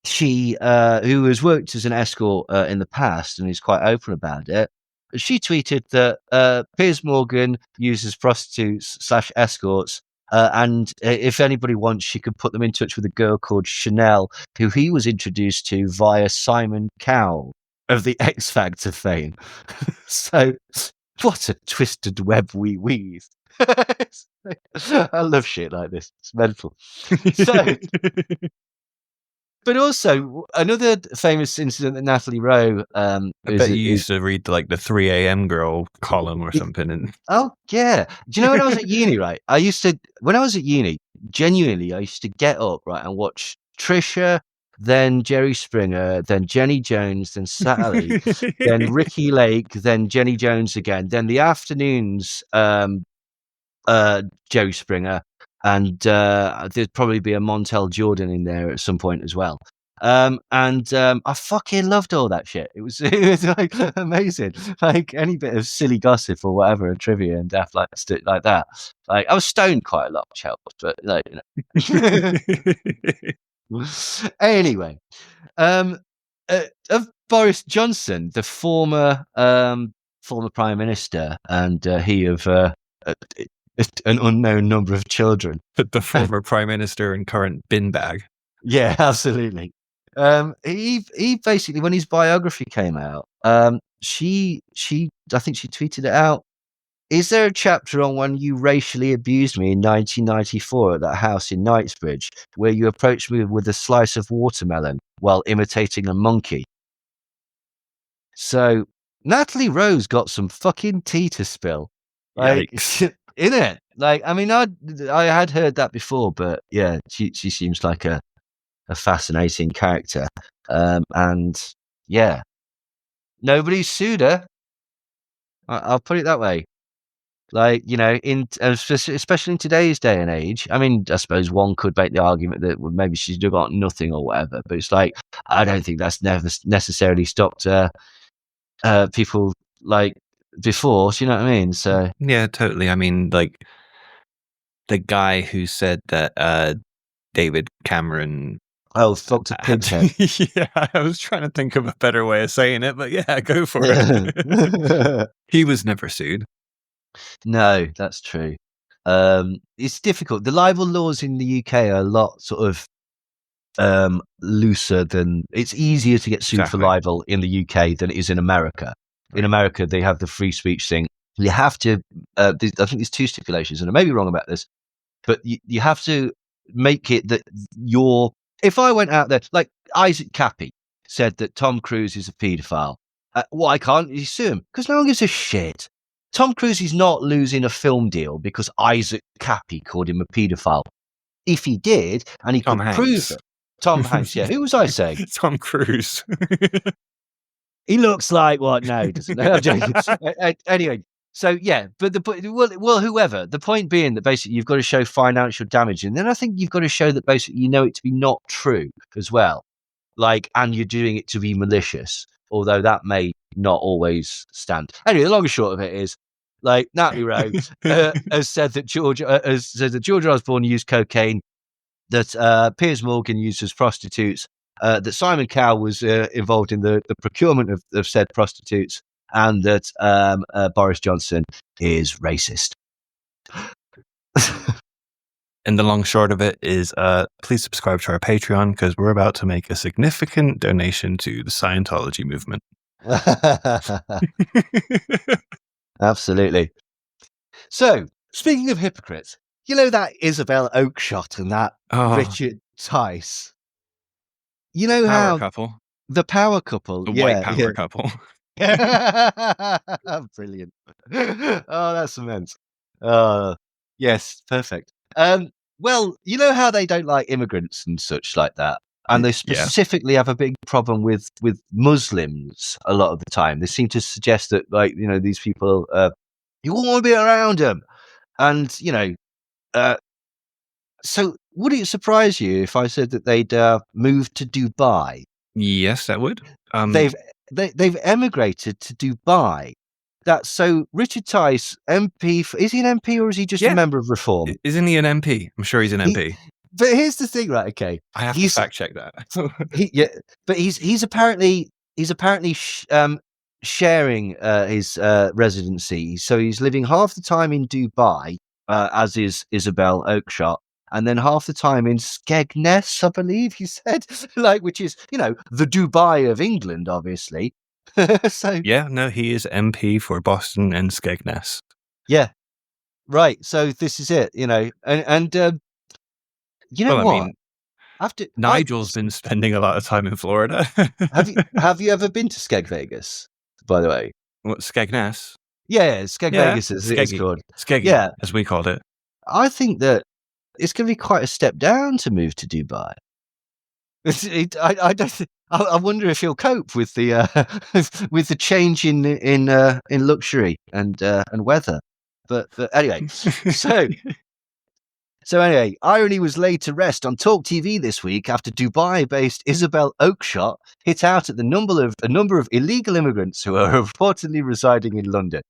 she, who has worked as an escort in the past and is quite open about it, she tweeted that Piers Morgan uses prostitutes / escorts. And if anybody wants, she could put them in touch with a girl called Chanel, who he was introduced to via Simon Cowell of the X Factor fame. So, what a twisted web we weave. I love shit like this. It's mental. So, but also, another famous incident that Natalie Rowe... I bet you used to read like the 3 a.m. girl column or something. And... Oh, yeah. Do you know when I was at uni, right? When I was at uni, genuinely, I used to get up, right, and watch Trisha, then Jerry Springer, then Jenny Jones, then Sally, then Ricky Lake, then Jenny Jones again, then the afternoons, Jerry Springer, and there'd probably be a Montel Jordan in there at some point as well. I fucking loved all that shit. It was like amazing. Like any bit of silly gossip or whatever, and trivia and daft like that. Like I was stoned quite a lot, which helped, but like, Anyway, of Boris Johnson, the former Prime Minister, and he of an unknown number of children. The former Prime Minister and current bin bag. Yeah, absolutely. He basically, when his biography came out, she I think she tweeted it out. "Is there a chapter on when you racially abused me in 1994 at that house in Knightsbridge, where you approached me with a slice of watermelon while imitating a monkey?" So Natalie Rowe's got some fucking tea to spill. Like, in it. Like, I mean, I had heard that before, but yeah, she seems like a fascinating character. And yeah, nobody's sued her. I'll put it that way. Like, especially in today's day and age, I mean, I suppose one could make the argument that maybe she's got nothing or whatever, but it's like, I don't think that's never necessarily stopped people like before. Do you know what I mean? So yeah, totally. I mean, like the guy who said that David Cameron fucked a pig's head. Yeah, I was trying to think of a better way of saying it, but yeah, go for it. He was never sued. No, that's true. It's difficult. The libel laws in the UK are a lot sort of looser than... It's easier to get sued for libel in the UK than it is in America. Right. In America, they have the free speech thing. You have to... I think there's two stipulations, and I may be wrong about this, but you have to make it that you're... If I went out there, like Isaac Cappy said that Tom Cruise is a paedophile, why can't you sue him? Because no one gives a shit. Tom Cruise is not losing a film deal because Isaac Cappy called him a paedophile. If he did, and he could prove it. Tom Hanks. Yeah, who was I saying? Tom Cruise. He looks like what? No, he doesn't. No, I'm joking. Anyway, so yeah, but well, whoever. The point being that basically you've got to show financial damage, and then I think you've got to show that basically you know it to be not true as well, like, and you're doing it to be malicious, although that may not always stand. Anyway, the long and short of it is, like, Natalie Rowe has said that George Osborne used cocaine, that Piers Morgan used as prostitutes, that Simon Cowell was involved in the procurement of said prostitutes, and that Boris Johnson is racist. And the long short of it is, please subscribe to our Patreon because we're about to make a significant donation to the Scientology movement. Absolutely. So, speaking of hypocrites, you know that Isabel Oakeshott and that Richard Tice. You know power couple. The power couple. The white power couple. Brilliant. Oh, that's immense. Yes, perfect. Well, you know how they don't like immigrants and such like that, and they specifically have a big problem with Muslims a lot of the time. They seem to suggest that, like, you know, these people, you won't want to be around them, and you know, so would it surprise you if I said that they'd moved to Dubai? Yes, that would. They've emigrated to Dubai. That's so. Richard Tice, MP. Is he an MP or is he just a member of Reform? Isn't he an MP? I'm sure he's an MP. But here's the thing, right? Okay, I have to fact check that. But he's apparently sharing his residency. So he's living half the time in Dubai, as is Isabel Oakeshott, and then half the time in Skegness, I believe he said, like, which is, you know, the Dubai of England, obviously. So yeah, no, he is MP for Boston and Skegness. Yeah, right. So this is it, you know, and you know what? I mean, Nigel's been spending a lot of time in Florida. Have you ever been to Skeg Vegas, by the way? What, Skegness? Yeah, Skeg Vegas is it's called. Skeggy, as we called it. I think that it's going to be quite a step down to move to Dubai. I wonder if he'll cope with the with the change in luxury and weather. But anyway, so anyway, irony was laid to rest on Talk TV this week after Dubai-based Isabel Oakeshott hit out at a number of illegal immigrants who are reportedly residing in London.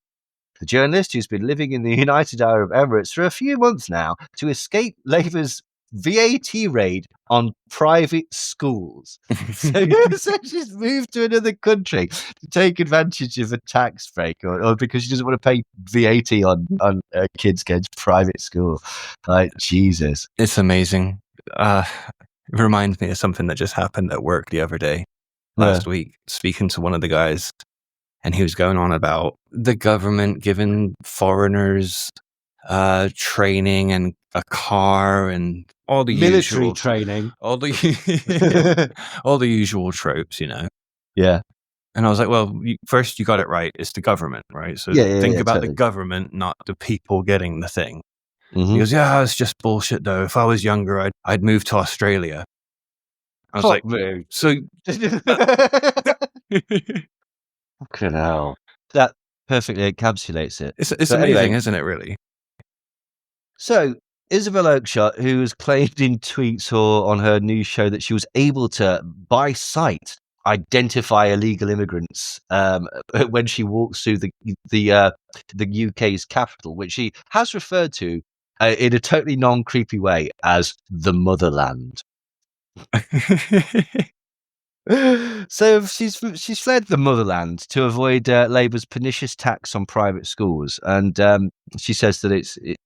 The journalist, who's been living in the United Arab Emirates for a few months now to escape Labour's VAT raid on private schools. So she's moved to another country to take advantage of a tax break or because she doesn't want to pay VAT on kids going to private school. Like, Jesus. It's amazing. It reminds me of something that just happened at work the other day, last week, speaking to one of the guys. And he was going on about the government giving foreigners training and a car and all the military usual training, all the all the usual tropes, you know. Yeah. And I was like, well, first you got it right. It's the government, right? So think about the government, not the people getting the thing. Mm-hmm. He goes, yeah, it's just bullshit though. If I was younger, I'd move to Australia. I was like, so. Fucking hell. That perfectly encapsulates it. It's amazing, anyway, isn't it, really? So, Isabel Oakeshott, who has claimed in tweets or on her news show that she was able to, by sight, identify illegal immigrants when she walks through the UK's capital, which she has referred to in a totally non-creepy way as the motherland. So she's fled the motherland to avoid Labour's pernicious tax on private schools, and she says that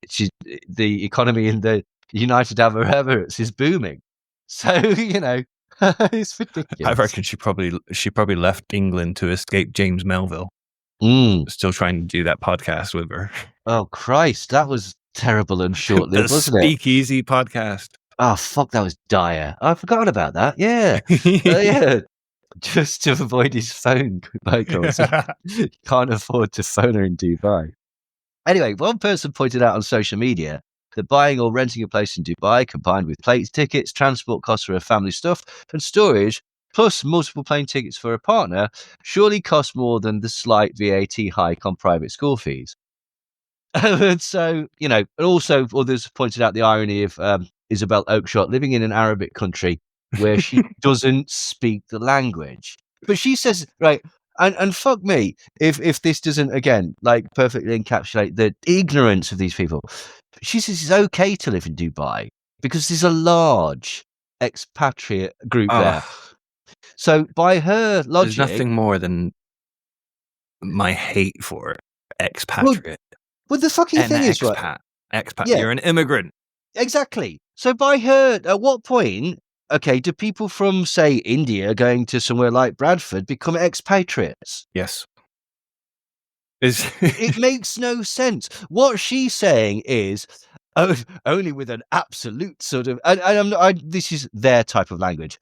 the economy in the United Arab Emirates is booming. So, you know, it's ridiculous. I reckon she probably left England to escape James Melville. Still trying to do that podcast with her. Oh Christ, that was terrible and short-lived, wasn't it? Speakeasy podcast. Oh, fuck, that was dire. I forgot about that. Yeah. Yeah. Just to avoid his phone calls. He can't afford to phone her in Dubai. Anyway, one person pointed out on social media that buying or renting a place in Dubai, combined with plane tickets, transport costs for a family stuff, and storage, plus multiple plane tickets for a partner, surely costs more than the slight VAT hike on private school fees. And so, and also others pointed out the irony of Isabel Oakeshott living in an Arabic country where she doesn't speak the language. But she says, right, and fuck me, if this doesn't, again, perfectly encapsulate the ignorance of these people. She says it's okay to live in Dubai because there's a large expatriate group there. So by her logic... There's nothing more than my hate for expatriate. Well, the fucking thing is, right? Expat, yeah. You're an immigrant. Exactly. So by her, at what point, do people from, say, India going to somewhere like Bradford become expatriates? Yes. It makes no sense. What she's saying is only with an absolute sort of, this is their type of language.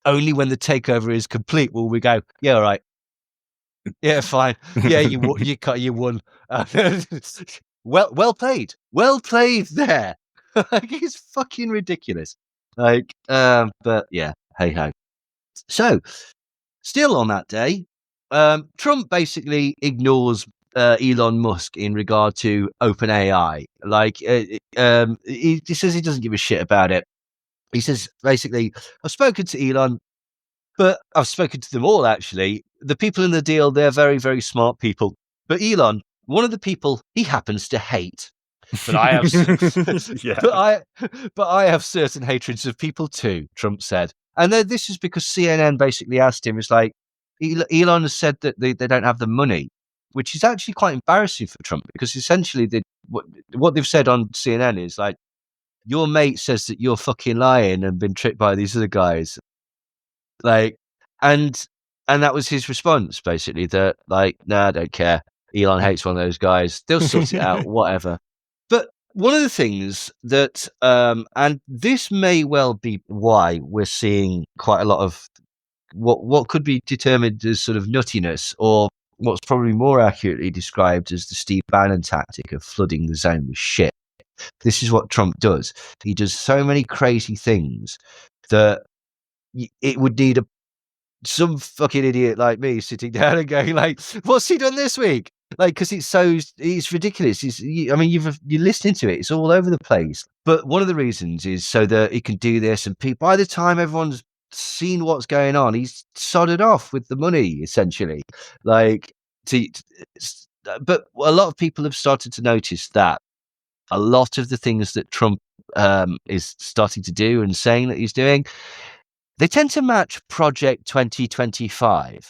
Only when the takeover is complete will we go, yeah, all right. Yeah, fine. Yeah, you won. Well played. Well played there. It's fucking ridiculous. But yeah, hey ho. So, still on that day, Trump basically ignores Elon Musk in regard to OpenAI. He says he doesn't give a shit about it. He says basically, I've spoken to Elon, but I've spoken to them all, actually. The people in the deal, they're very, very smart people. But Elon, one of the people he happens to hate. But I have, but I have certain hatreds of people too, Trump said. And then this is because CNN basically asked him, it's like, Elon has said that they don't have the money, which is actually quite embarrassing for Trump, because essentially what they've said on CNN is like, your mate says that you're fucking lying and been tricked by these other guys. And that was his response, basically, that I don't care. Elon hates one of those guys. They'll sort it out, whatever. But one of the things that, and this may well be why we're seeing quite a lot of what could be determined as sort of nuttiness, or what's probably more accurately described as the Steve Bannon tactic of flooding the zone with shit. This is what Trump does. He does so many crazy things that it would need some fucking idiot like me sitting down and going what's he done this week? Because it's ridiculous. You're listening to it. It's all over the place. But one of the reasons is so that he can do this, and by the time everyone's seen what's going on, he's sodded off with the money, essentially. But a lot of people have started to notice that a lot of the things that Trump is starting to do and saying that he's doing, they tend to match Project 2025.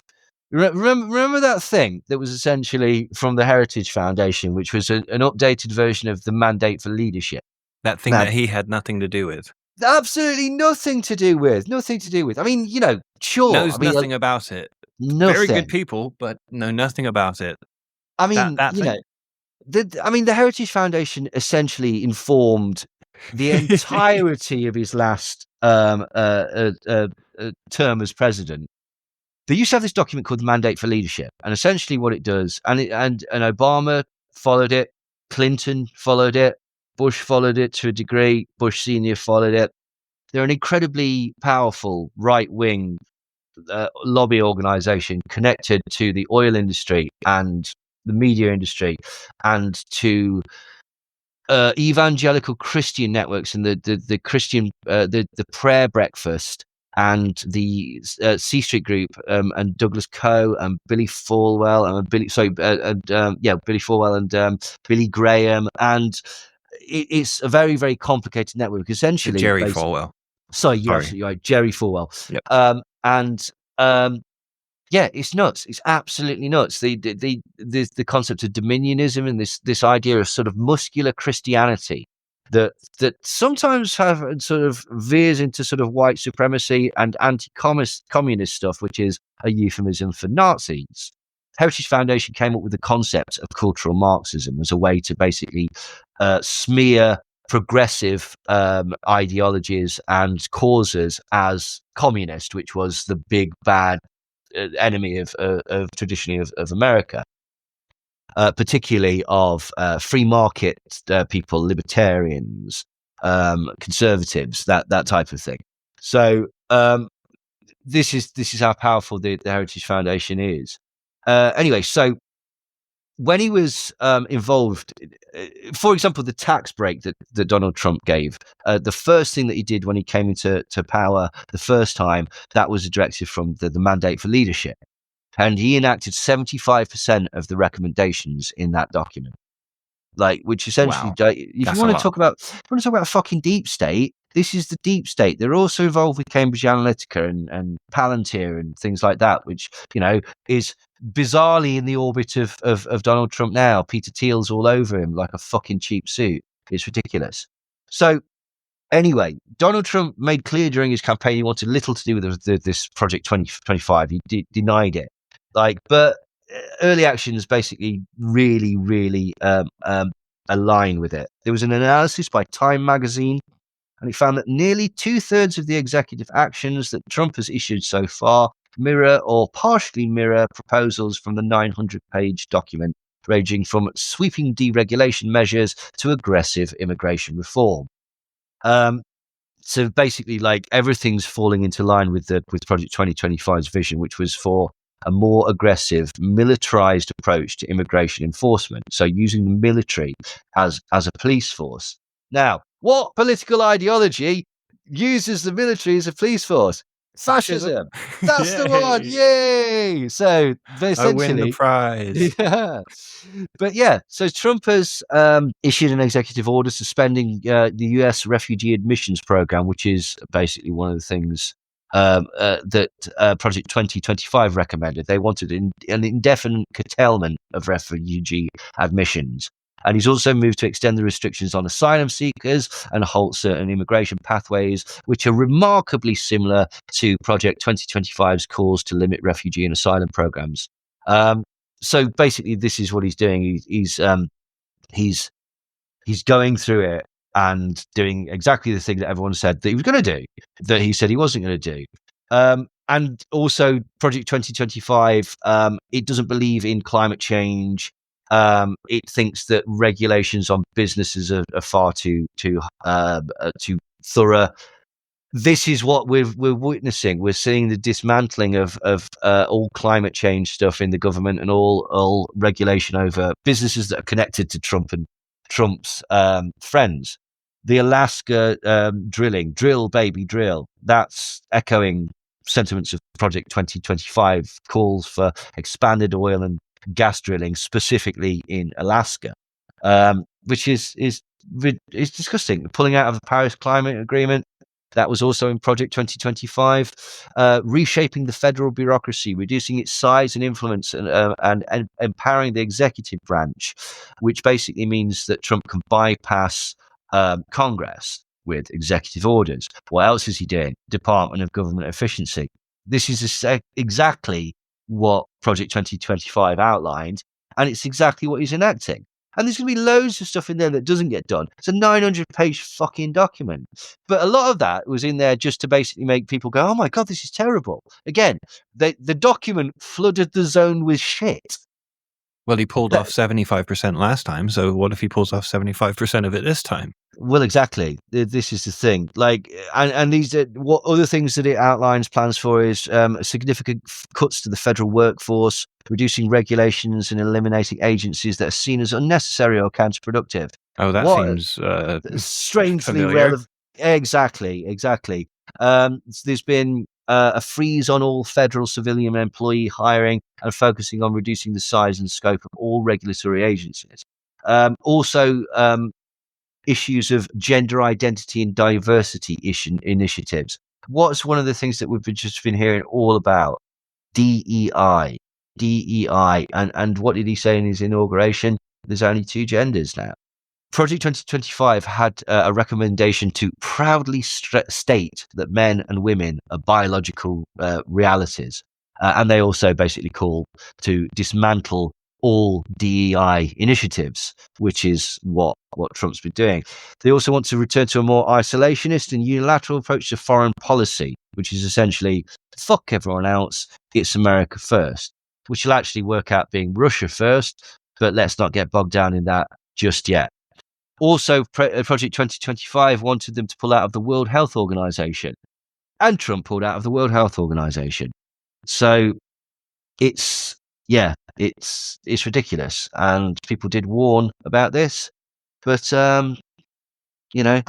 Remember that thing that was essentially from the Heritage Foundation, which was an updated version of the Mandate for Leadership? That thing that he had nothing to do with. Absolutely nothing to do with. Nothing to do with. I mean, sure. Knows nothing about it. Nothing. Very good people, but know nothing about it. I mean, the Heritage Foundation essentially informed the entirety of his last term as president. They used to have this document called the Mandate for Leadership, and essentially what it does, and Obama followed it, Clinton followed it, Bush followed it to a degree, Bush Senior followed it. They're an incredibly powerful right-wing lobby organization connected to the oil industry and the media industry and to evangelical Christian networks and the Christian the prayer breakfast and the C Street Group and Douglas Coe and Billy Falwell and Billy Falwell and Billy Graham, and it's a very, very complicated network. Essentially, Jerry Falwell. Sorry, you're absolutely right, Jerry Falwell. Yep. It's nuts. It's absolutely nuts. The concept of dominionism and this idea of sort of muscular Christianity that sometimes have sort of veers into sort of white supremacy and anti-communist stuff, which is a euphemism for Nazis. Heritage Foundation came up with the concept of cultural Marxism as a way to basically smear progressive ideologies and causes as communist, which was the big bad enemy of traditionally of America. particularly of free market people, libertarians, conservatives, that type of thing. So this is how powerful the Heritage Foundation is. Anyway, so when he was involved, for example, the tax break that Donald Trump gave, the first thing that he did when he came into power the first time, that was a directive from the mandate for leadership. And he enacted 75% of the recommendations in that document. Like, which essentially, Wow. if That's you a want to lot. talk about, a fucking deep state, this is the deep state. They're also involved with Cambridge Analytica and Palantir and things like that, which, you know, is bizarrely in the orbit of Donald Trump now. Peter Thiel's all over him like a fucking cheap suit. It's ridiculous. So anyway, Donald Trump made clear during his campaign he wanted little to do with this Project 2025. He denied it. But early actions basically really align with it. There was an analysis by Time magazine, and it found that nearly 2/3 of the executive actions that Trump has issued so far mirror or partially mirror proposals from the 900-page document, ranging from sweeping deregulation measures to aggressive immigration reform. So basically, like, everything's falling into line with Project 2025's vision, which was for a more aggressive, militarized approach to immigration enforcement. So using the military as a police force. Now, what political ideology uses the military as a police force? Fascism. That's the one. Yay! So I win the essentially, prize. yeah. But yeah, so Trump has issued an executive order suspending the US refugee admissions program, which is basically one of the things that Project 2025 recommended. They wanted an indefinite curtailment of refugee admissions. And he's also moved to extend the restrictions on asylum seekers and halt certain immigration pathways, which are remarkably similar to Project 2025's calls to limit refugee and asylum programs. So basically, this is what he's doing. He's going through it and doing exactly the thing that everyone said that he was going to do, that he said he wasn't going to do. And also, Project 2025, it doesn't believe in climate change. It thinks that regulations on businesses are far too thorough. This is what we're witnessing. We're seeing the dismantling of all climate change stuff in the government and all regulation over businesses that are connected to Trump and Trump's friends. The Alaska drilling, drill baby drill, that's echoing sentiments of Project 2025 calls for expanded oil and gas drilling, specifically in Alaska, which is disgusting. Pulling out of the Paris Climate Agreement, that was also in Project 2025. Reshaping the federal bureaucracy, reducing its size and influence, and empowering the executive branch, which basically means that Trump can bypass Congress with executive orders. What else is he doing? Department of Government Efficiency. This is exactly what Project 2025 outlined, and it's exactly what he's enacting. And there's going to be loads of stuff in there that doesn't get done. It's a 900-page fucking document. But a lot of that was in there just to basically make people go, oh my God, this is terrible. Again, the document flooded the zone with shit. Well, he pulled off 75% last time, so what if he pulls off 75% of it this time? Well, exactly. This is the thing. Like, and these are what other things that it outlines plans for is significant cuts to the federal workforce, reducing regulations and eliminating agencies that are seen as unnecessary or counterproductive. Oh, that seems strangely familiar. relevant. Exactly. There's been a freeze on all federal civilian employee hiring and focusing on reducing the size and scope of all regulatory agencies. Also, issues of gender identity and diversity initiatives. What's one of the things that we've just been hearing all about? DEI. And what did he say in his inauguration? There's only two genders now. Project 2025 had a recommendation to proudly state that men and women are biological realities. And they also basically call to dismantle all DEI initiatives, which is what Trump's been doing. They also want to return to a more isolationist and unilateral approach to foreign policy, which is essentially fuck everyone else, it's America first, which will actually work out being Russia first, but let's not get bogged down in that just yet. Also, Project 2025 wanted them to pull out of the World Health Organization, and Trump pulled out of the World Health Organization. So it's ridiculous, and people did warn about this, but you know,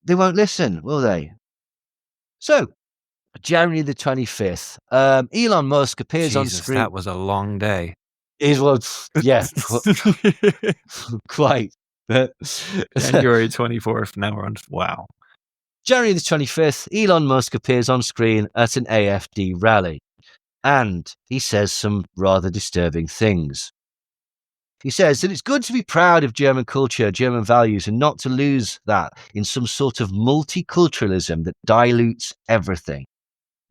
they won't listen, will they? So, January the 25th, Elon Musk appears on Jesus, screen. that was a long day. Yeah, quite. January 24th. Now we're on. Wow. January the 25th, Elon Musk appears on screen at an AFD rally, and he says some rather disturbing things. He says that it's good to be proud of German culture, German values, and not to lose that in some sort of multiculturalism that dilutes everything.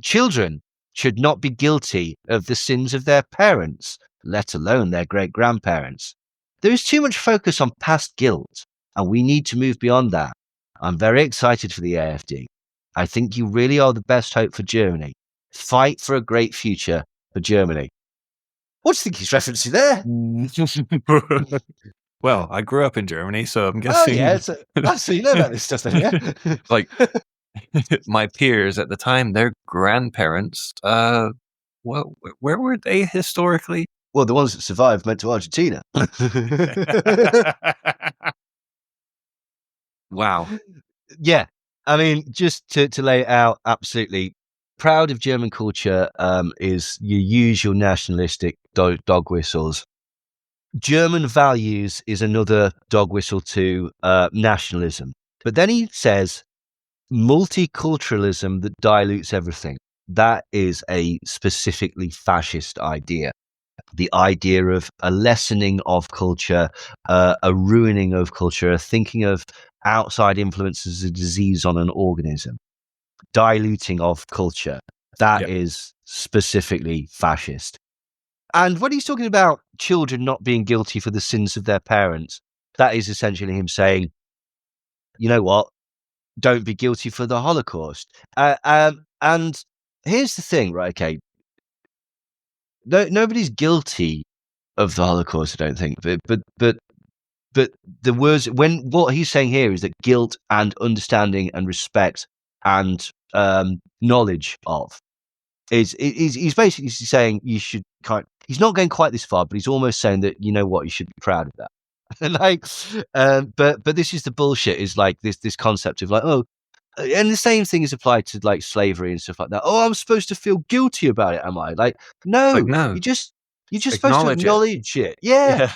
Children should not be guilty of the sins of their parents, let alone their great-grandparents. There is too much focus on past guilt, and we need to move beyond that. I'm very excited for the AFD. I think you really are the best hope for Germany. Fight for a great future for Germany. What do you think he's referencing there? Well, I grew up in Germany, so I'm Oh, guessing. yeah. So you know about this stuff then, yeah? Like my peers at the time, their grandparents, well, where were they historically? Well, the ones that survived went to Argentina. Wow. Yeah. I mean, just to lay it out, absolutely proud of German culture is your usual nationalistic dog whistles. German values is another dog whistle to nationalism. But then he says multiculturalism that dilutes everything. That is a specifically fascist idea. The idea of a lessening of culture, a ruining of culture, a thinking of outside influence as a disease on an organism, diluting of culture. That is specifically fascist. And when he's talking about children not being guilty for the sins of their parents, that is essentially him saying, you know what, don't be guilty for the Holocaust. And here's the thing, right? Okay, nobody's guilty of the Holocaust, I don't think. But the words, when what he's saying here is that guilt and understanding and respect and knowledge of he's basically saying you should he's not going quite this far, but he's almost saying that, you know what, you should be proud of that. Like, but this is the bullshit, is like this concept of like, oh, and the same thing is applied to like slavery and stuff like that. Oh, I'm supposed to feel guilty about it, am I? Like, no, no. you're just supposed to acknowledge it. Yeah.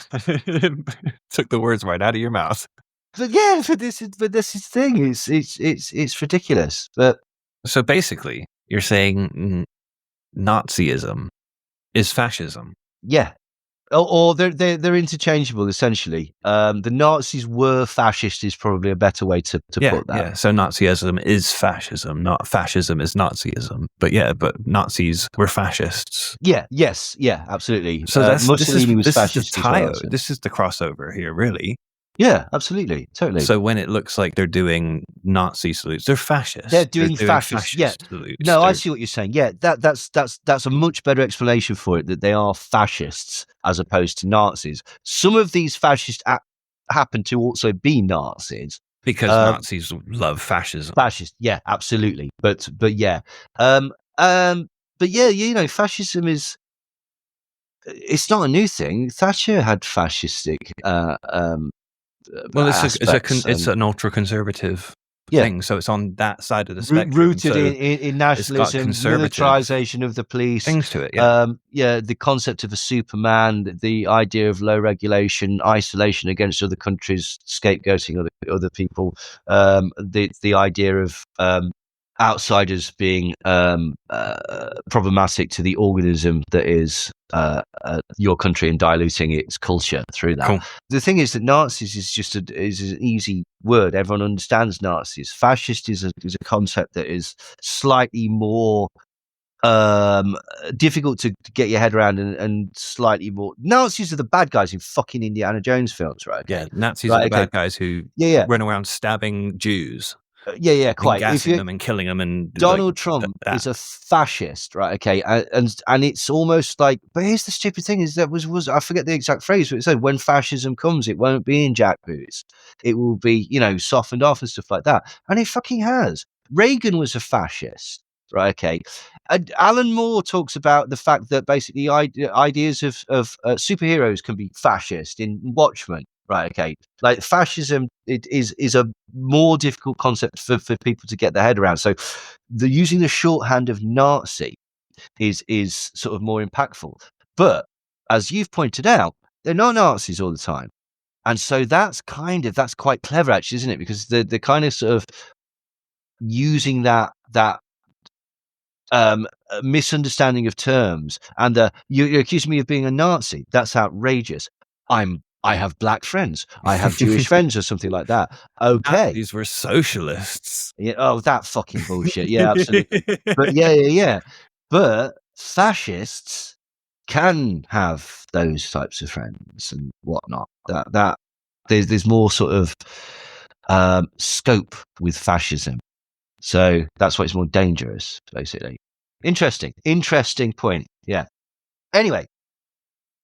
Took the words right out of your mouth. But yeah, but this is the thing. It's ridiculous. But so basically, you're saying Nazism is fascism. Yeah. Or they're interchangeable, essentially. The Nazis were fascist is probably a better way to put that. Yeah, so Nazism is fascism, not fascism is Nazism. But Nazis were fascists. Yeah, yes, yeah, absolutely. So Mussolini was fascist as well. So. This is the crossover here, really. Yeah, absolutely, totally. So when it looks like they're doing Nazi salutes, they're fascists. They're doing fascist salutes. No, I see what you're saying. Yeah, that's a much better explanation for it, that they are fascists as opposed to Nazis. Some of these fascists happen to also be Nazis. Because Nazis love fascism. Fascist, yeah, absolutely. But yeah. But yeah, you know, fascism is, it's not a new thing. Thatcher had fascistic well, it's an ultra-conservative thing, so it's on that side of the spectrum. Rooted in nationalism, militarization of the police. Things to it, yeah. The concept of a Superman, the idea of low regulation, isolation against other countries, scapegoating other people, the idea of outsiders being problematic to the organism that is your country and diluting its culture through that. Cool. The thing is that Nazis is just is an easy word. Everyone understands Nazis. Fascist is a concept that is slightly more difficult to get your head around and slightly more. Nazis are the bad guys in fucking Indiana Jones films, right? Yeah, Nazis are the bad guys who run around stabbing Jews. quite. If gassing you them and killing them, and Donald Trump is a fascist, right? Okay, and it's almost like. But here's the stupid thing: is that was I forget the exact phrase, but it said when fascism comes, it won't be in jackboots. It will be, softened off and stuff like that. And it fucking has. Reagan was a fascist, right? Okay. And Alan Moore talks about the fact that basically ideas of superheroes can be fascist in Watchmen. Right. Okay. Like fascism, it is a more difficult concept for people to get their head around. So, using the shorthand of Nazi is sort of more impactful. But as you've pointed out, they're not Nazis all the time, and so that's quite clever, actually, isn't it? Because the kind of sort of using that misunderstanding of terms, and you accuse me of being a Nazi. That's outrageous. I have black friends. I have Jewish friends, or something like that. Okay, these were socialists. Yeah. Oh, that fucking bullshit. Yeah, absolutely. But yeah. But fascists can have those types of friends and whatnot. That there's more sort of scope with fascism. So that's why it's more dangerous, basically. Interesting point. Yeah. Anyway,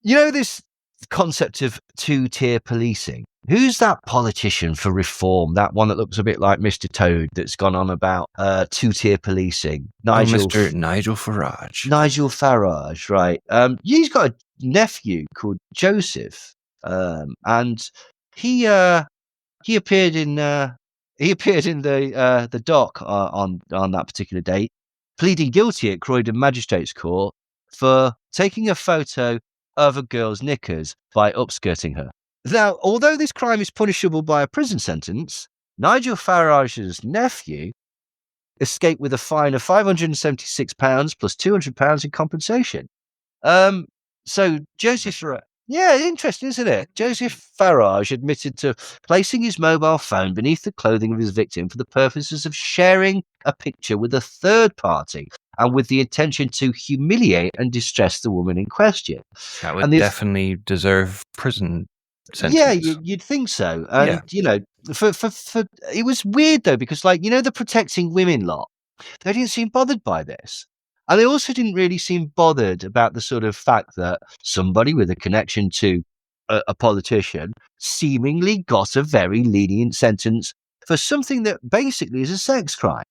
this concept of two-tier policing. Who's that politician for reform? That one that looks a bit like Mr. Toad that's gone on about two-tier policing. Mr. Nigel Farage. Nigel Farage, right. He's got a nephew called Joseph. And he appeared in the dock on that particular date, pleading guilty at Croydon Magistrates Court for taking a photo of a girl's knickers by upskirting her. Now, although this crime is punishable by a prison sentence, Nigel Farage's nephew escaped with a fine of £576 plus £200 in compensation. So Joseph Farage. Yeah, interesting, isn't it? Joseph Farage admitted to placing his mobile phone beneath the clothing of his victim for the purposes of sharing a picture with a third party and with the intention to humiliate and distress the woman in question. That would definitely deserve prison sentence. Yeah, you'd think so. And, for it was weird, though, because, the protecting women lot, they didn't seem bothered by this. And they also didn't really seem bothered about the sort of fact that somebody with a connection to a politician seemingly got a very lenient sentence for something that basically is a sex crime.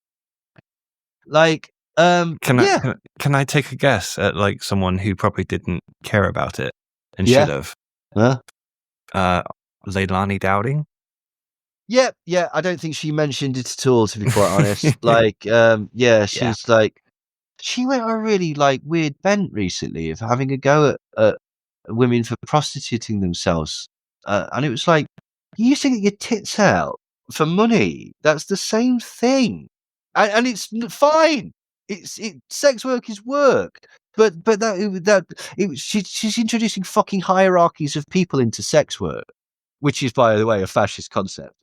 Can I take a guess at someone who probably didn't care about it and should have? Leilani Dowding? Yeah, I don't think she mentioned it at all, to be quite honest. She's she went on a really weird bent recently of having a go at women for prostituting themselves. And it was like, you used to get your tits out for money. That's the same thing. And it's fine. Sex work is work. But she's introducing fucking hierarchies of people into sex work, which is, by the way, a fascist concept.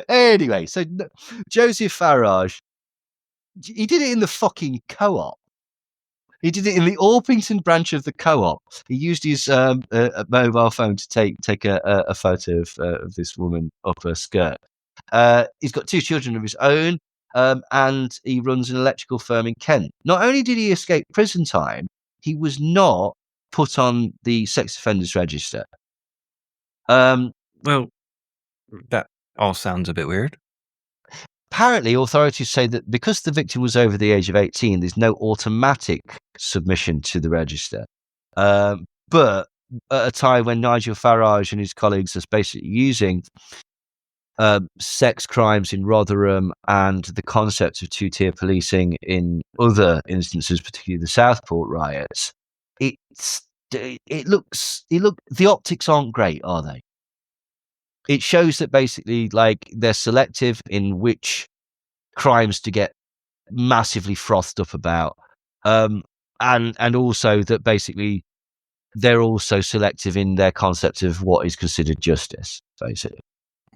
Anyway, so Joseph Farage, he did it in the fucking co-op. He did it in the Orpington branch of the co-op. He used his mobile phone to take a photo of this woman up her skirt. He's got 2 children of his own, and he runs an electrical firm in Kent. Not only did he escape prison time, he was not put on the sex offenders register. Well, that all sounds a bit weird. Apparently, authorities say that because the victim was over the age of 18, there's no automatic submission to the register. But at a time when Nigel Farage and his colleagues are basically using sex crimes in Rotherham and the concept of two-tier policing in other instances, particularly the Southport riots, the optics aren't great, are they? It shows that basically they're selective in which crimes to get massively frothed up about, and also that basically they're also selective in their concept of what is considered justice, basically.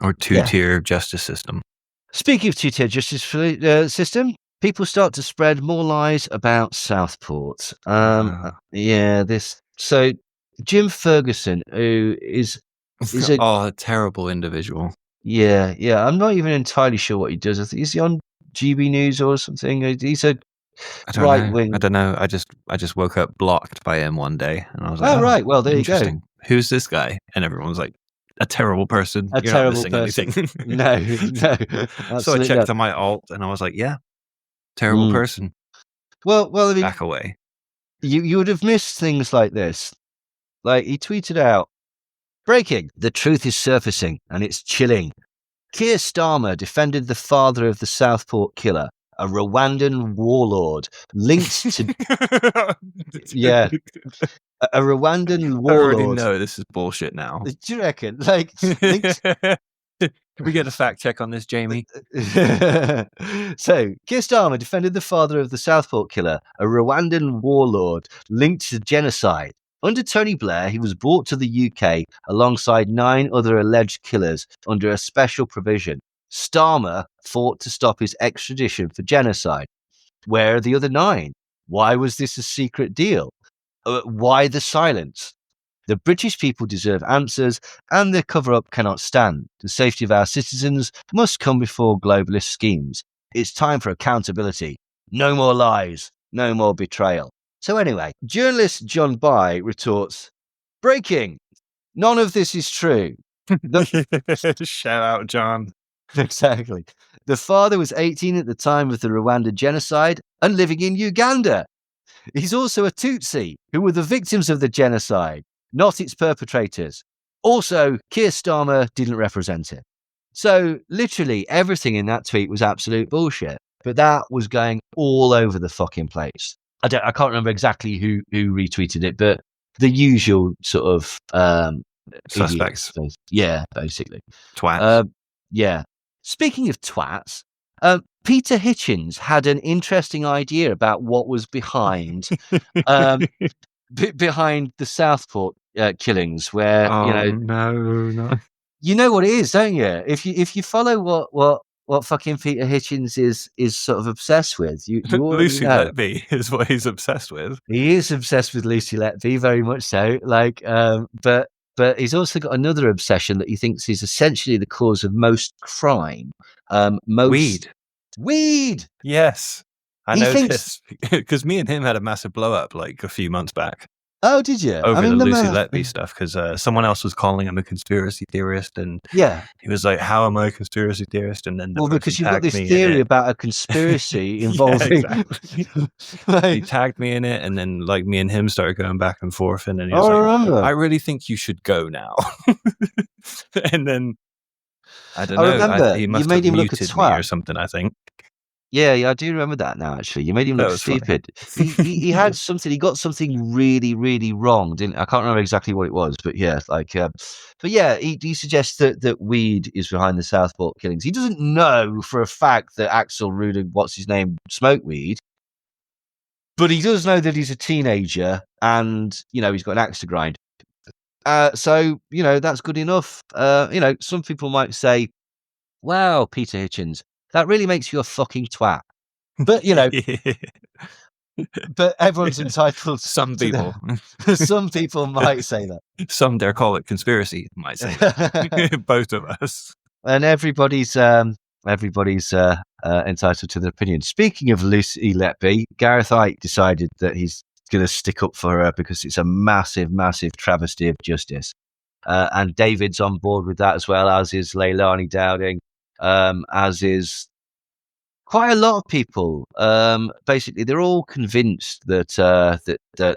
Or two-tier justice system. Speaking of two-tier justice system, people start to spread more lies about Southport. So Jim Ferguson, who is He's a Oh, a terrible individual. yeah. I'm not even entirely sure what he does. Is he on GB News or something? He's a I don't right know. wing. I don't know. I just woke up blocked by him one day, and I was like, Oh, right. Well, there you go. interesting. Who's this guy? And everyone was like, a terrible person. A You're terrible not missing person. anything. No, So I absolutely checked not. on my alt, and I was like, yeah, terrible Mm. person. Well, I mean, Back away. you would have missed things like this. Like he tweeted out, breaking, the truth is surfacing and it's chilling. Keir Starmer defended the father of the Southport killer, a Rwandan warlord linked to yeah, a Rwandan I already warlord. know this is bullshit now. Do you reckon? Like linked Can we get a fact check on this, Jamie? So, Keir Starmer defended the father of the Southport killer, a Rwandan warlord linked to genocide. Under Tony Blair, he was brought to the UK alongside 9 other alleged killers under a special provision. Starmer fought to stop his extradition for genocide. Where are the other 9? Why was this a secret deal? Why the silence? The British people deserve answers, and the cover-up cannot stand. The safety of our citizens must come before globalist schemes. It's time for accountability. No more lies. No more betrayal. So anyway, journalist John Bye retorts, breaking. None of this is true. Shout out, John. Exactly. The father was 18 at the time of the Rwanda genocide and living in Uganda. He's also a Tutsi, who were the victims of the genocide, not its perpetrators. Also, Keir Starmer didn't represent him. So literally everything in that tweet was absolute bullshit. But that was going all over the fucking place. I can't remember exactly who retweeted it, but the usual sort of Suspects. idiots. Yeah, basically. Twats. Yeah. Speaking of twats, Peter Hitchens had an interesting idea about what was behind behind the Southport killings, where no. you know what it is, don't you? If you follow what fucking Peter Hitchens is sort of obsessed with, you already Lucy know. Letby is what he's obsessed with. He is obsessed with Lucy Letby, very much so. Like, but he's also got another obsession that he thinks is essentially the cause of most crime. Weed. Yes, I He know thinks- this because me and him had a massive blow up like a few months back Oh, did you? over the Lucy Letby stuff because someone else was calling him a conspiracy theorist, and Yeah. he was like, "How am I a conspiracy theorist?" And then Because you've got this theory about a conspiracy involving. Yeah, exactly. Like, He tagged me in it, and then like me and him started going back and forth, and then he was I like, remember. "I really think you should go now." And then I don't I know. remember. He You must made have him look a muted me twat. or something. I think. Yeah, I do remember that now. Actually, you made him That look was funny. stupid. He had something. He got something really, really wrong. Didn't I? Can't remember exactly what it was, but yeah, like, but yeah, he suggests that weed is behind the Southport killings. He doesn't know for a fact that Axel Ruder, what's his name, smoked weed, but he does know that he's a teenager and he's got an axe to grind. So that's good enough. Some people might say, "Wow, Peter Hitchens, that really makes you a fucking twat." But but everyone's entitled. Some people, Some people might say that. some dare call it conspiracy. Might say that. Both of us. And everybody's entitled to their opinion. Speaking of Lucy Letby, Gareth Icke decided that he's going to stick up for her because it's a massive, massive travesty of justice. And David's on board with that as well, as is Leilani Dowding, as is quite a lot of people. Basically, they're all convinced that that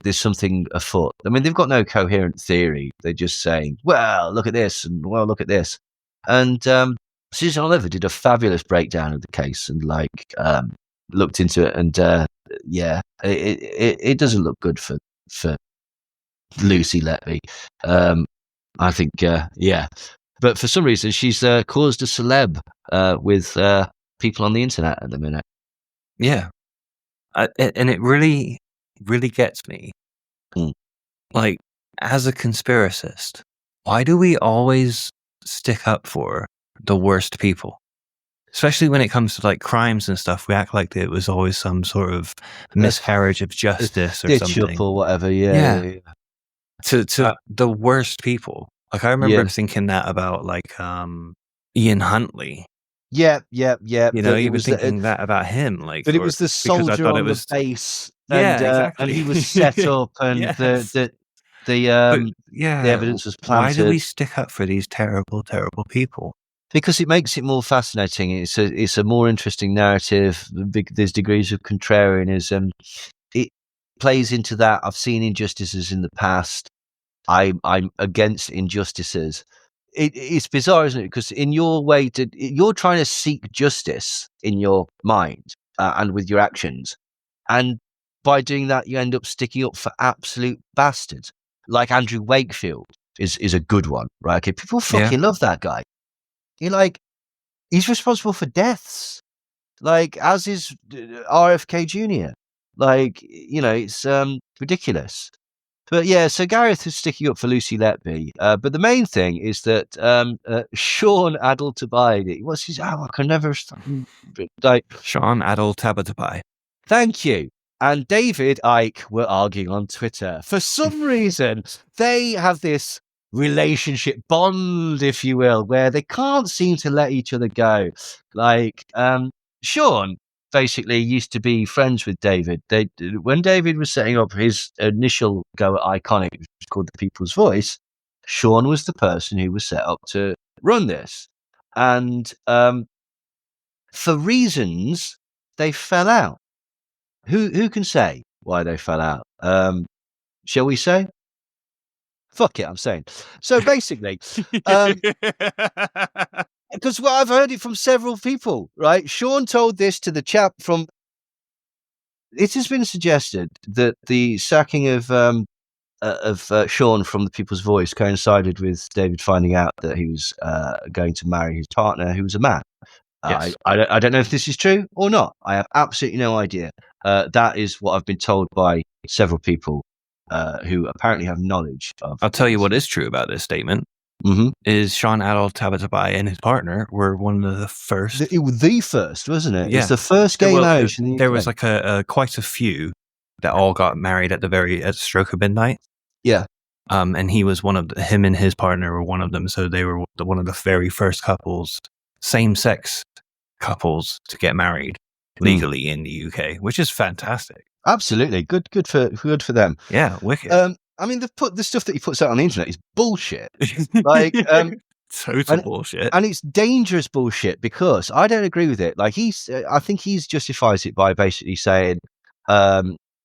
there's something afoot. I mean, they've got no coherent theory. They're just saying, "Well, look at this," and "Well, look at this." And Susan Oliver did a fabulous breakdown of the case and looked into it. And it doesn't look good for Lucy Letby. I think, but for some reason she's caused a celeb with people on the internet at the minute. Yeah, and it really, really gets me. Like, as a conspiracist, why do we always stick up for the worst people? Especially when it comes to like crimes and stuff, we act like it was always some sort of miscarriage of justice or Stitch something. up or whatever. Yeah. To the worst people. Like I remember thinking that about like Ian Huntley. Yeah. You know, even thinking that about him, like, but it was the because I soldier thought it on the was base, yeah, exactly, and he was set up, and yes. the But the evidence was planted. why do we stick up for these terrible, terrible people? Because it makes it more fascinating. It's a more interesting narrative. There's degrees of contrarianism. It plays into that. I've seen injustices in the past. I'm against injustices. It's bizarre, isn't it? Because in your way you're trying to seek justice in your mind and with your actions, and by doing that, you end up sticking up for absolute bastards. Like Andrew Wakefield is a good one, right? Okay, people fucking love that guy. He's responsible for deaths, like as is RFK Jr. Like, it's ridiculous. But yeah, so Gareth is sticking up for Lucy Letby. But the main thing is that Sean Adel-Tabai, what's his? I can never. Like, Sean Adel-Tabai. Thank you. And David Icke were arguing on Twitter. For some reason, they have this relationship bond, if you will, where they can't seem to let each other go. Like, Sean basically used to be friends with David. When David was setting up his initial go at Iconic, which was called The People's Voice, Sean was the person who was set up to run this. And for reasons, they fell out. Who can say why they fell out? Shall we say? Fuck it, I'm saying. So basically, because I've heard it from several people, right? Sean told this to the chap from. It has been suggested that the sacking of Sean from the People's Voice coincided with David finding out that he was going to marry his partner, who was a man. Yes. I don't know if this is true or not. I have absolutely no idea. That is what I've been told by several people who apparently have knowledge of. I'll tell you what is true about this statement. Mm-hmm. Is Sean Adel-Tabai and his partner were one of the first. The first, wasn't it? Yeah. It's the first gay marriage in the UK. There was like quite a few that all got married at the stroke of midnight. Yeah. And he was him and his partner were one of them. So they were one of the very first couples, same-sex couples, to get married legally in the UK, which is fantastic. Absolutely. Good for them. Yeah, wicked. I mean, the stuff that he puts out on the internet is bullshit. Like, total bullshit. And it's dangerous bullshit because I don't agree with it. Like I think he's justifies it by basically saying,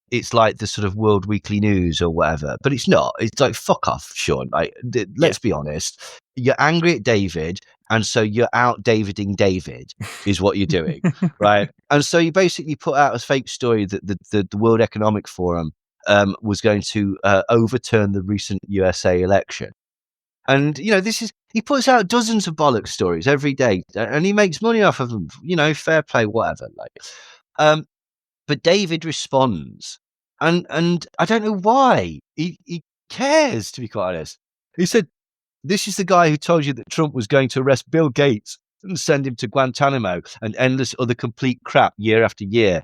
it's like the sort of World Weekly News or whatever, but it's not. It's like, fuck off, Sean. Like, let's be honest. You're angry at David, and so you're out Daviding David is what you're doing, right? And so you basically put out a fake story that the World Economic Forum was going to overturn the recent USA election. And, he puts out dozens of bollocks stories every day, and he makes money off of them, fair play, whatever. Like, but David responds, and I don't know why he cares, to be quite honest. He said, "This is the guy who told you that Trump was going to arrest Bill Gates and send him to Guantanamo and endless other complete crap year after year.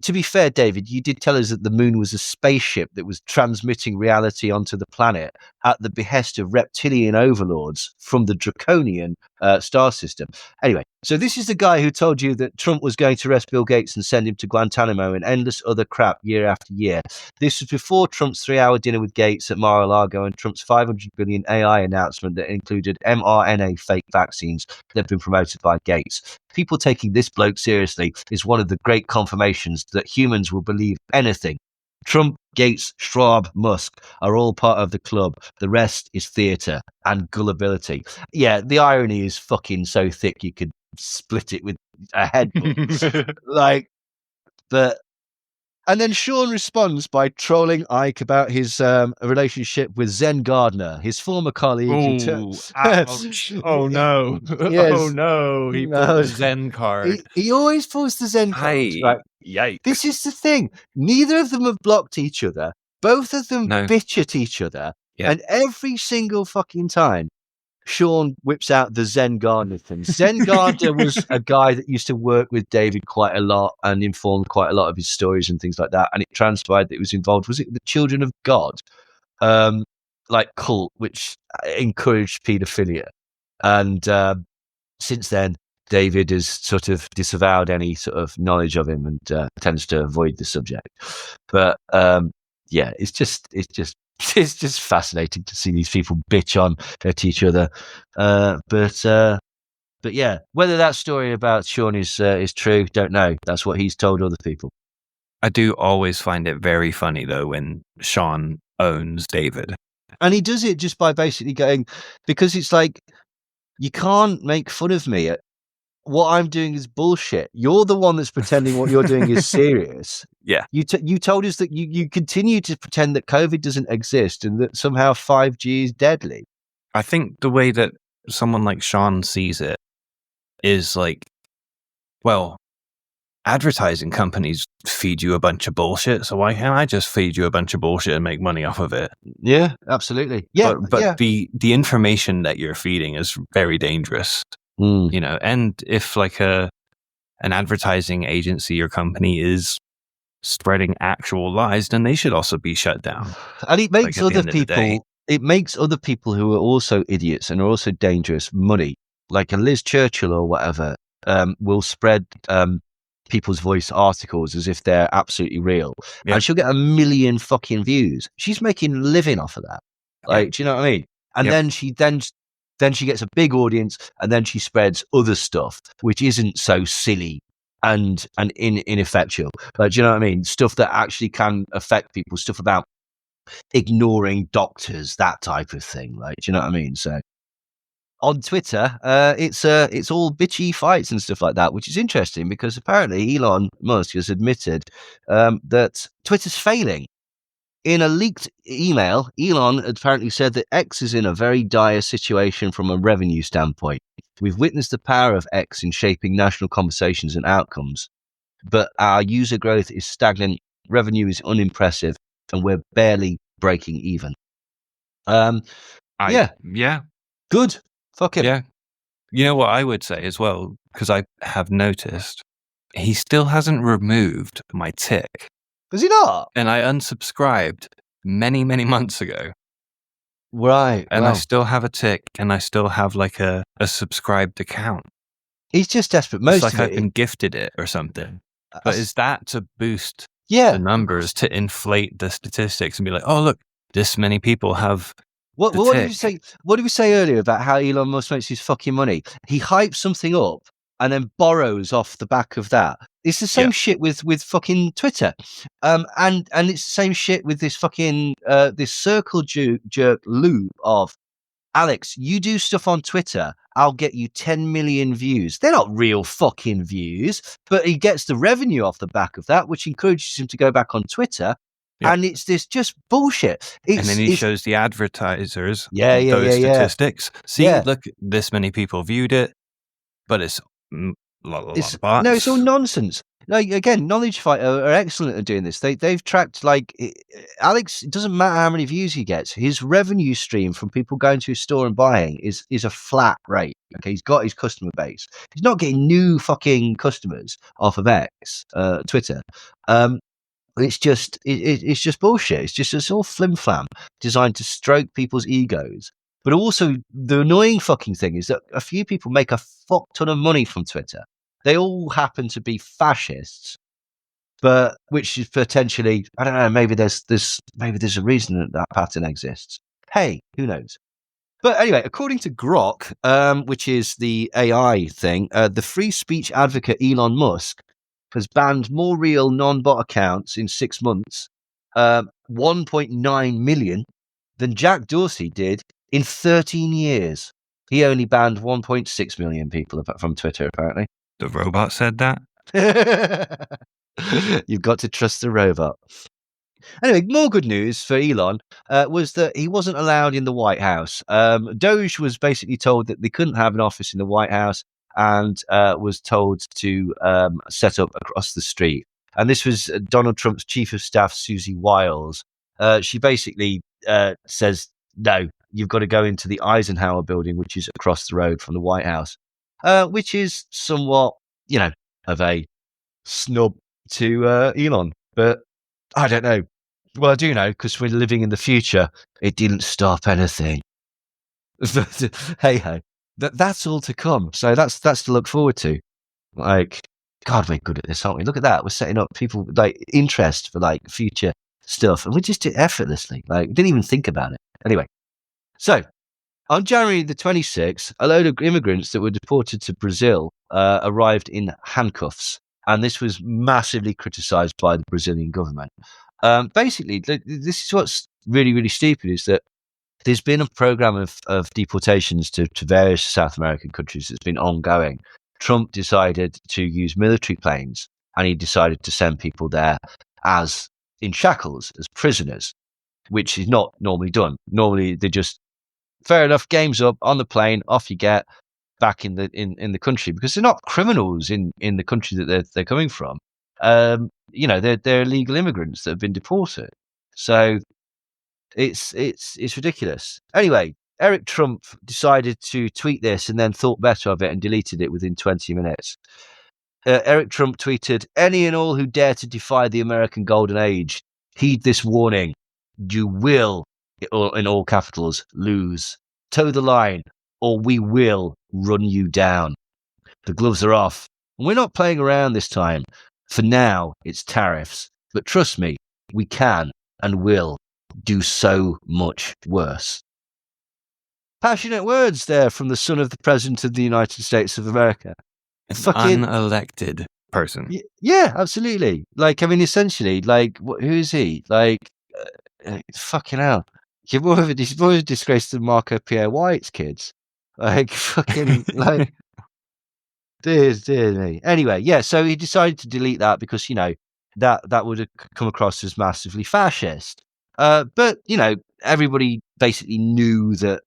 To be fair, David, you did tell us that the moon was a spaceship that was transmitting reality onto the planet at the behest of reptilian overlords from the draconian star system." Anyway, so this is the guy who told you that Trump was going to arrest Bill Gates and send him to Guantanamo and endless other crap year after year. This was before Trump's 3-hour dinner with Gates at Mar-a-Lago and Trump's $500 billion AI announcement that included mRNA fake vaccines that have been promoted by Gates. People taking this bloke seriously is one of the great confirmations that humans will believe anything. Trump, Gates, Schwab, Musk are all part of the club. The rest is theatre and gullibility. Yeah, the irony is fucking so thick you could split it with a headbutt. And then Sean responds by trolling Ike about his relationship with Zen Gardner, his former colleague. Ouch. Oh no. Yes. Oh no. He pulled the Zen card. He always pulls the Zen card. Right? Yikes. This is the thing. Neither of them have blocked each other. Both of them bitch at each other. Yeah. And every single fucking time, Sean whips out the Zen Gardner thing. Zen Gardner was a guy that used to work with David quite a lot and informed quite a lot of his stories and things like that. And it transpired that he was involved. Was it the Children of God? like cult which encouraged paedophilia, and since then David has sort of disavowed any sort of knowledge of him and tends to avoid the subject. But yeah, it's just it's just fascinating to see these people bitch on at each other. But yeah, whether that story about Sean is true, don't know. That's what he's told other people. I do always find it very funny though when Sean owns David. And he does it just by basically going, because it's like, you can't make fun of me. What I'm doing is bullshit. You're the one that's pretending what you're doing is serious. Yeah. You told us that you continue to pretend that COVID doesn't exist and that somehow 5G is deadly. I think the way that someone like Sean sees it is like, well, advertising companies feed you a bunch of bullshit, so why can't I just feed you a bunch of bullshit and make money off of it? Yeah, absolutely. Yeah, but yeah. the information that you're feeding is very dangerous. You know, and if like an advertising agency or company is spreading actual lies, then they should also be shut down. And it makes Like, at the other end of the day. people, it makes other people who are also idiots and are also dangerous money. Like a Liz Churchill or whatever will spread people's voice articles as if they're absolutely real, and she'll get 1 million fucking views. She's making a living off of that. Like, do you know what I mean? And then she gets a big audience, and then she spreads other stuff which isn't so silly and ineffectual. Like, do you know what I mean? Stuff that actually can affect people. Stuff about ignoring doctors, that type of thing. Like, do you know what I mean? So on Twitter, it's all bitchy fights and stuff like that, which is interesting because apparently Elon Musk has admitted that Twitter's failing. In a leaked email, Elon apparently said that X is in a very dire situation from a revenue standpoint. We've witnessed the power of X in shaping national conversations and outcomes, but our user growth is stagnant, revenue is unimpressive, and we're barely breaking even. Yeah. Good. Fuck him. Yeah. You know what I would say as well, because I have noticed he still hasn't removed my tick. Does he not? And I unsubscribed many, many months ago. Right. And I still have a tick, and I still have like a subscribed account. He's just desperate. It's like I've been gifted it or something. But is that to boost the numbers, to inflate the statistics and be like, oh, look, this many people have What did you say? What did we say earlier about how Elon Musk makes his fucking money? He hypes something up and then borrows off the back of that. It's the same shit with fucking Twitter, and it's the same shit with this fucking this circle jerk loop of, Alex, you do stuff on Twitter, I'll get you 10 million views. They're not real fucking views, but he gets the revenue off the back of that, which encourages him to go back on Twitter. And it's this just bullshit. And then he shows the advertisers those statistics. See, look, this many people viewed it, but it's a lot of bots. No, it's all nonsense. Like, again, Knowledge Fighter are excellent at doing this. They've tracked, like, Alex, it doesn't matter how many views he gets. His revenue stream from people going to his store and buying is a flat rate. Okay, he's got his customer base. He's not getting new fucking customers off of X, Twitter. It's just bullshit. It's all flim flam designed to stroke people's egos. But also, the annoying fucking thing is that a few people make a fuck ton of money from Twitter. They all happen to be fascists, but which is potentially, I don't know, maybe there's a reason that pattern exists. Hey, who knows? But anyway, according to Grok, which is the AI thing, the free speech advocate Elon Musk has banned more real non-bot accounts in 6 months, 1.9 million, than Jack Dorsey did in 13 years. He only banned 1.6 million people from Twitter, apparently. The robot said that? You've got to trust the robot. Anyway, more good news for Elon was that he wasn't allowed in the White House. Doge was basically told that they couldn't have an office in the White House and was told to set up across the street. And this was Donald Trump's chief of staff, Susie Wiles. She basically says, no, you've got to go into the Eisenhower building, which is across the road from the White House, which is somewhat, of a snub to Elon. But I don't know. Well, I do know because we're living in the future. It didn't stop anything. Hey ho, that's all to come. So that's to look forward to. Like, God, we're good at this, aren't we? Look at that. We're setting up people like interest for like future stuff, and we just did it effortlessly. Like, we didn't even think about it. Anyway, so on January the 26th, a load of immigrants that were deported to Brazil arrived in handcuffs, and this was massively criticised by the Brazilian government. Basically, this is what's really, really stupid: is that there's been a program of deportations to various South American countries that's been ongoing. Trump decided to use military planes, and he decided to send people there as in shackles, as prisoners, which is not normally done. Normally, they just, fair enough, game's up, on the plane, off you get, back in the country, because they're not criminals in the country that they're coming from. They're illegal immigrants that have been deported. So it's ridiculous. Anyway, Eric Trump decided to tweet this and then thought better of it and deleted it within 20 minutes. Eric Trump tweeted, "Any and all who dare to defy the American Golden Age, heed this warning. You will, in all capitals, lose. Toe the line, or we will run you down. The gloves are off. And we're not playing around this time. For now, it's tariffs. But trust me, we can and will do so much worse." Passionate words there from the son of the President of the United States of America. An Fucking unelected person. yeah, absolutely. Like, I mean, essentially, like, who is he? Like, fucking hell. He's more of a disgrace than Marco Pierre White's kids. Like, fucking, like, dear me. Anyway, yeah, so he decided to delete that because, that would have come across as massively fascist. But, everybody basically knew that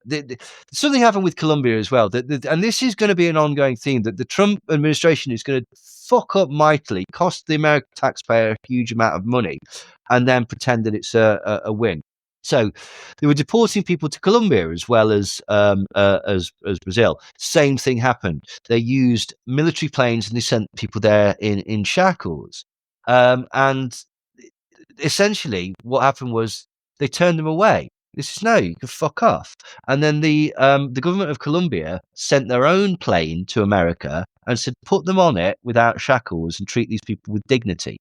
something happened with Colombia as well. And this is going to be an ongoing theme, that the Trump administration is going to fuck up mightily, cost the American taxpayer a huge amount of money, and then pretend that it's a win. So they were deporting people to Colombia as well as Brazil. Same thing happened. They used military planes and they sent people there in shackles. And essentially what happened was they turned them away. This is, no, you can fuck off. And then the government of Colombia sent their own plane to America and said, put them on it without shackles and treat these people with dignity.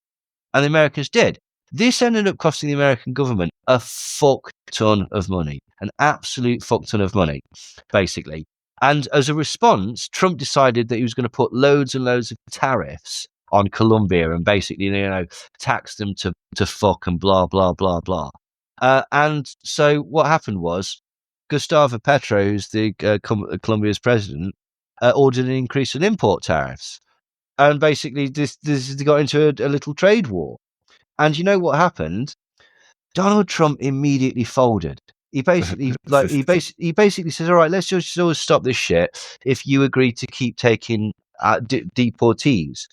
And the Americans did. This ended up costing the American government a fuck ton of money, an absolute fuck ton of money, basically. And as a response, Trump decided that he was going to put loads and loads of tariffs on Colombia and basically, tax them to fuck and blah, blah, blah, blah. And so what happened was Gustavo Petro, who's the Colombia's president, ordered an increase in import tariffs. And basically, this got into a little trade war. And you know what happened? Donald Trump immediately folded. He basically, he basically says, "All right, let's just stop this shit if you agree to keep taking deportees."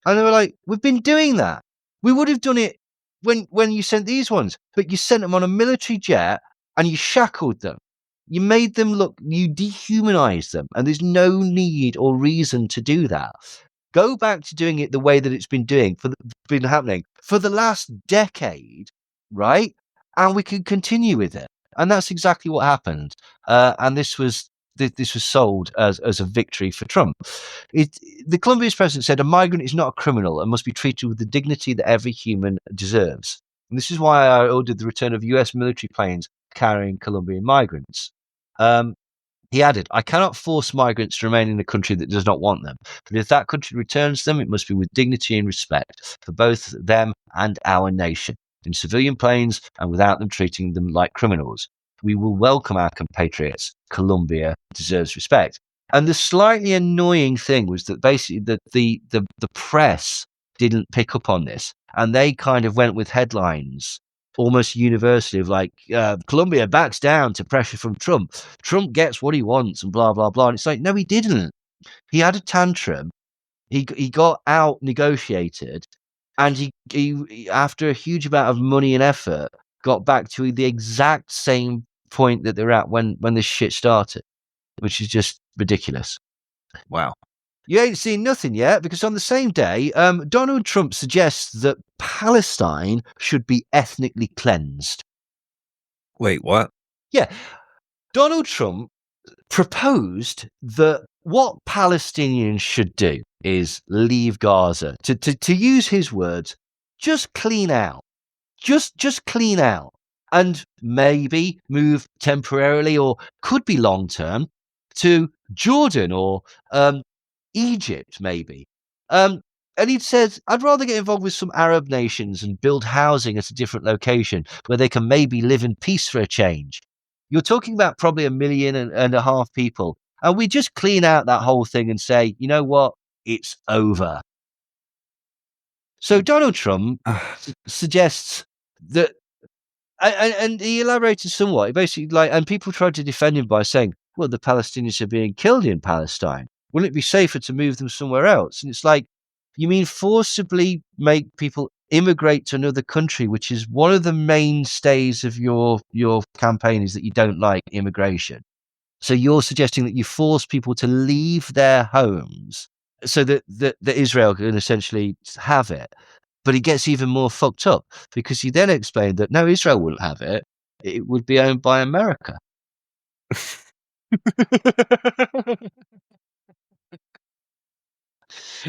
And they were like, "We've been doing that. We would have done it when you sent these ones, but you sent them on a military jet and you shackled them. You made them look, you dehumanized them, and there's no need or reason to do that. Go back to doing it the way that it's been happening for the last decade, right? And we can continue with it." And that's exactly what happened. And this was sold as a victory for Trump. The Colombia's president said, "A migrant is not a criminal and must be treated with the dignity that every human deserves. And this is why I ordered the return of US military planes carrying Colombian migrants." He added, "I cannot force migrants to remain in a country that does not want them. But if that country returns them, it must be with dignity and respect for both them and our nation, in civilian planes and without them treating them like criminals. We will welcome our compatriots. Colombia deserves respect." And the slightly annoying thing was that basically the press didn't pick up on this, and they kind of went with headlines almost universally of like, Colombia backs down to pressure from Trump. Trump gets what he wants and blah, blah, blah. And it's like, no, he didn't. He had a tantrum. He got out negotiated, and he after a huge amount of money and effort got back to the exact same point that they're at when this shit started, which is just ridiculous. Wow. You ain't seen nothing yet, because on the same day, Donald Trump suggests that Palestine should be ethnically cleansed. Wait, what? Yeah. Donald Trump proposed that what Palestinians should do is leave Gaza. To use his words, just clean out. Just clean out. And maybe move temporarily, or could be long term, to Jordan or Egypt, maybe. And he said, I'd rather get involved with some Arab nations and build housing at a different location where they can maybe live in peace for a change. You're talking about probably 1.5 million people. And we just clean out that whole thing and say, you know what? It's over. So Donald Trump suggests that, and he elaborated somewhat. He basically and people tried to defend him by saying, well, the Palestinians are being killed in Palestine. Wouldn't it be safer to move them somewhere else? And it's like, you mean forcibly make people immigrate to another country, which is one of the mainstays of your campaign, is that you don't like immigration. So you're suggesting that you force people to leave their homes so that Israel can essentially have it. But it gets even more fucked up, because he then explained that no, Israel wouldn't have it. It would be owned by America.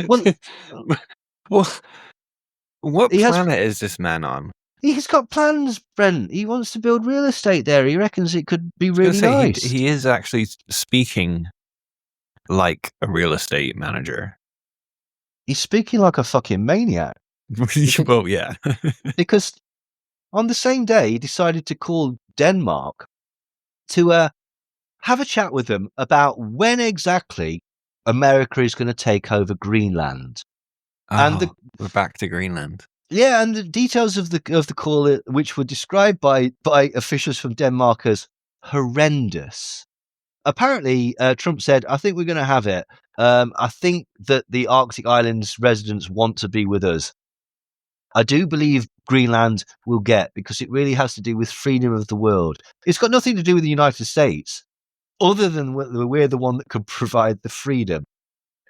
Well, what He has- planet is this man on? he's got plans, Brent. He wants to build real estate there. He reckons it could be I was gonna really say, nice. he is actually speaking like a real estate manager. He's speaking like a fucking maniac. Well, yeah. Because on the same day, he decided to call Denmark to have a chat with them about when exactly America is going to take over Greenland. And we're back to Greenland. Yeah, and the details of the call, which were described by officials from Denmark as horrendous. Apparently, Trump said, I think we're going to have it. I think that the Arctic Islands residents want to be with us. I do believe Greenland will get, because it really has to do with freedom of the world. It's got nothing to do with the United States, other than we're the one that could provide the freedom.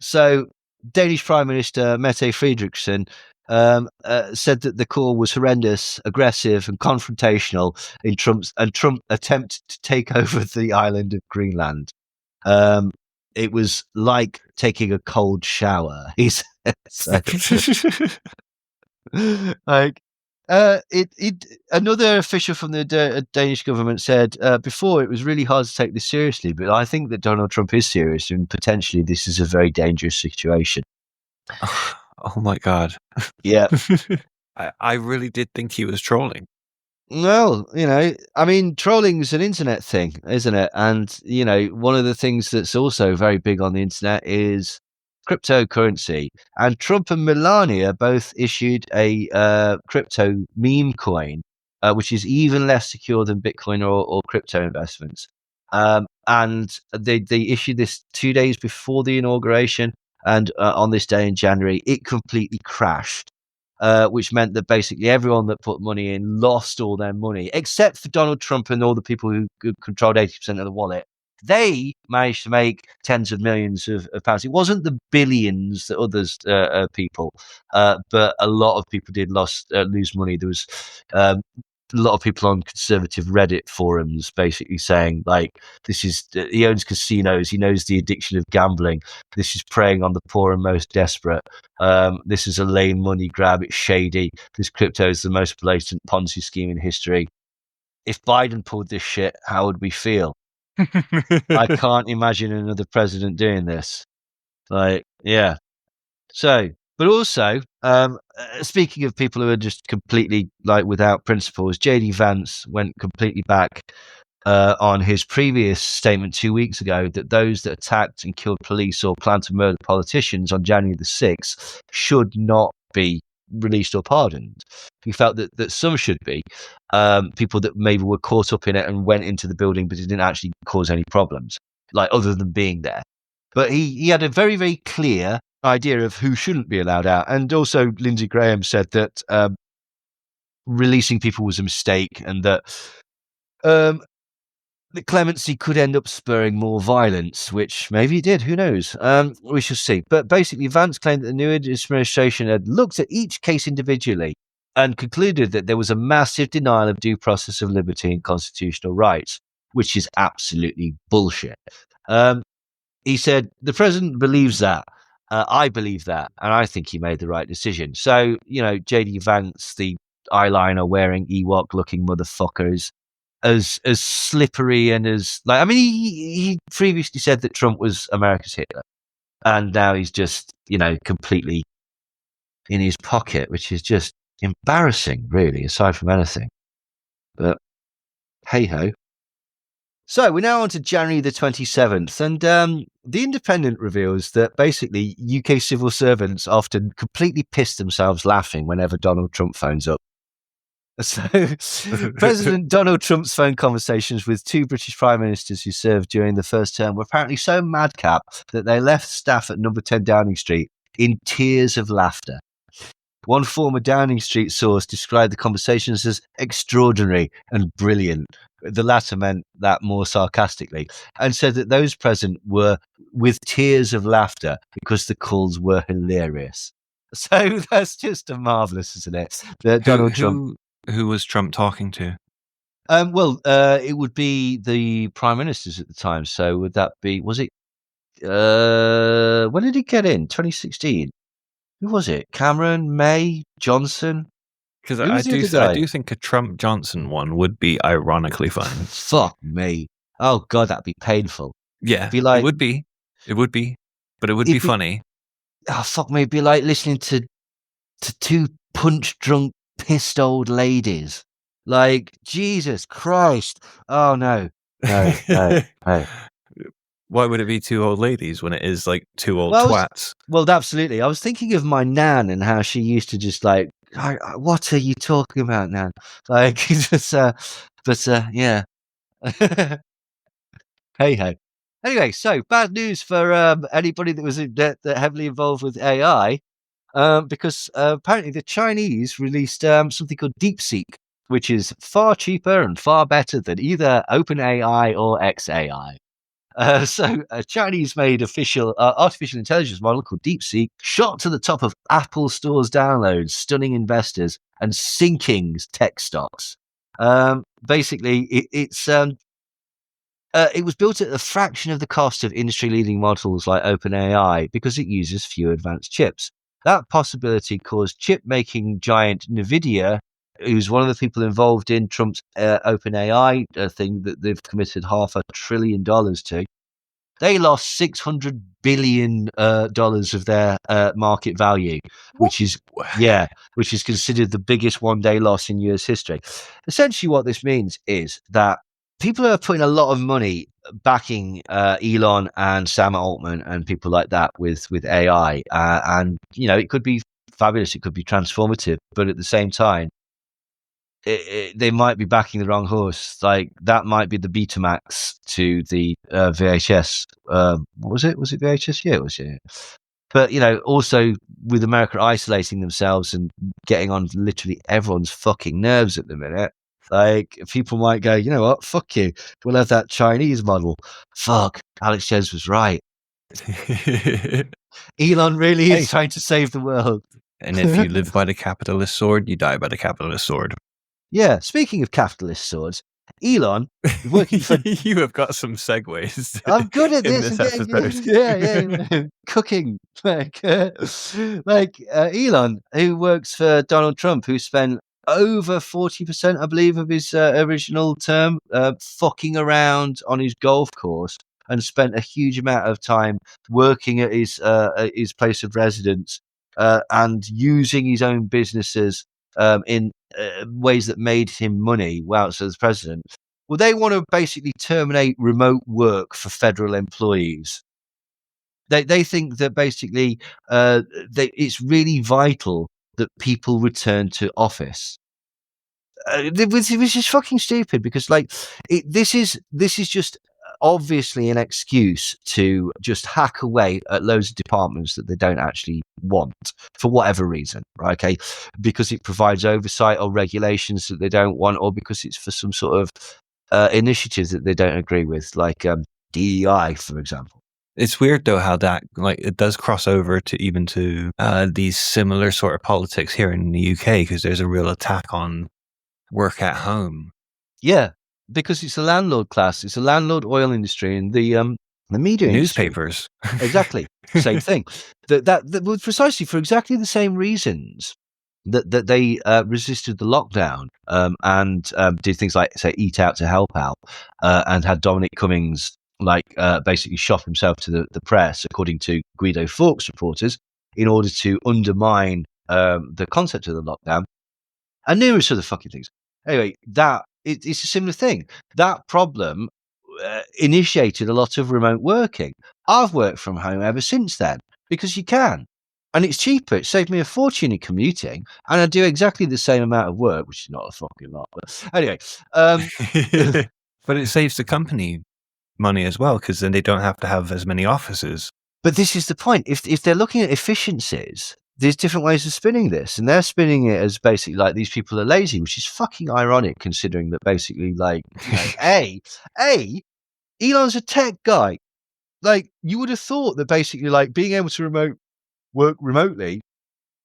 So Danish Prime Minister Mette Frederiksen said that the call was horrendous, aggressive, and confrontational in Trump's attempt to take over the island of Greenland. It was like taking a cold shower, he said. So, another official from the Danish government said before, it was really hard to take this seriously, but I think that Donald Trump is serious, and potentially this is a very dangerous situation. Oh my God. Yeah. I really did think he was trolling. Well, I mean, trolling is an internet thing, isn't it? And, one of the things that's also very big on the internet is cryptocurrency. And Trump and Melania both issued a crypto meme coin, which is even less secure than Bitcoin or crypto investments. And they issued this 2 days before the inauguration. And on this day in January, it completely crashed. Which meant that basically everyone that put money in lost all their money, except for Donald Trump and all the people who controlled 80% of the wallet. They managed to make tens of millions of pounds. It wasn't the billions that others people, but a lot of people did lose money. There was a lot of people on conservative Reddit forums basically saying, like, he owns casinos, he knows the addiction of gambling, this is preying on the poor and most desperate, this is a lame money grab, it's shady, this crypto is the most blatant Ponzi scheme in history. If Biden pulled this shit, how would we feel? I can't imagine another president doing this. Yeah. So, but also, speaking of people who are just completely without principles, JD Vance went completely back on his previous statement 2 weeks ago that those that attacked and killed police or planned to murder politicians on January the 6th should not be released or pardoned. He felt that some should be, people that maybe were caught up in it and went into the building but didn't actually cause any problems, other than being there. But he had a very, very clear idea of who shouldn't be allowed out. And also Lindsey Graham said that releasing people was a mistake, and that the clemency could end up spurring more violence, which maybe it did. Who knows? We shall see. But basically, Vance claimed that the new administration had looked at each case individually and concluded that there was a massive denial of due process of liberty and constitutional rights, which is absolutely bullshit. He said, the president believes that. I believe that. And I think he made the right decision. So, J.D. Vance, the eyeliner wearing Ewok looking motherfuckers, as slippery and as he previously said that Trump was America's Hitler, and now he's just completely in his pocket, which is just embarrassing, really, aside from anything. But hey ho. So we're now on to January the 27th, and the Independent reveals that basically UK civil servants often completely piss themselves laughing whenever Donald Trump phones up. So, President Donald Trump's phone conversations with two British prime ministers who served during the first term were apparently so madcap that they left staff at number 10 Downing Street in tears of laughter. One former Downing Street source described the conversations as extraordinary and brilliant. The latter meant that more sarcastically, and said that those present were with tears of laughter because the calls were hilarious. So that's just marvellous, isn't it? That Donald Trump. Who was Trump talking to? It would be the prime ministers at the time. So would that be? Was it? When did he get in? 2016. Who was it? Cameron, May, Johnson? Because I do think a Trump Johnson one would be ironically fun. Fuck me! Oh god, that'd be painful. Yeah, it would be, but it would be funny. Oh fuck me! It'd be like listening to two punch drunk, pissed old ladies. Like Jesus Christ! Oh no. Why would it be two old ladies when it is like two old twats? Well, absolutely. I was thinking of my nan and how she used to just like, what are you talking about, Nan? Like, just, yeah. Hey ho. Anyway, so bad news for anybody that was that heavily involved with AI, because apparently the Chinese released something called DeepSeek, which is far cheaper and far better than either OpenAI or XAI. So a Chinese-made official artificial intelligence model called DeepSeek shot to the top of Apple Store's downloads, stunning investors and sinking tech stocks. Basically, it was built at a fraction of the cost of industry-leading models like OpenAI because it uses few advanced chips. That possibility caused chip-making giant NVIDIA, who's one of the people involved in Trump's OpenAI thing that they've committed $500 billion to. They lost $600 billion of their market value, which is considered the biggest one-day loss in US history. Essentially, what this means is that people are putting a lot of money backing Elon and Sam Altman and people like that with AI, and it could be fabulous, it could be transformative, but at the same time, they might be backing the wrong horse. Like that might be the Betamax to the VHS. What was it? Was it VHS? Yeah, it was. Yeah. But also with America isolating themselves and getting on literally everyone's fucking nerves at the minute. Like people might go, you know what? Fuck you. We'll have that Chinese model. Fuck. Alex Jones was right. Elon really is trying to save the world. And if you live by the capitalist sword, you die by the capitalist sword. Yeah, speaking of capitalist swords, Elon working for you have got some segues. I'm good at this. Yeah. Cooking like Elon, who works for Donald Trump, who spent over 40%, I believe, of his original term fucking around on his golf course, and spent a huge amount of time working at his place of residence and using his own businesses in ways that made him money whilst as president. Well, they want to basically terminate remote work for federal employees. They think that basically it's really vital that people return to office. Which is fucking stupid because this is just obviously an excuse to just hack away at loads of departments that they don't actually want for whatever reason, right? Okay, because it provides oversight or regulations that they don't want, or because it's for some sort of initiatives that they don't agree with, like DEI, for example. It's weird though how that it does cross over to these similar sort of politics here in the UK, because there's a real attack on work at home. Yeah, because it's a landlord class, it's a landlord oil industry, and the media Newspapers. industry. Exactly, same thing. That was precisely for exactly the same reasons that they resisted the lockdown and did things like, say, Eat Out to Help Out, and had Dominic Cummings basically shop himself to the press, according to Guido Fawkes reporters, in order to undermine the concept of the lockdown and numerous other fucking things. Anyway, it's a similar thing. That problem initiated a lot of remote working. I've worked from home ever since then because you can. And it's cheaper. It saved me a fortune in commuting, and I do exactly the same amount of work, which is not a fucking lot. But anyway, but it saves the company money as well, because then they don't have to have as many offices. But this is the point. If they're looking at efficiencies, there's different ways of spinning this, and they're spinning it as basically like these people are lazy, which is fucking ironic considering that basically Elon's a tech guy. Like, you would have thought that basically like being able to work remotely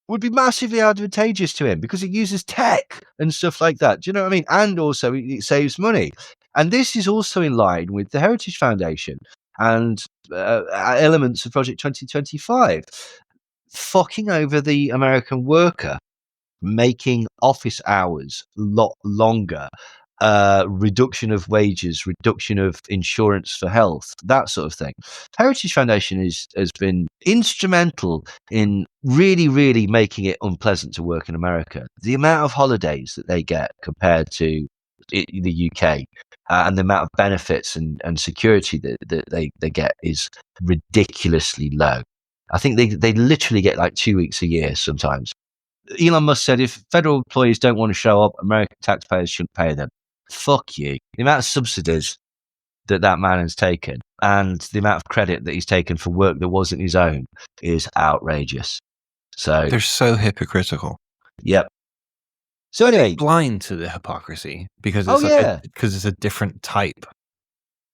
would be massively advantageous to him because it uses tech and stuff like that. Do you know what I mean? And also it saves money. And this is also in line with the Heritage Foundation and elements of Project 2025, fucking over the American worker, making office hours a lot longer, reduction of wages, reduction of insurance for health, that sort of thing. Heritage Foundation has been instrumental in really, really making it unpleasant to work in America. The amount of holidays that they get compared to the UK, and the amount of benefits and security that they get is ridiculously low. I think they literally get like 2 weeks a year sometimes. Elon Musk said if federal employees don't want to show up, American taxpayers shouldn't pay them. Fuck you. The amount of subsidies that man has taken and the amount of credit that he's taken for work that wasn't his own is outrageous. So they're so hypocritical. Yep. So anyway, blind to the hypocrisy because it's a different type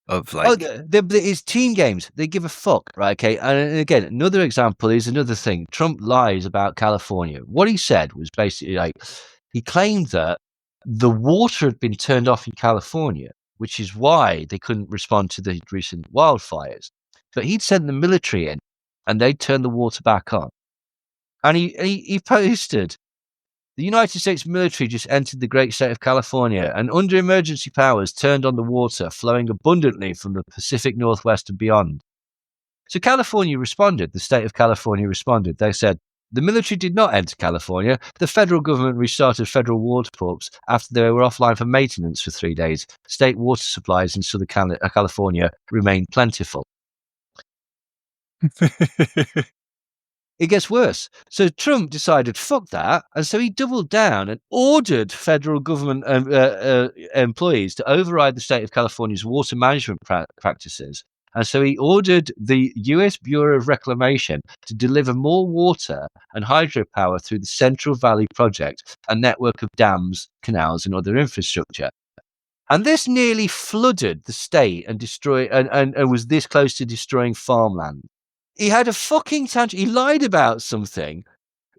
of it's team games. They give a fuck, right? Okay, and again, another example is another thing. Trump lies about California. What he said was basically like he claimed that the water had been turned off in California, which is why they couldn't respond to the recent wildfires. But he'd sent the military in, and they'd turned the water back on. And he posted, the United States military just entered the great state of California and under emergency powers turned on the water flowing abundantly from the Pacific Northwest and beyond. So California responded. The state of California responded. They said, the military did not enter California. The federal government restarted federal water pumps after they were offline for maintenance for 3 days. State water supplies in Southern California remain plentiful. It gets worse. So Trump decided, fuck that. And so he doubled down and ordered federal government employees to override the state of California's water management practices. And so he ordered the US Bureau of Reclamation to deliver more water and hydropower through the Central Valley Project, a network of dams, canals, and other infrastructure. And this nearly flooded the state and destroyed and was this close to destroying farmland. He had a fucking tantrum. He lied about something,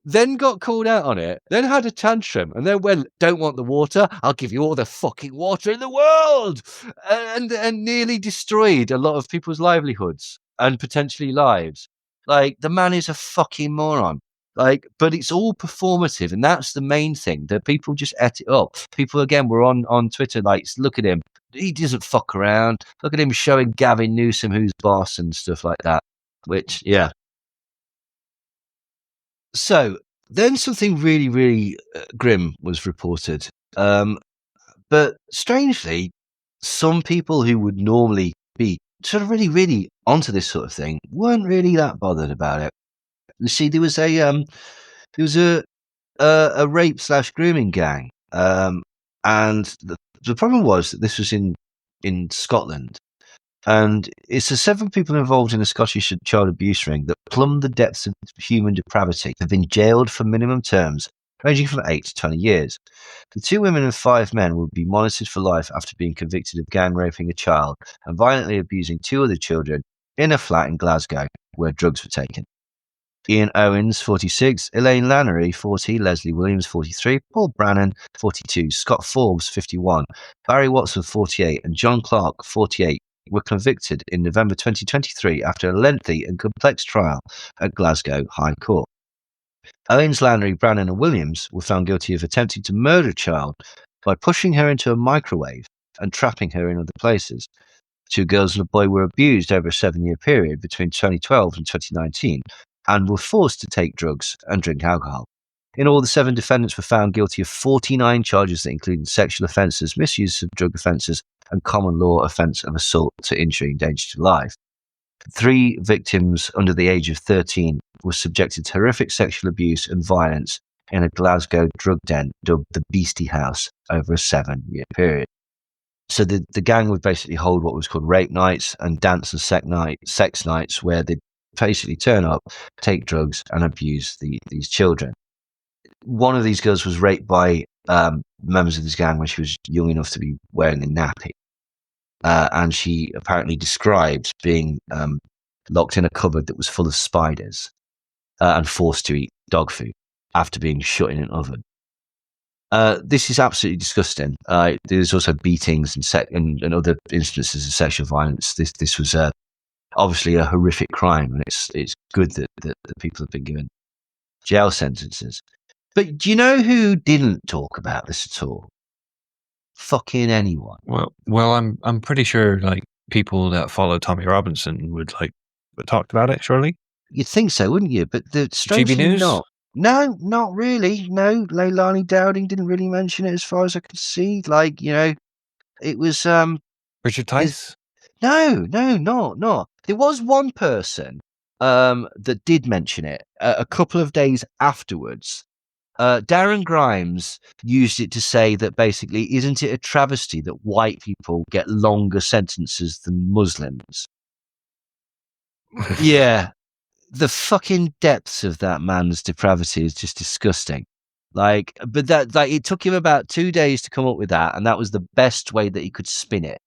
then got called out on it, then had a tantrum, and then went, don't want the water? I'll give you all the fucking water in the world! And nearly destroyed a lot of people's livelihoods and potentially lives. Like, the man is a fucking moron. Like, but it's all performative, and that's the main thing, that people just ate it up. People, again, were on Twitter, like, look at him. He doesn't fuck around. Look at him showing Gavin Newsom who's boss and stuff like that. Which, yeah. So then something really, really grim was reported. But strangely, some people who would normally be sort of really, really onto this sort of thing weren't really that bothered about it. You see, there was a rape/grooming gang, and the problem was that this was in Scotland. And it's the 7 people involved in a Scottish child abuse ring that plumbed the depths of human depravity, have been jailed for minimum terms ranging from 8 to 20 years. The 2 women and 5 men will be monitored for life after being convicted of gang raping a child and violently abusing 2 other children in a flat in Glasgow where drugs were taken. Ian Owens, 46, Elaine Lannery, 40, Leslie Williams, 43, Paul Brannan, 42, Scott Forbes, 51, Barry Watson, 48, and John Clark, 48, were convicted in November 2023 after a lengthy and complex trial at Glasgow High Court. Owens, Lannery, Brannan, and Williams were found guilty of attempting to murder a child by pushing her into a microwave and trapping her in other places. 2 girls and a boy were abused over a 7-year period between 2012 and 2019 and were forced to take drugs and drink alcohol. In all, the 7 defendants were found guilty of 49 charges that included sexual offences, misuse of drug offences, and common law offence of assault to injury and danger to life. 3 victims under the age of 13 were subjected to horrific sexual abuse and violence in a Glasgow drug den dubbed the Beastie House over a 7-year period. So the gang would basically hold what was called rape nights and dance and sex nights where they'd basically turn up, take drugs, and abuse these children. One of these girls was raped by members of this gang when she was young enough to be wearing a nappy. And she apparently described being locked in a cupboard that was full of spiders and forced to eat dog food after being shut in an oven. This is absolutely disgusting. There's also beatings and other instances of sexual violence. This was obviously a horrific crime, and it's good that people have been given jail sentences. But do you know who didn't talk about this at all? Fucking anyone. Well, I'm pretty sure like people that follow Tommy Robinson would like talked about it. Surely You'd think so, wouldn't you? But the strangely GB News? not. No, not really. No, Leilani Dowding didn't really mention it as far as I could see. Like, it was Richard Tice. No, not. There was one person that did mention it a couple of days afterwards. Darren Grimes used it to say that basically, isn't it a travesty that white people get longer sentences than Muslims? Yeah. The fucking depths of that man's depravity is just disgusting. But it took him about 2 days to come up with that, and that was the best way that he could spin it.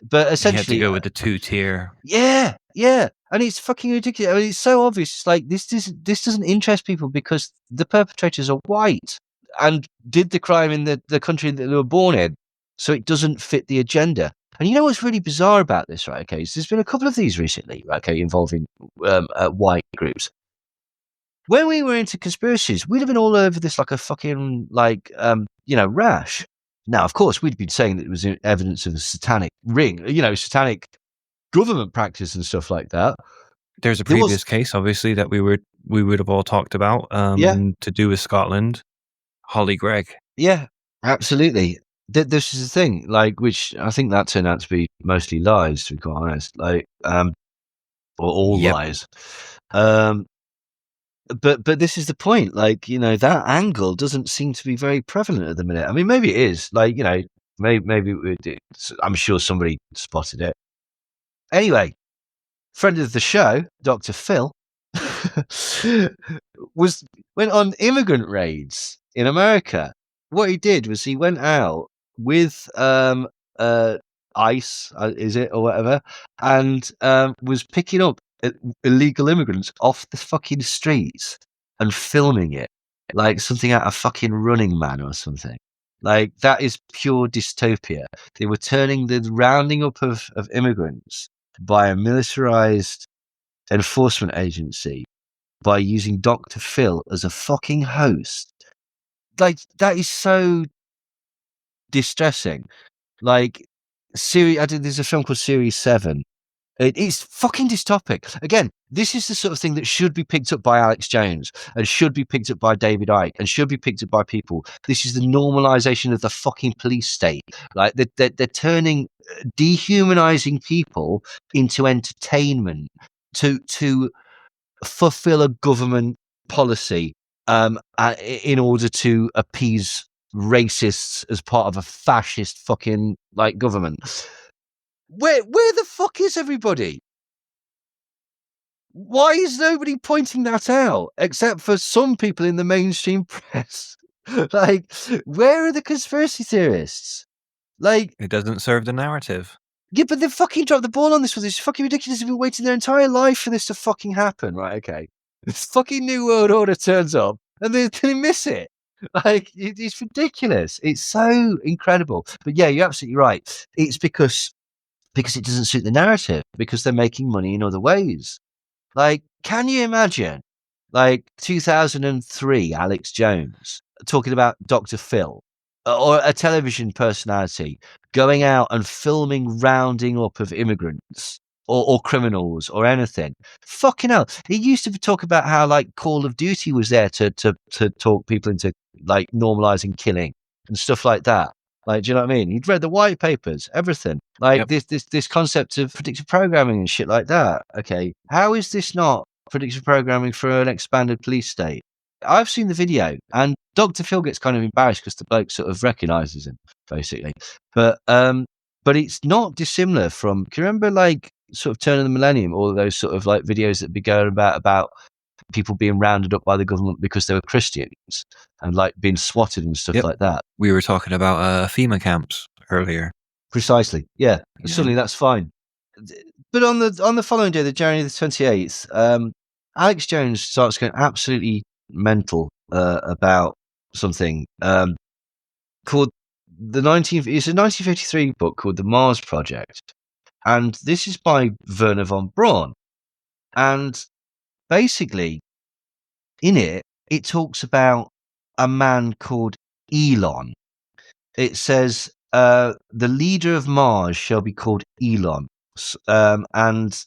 But essentially, he had to go with the 2-tier. Yeah, and it's fucking ridiculous. I mean, it's so obvious. It's like this doesn't interest people because the perpetrators are white and did the crime in the country that they were born in, so it doesn't fit the agenda. And you know what's really bizarre about this, right? Okay, so there's been a couple of these recently, right, okay, involving white groups. When we were into conspiracies, we'd have been all over this like a fucking rash. Now, of course, we'd been saying that it was evidence of a satanic ring, satanic government practice and stuff like that. There's a previous case, obviously, that we would have all talked about to do with Scotland. Holly Gregg. Yeah, absolutely. This is the thing, which I think that turned out to be mostly lies, to be quite honest, or all lies. But this is the point, that angle doesn't seem to be very prevalent at the minute. I mean, maybe it is, maybe I'm sure somebody spotted it. Anyway, friend of the show, Dr. Phil, went on immigrant raids in America. What he did was he went out with ICE, is it, or whatever, and was picking up illegal immigrants off the fucking streets and filming it like something out of fucking Running Man or something. That is pure dystopia. They were turning the rounding up of immigrants by a militarized enforcement agency by using Dr. Phil as a fucking host. That is so distressing. There's a film called Series 7. It's fucking dystopic. Again, this is the sort of thing that should be picked up by Alex Jones and should be picked up by David Icke and should be picked up by people. This is the normalization of the fucking police state. They're turning dehumanizing people into entertainment to fulfill a government policy in order to appease racists as part of a fascist fucking government. Where the fuck is everybody? Why is nobody pointing that out except for some people in the mainstream press? Like, where are the conspiracy theorists? Like, It doesn't serve the narrative. yeah, but they fucking dropped the ball on this one. It's fucking ridiculous. They've been waiting their entire life for this to fucking happen. Right, okay. This fucking New World Order turns up and they miss it. Like, it's ridiculous. It's so incredible. But yeah, you're absolutely right. It's because it doesn't suit the narrative, because they're making money in other ways. Like, can you imagine, like, 2003, Alex Jones talking about Dr. Phil, or a television personality going out and filming rounding up of immigrants or criminals or anything? Fucking hell. He used to talk about how, like, Call of Duty was there to talk people into, like, normalizing killing and stuff like that. Like, do you know what I mean? He'd read the white papers, everything. Like, Yep. this concept of predictive programming and shit like that. Okay, how is this not predictive programming for an expanded police state? I've seen the video, and Dr. Phil gets kind of embarrassed because the bloke sort of recognises him, basically. But it's not dissimilar from. Can you remember, like, sort of turn of the millennium, all those sort of like videos that be going about people being rounded up by the government because they were Christians and like being swatted and stuff Yep. like that? We were talking about FEMA camps earlier. Precisely. Yeah. Yeah. Suddenly that's fine. But on the following day, the January the 28th, Alex Jones starts going absolutely mental about something called it's a 1953 book called The Mars Project. And this is by Werner von Braun. And basically, in it talks about a man called Elon. It says, the leader of Mars shall be called Elon. And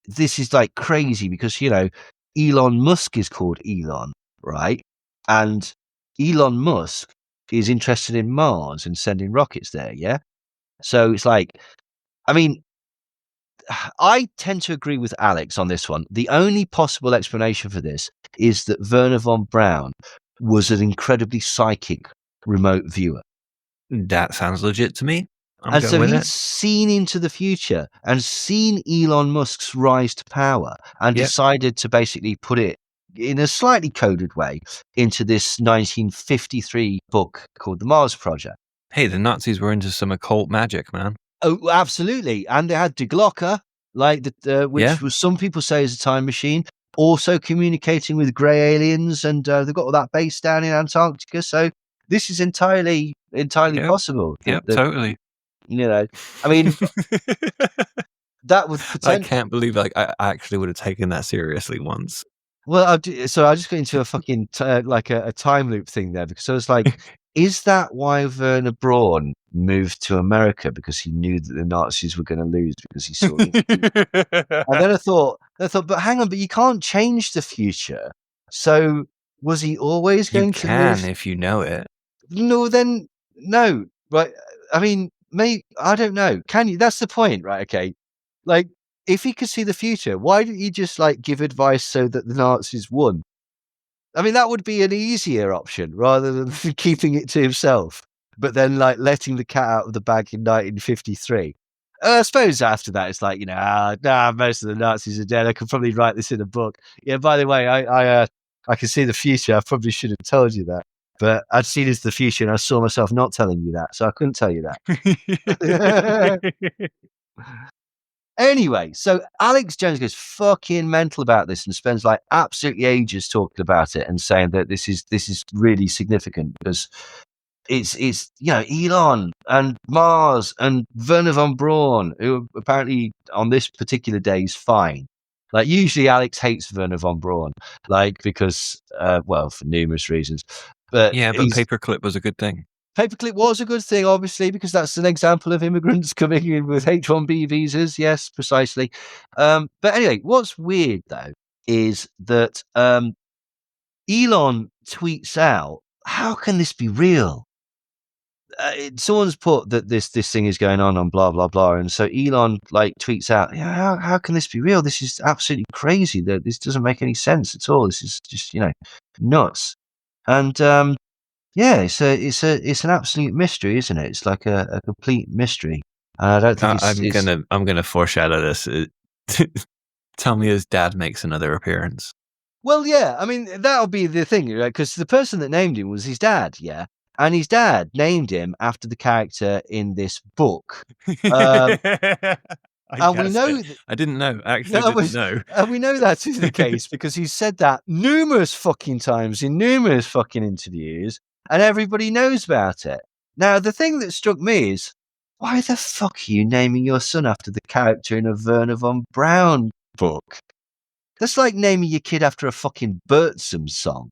this is like crazy because, you know, Elon Musk is called Elon, right? And Elon Musk is interested in Mars and sending rockets there, yeah? So it's like, I mean, I tend to agree with Alex on this one. The only possible explanation for this is that Werner von Braun was an incredibly psychic remote viewer. That sounds legit to me. I'm And going so with he'd it. seen into the future and seen Elon Musk's rise to power and Yep. decided to basically put it in a slightly coded way into this 1953 book called The Mars Project. Hey, the Nazis were into some occult magic, man. Oh, absolutely. And they had Die Glocke, like which Yeah. was, some people say, is a time machine, also communicating with grey aliens, and they've got all that base down in Antarctica. So this is entirely Yep. possible. Yep, totally. You know, I mean, that would I potentially. can't believe like I actually would have taken that seriously once. Well, so I just got into a fucking like a time loop thing there, because I was like, is that why Werner Braun moved to America? Because he knew that the Nazis were going to lose, because he saw them. And then I thought, but hang on, but you can't change the future. So was he always You going to can move? if you know it. No, then no. Right? I mean, maybe, I don't know. Can you? That's the point, right? Okay. Like, if he could see the future, why didn't he just like give advice so that the Nazis won? I mean, that would be an easier option rather than keeping it to himself, but then like letting the cat out of the bag in 1953. I suppose after that, it's like, you know, most of the Nazis are dead. I could probably write this in a book. Yeah, by the way, I can see the future. I probably should have told you that, but I'd seen into the future and I saw myself not telling you that, so I couldn't tell you that. Anyway, so Alex Jones goes fucking mental about this and spends like absolutely ages talking about it and saying that this is really significant because it's you know, Elon and Mars and Werner von Braun, who apparently on this particular day is fine. Like, usually Alex hates Werner von Braun, like, because well, for numerous reasons. But Yeah, but paperclip was a good thing. Paperclip was a good thing, obviously, because that's an example of immigrants coming in with H-1B visas. Yes, precisely. But anyway, what's weird, though, is that Elon tweets out, how can this be real? Someone's put that this thing is going on blah, blah, blah. And so Elon like tweets out, yeah, how can this be real? This is absolutely crazy. That this doesn't make any sense at all. This is just, you know, nuts. And yeah, it's an absolute mystery, isn't it? It's like a complete mystery. And I don't think I'm gonna foreshadow this. Tell me his dad makes another appearance. Well, yeah, I mean, that'll be the thing, right? Because the person that named him was his dad, yeah? And his dad named him after the character in this book. I And we guessed know it. that, I didn't know. Actually, no, didn't know. and we know that is the case because he said that numerous fucking times in numerous fucking interviews, and everybody knows about it. Now, the thing that struck me is, why the fuck are you naming your son after the character in a Werner von Braun book? That's like naming your kid after a fucking Bertram song.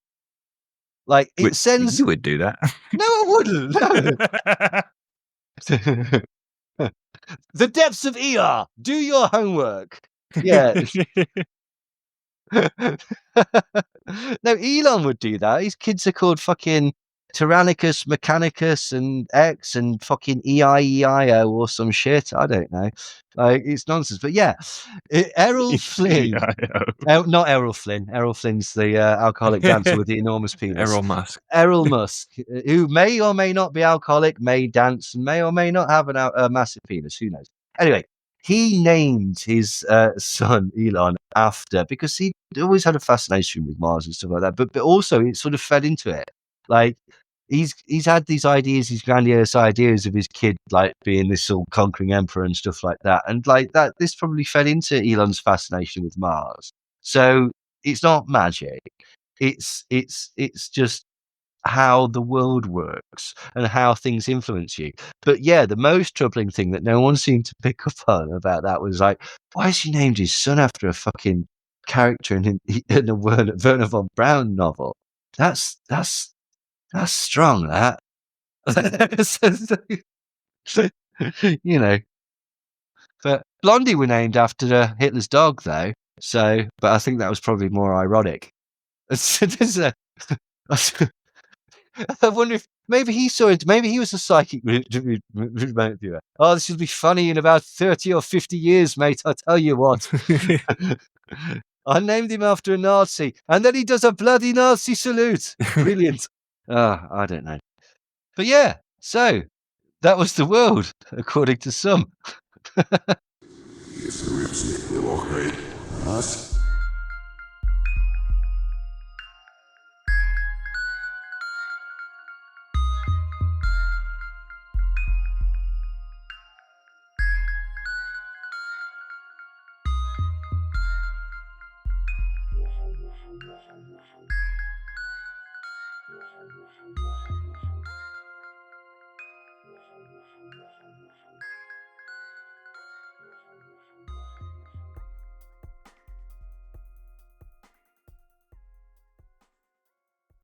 Like, it sends... You would do that. No, I wouldn't. No. The depths of ER. Do your homework. Yeah. No, Elon would do that. His kids are called fucking Tyrannicus, Mechanicus, and X, and fucking EIEIO or some shit. I don't know. Like, it's nonsense. But yeah, Errol Flynn. Not Errol Flynn. Errol Flynn's the alcoholic dancer with the enormous penis. Errol Musk. Errol Musk, who may or may not be alcoholic, may dance, and may or may not have a massive penis. Who knows? Anyway, he named his son Elon after, because he always had a fascination with Mars and stuff like that. But also, it sort of fed into it. Like, he's had these ideas, these grandiose ideas of his kid like being this all conquering emperor and stuff like that. And like that, this probably fed into Elon's fascination with Mars. So it's not magic. It's just how the world works and how things influence you. But yeah, the most troubling thing that no one seemed to pick up on about that was like, why has he named his son after a fucking character in a Werner von Braun novel? That's strong, that. You know. But Blondie were named after Hitler's dog, though. So, but I think that was probably more ironic. I wonder if maybe he saw it. Maybe he was a psychic remote viewer. Oh, this will be funny in about 30 or 50 years, mate. I tell you what. I named him after a Nazi, and then he does a bloody Nazi salute. Brilliant. I don't know. But yeah, so that was the world, according to some. Yes, the ribs, they're all great. Us?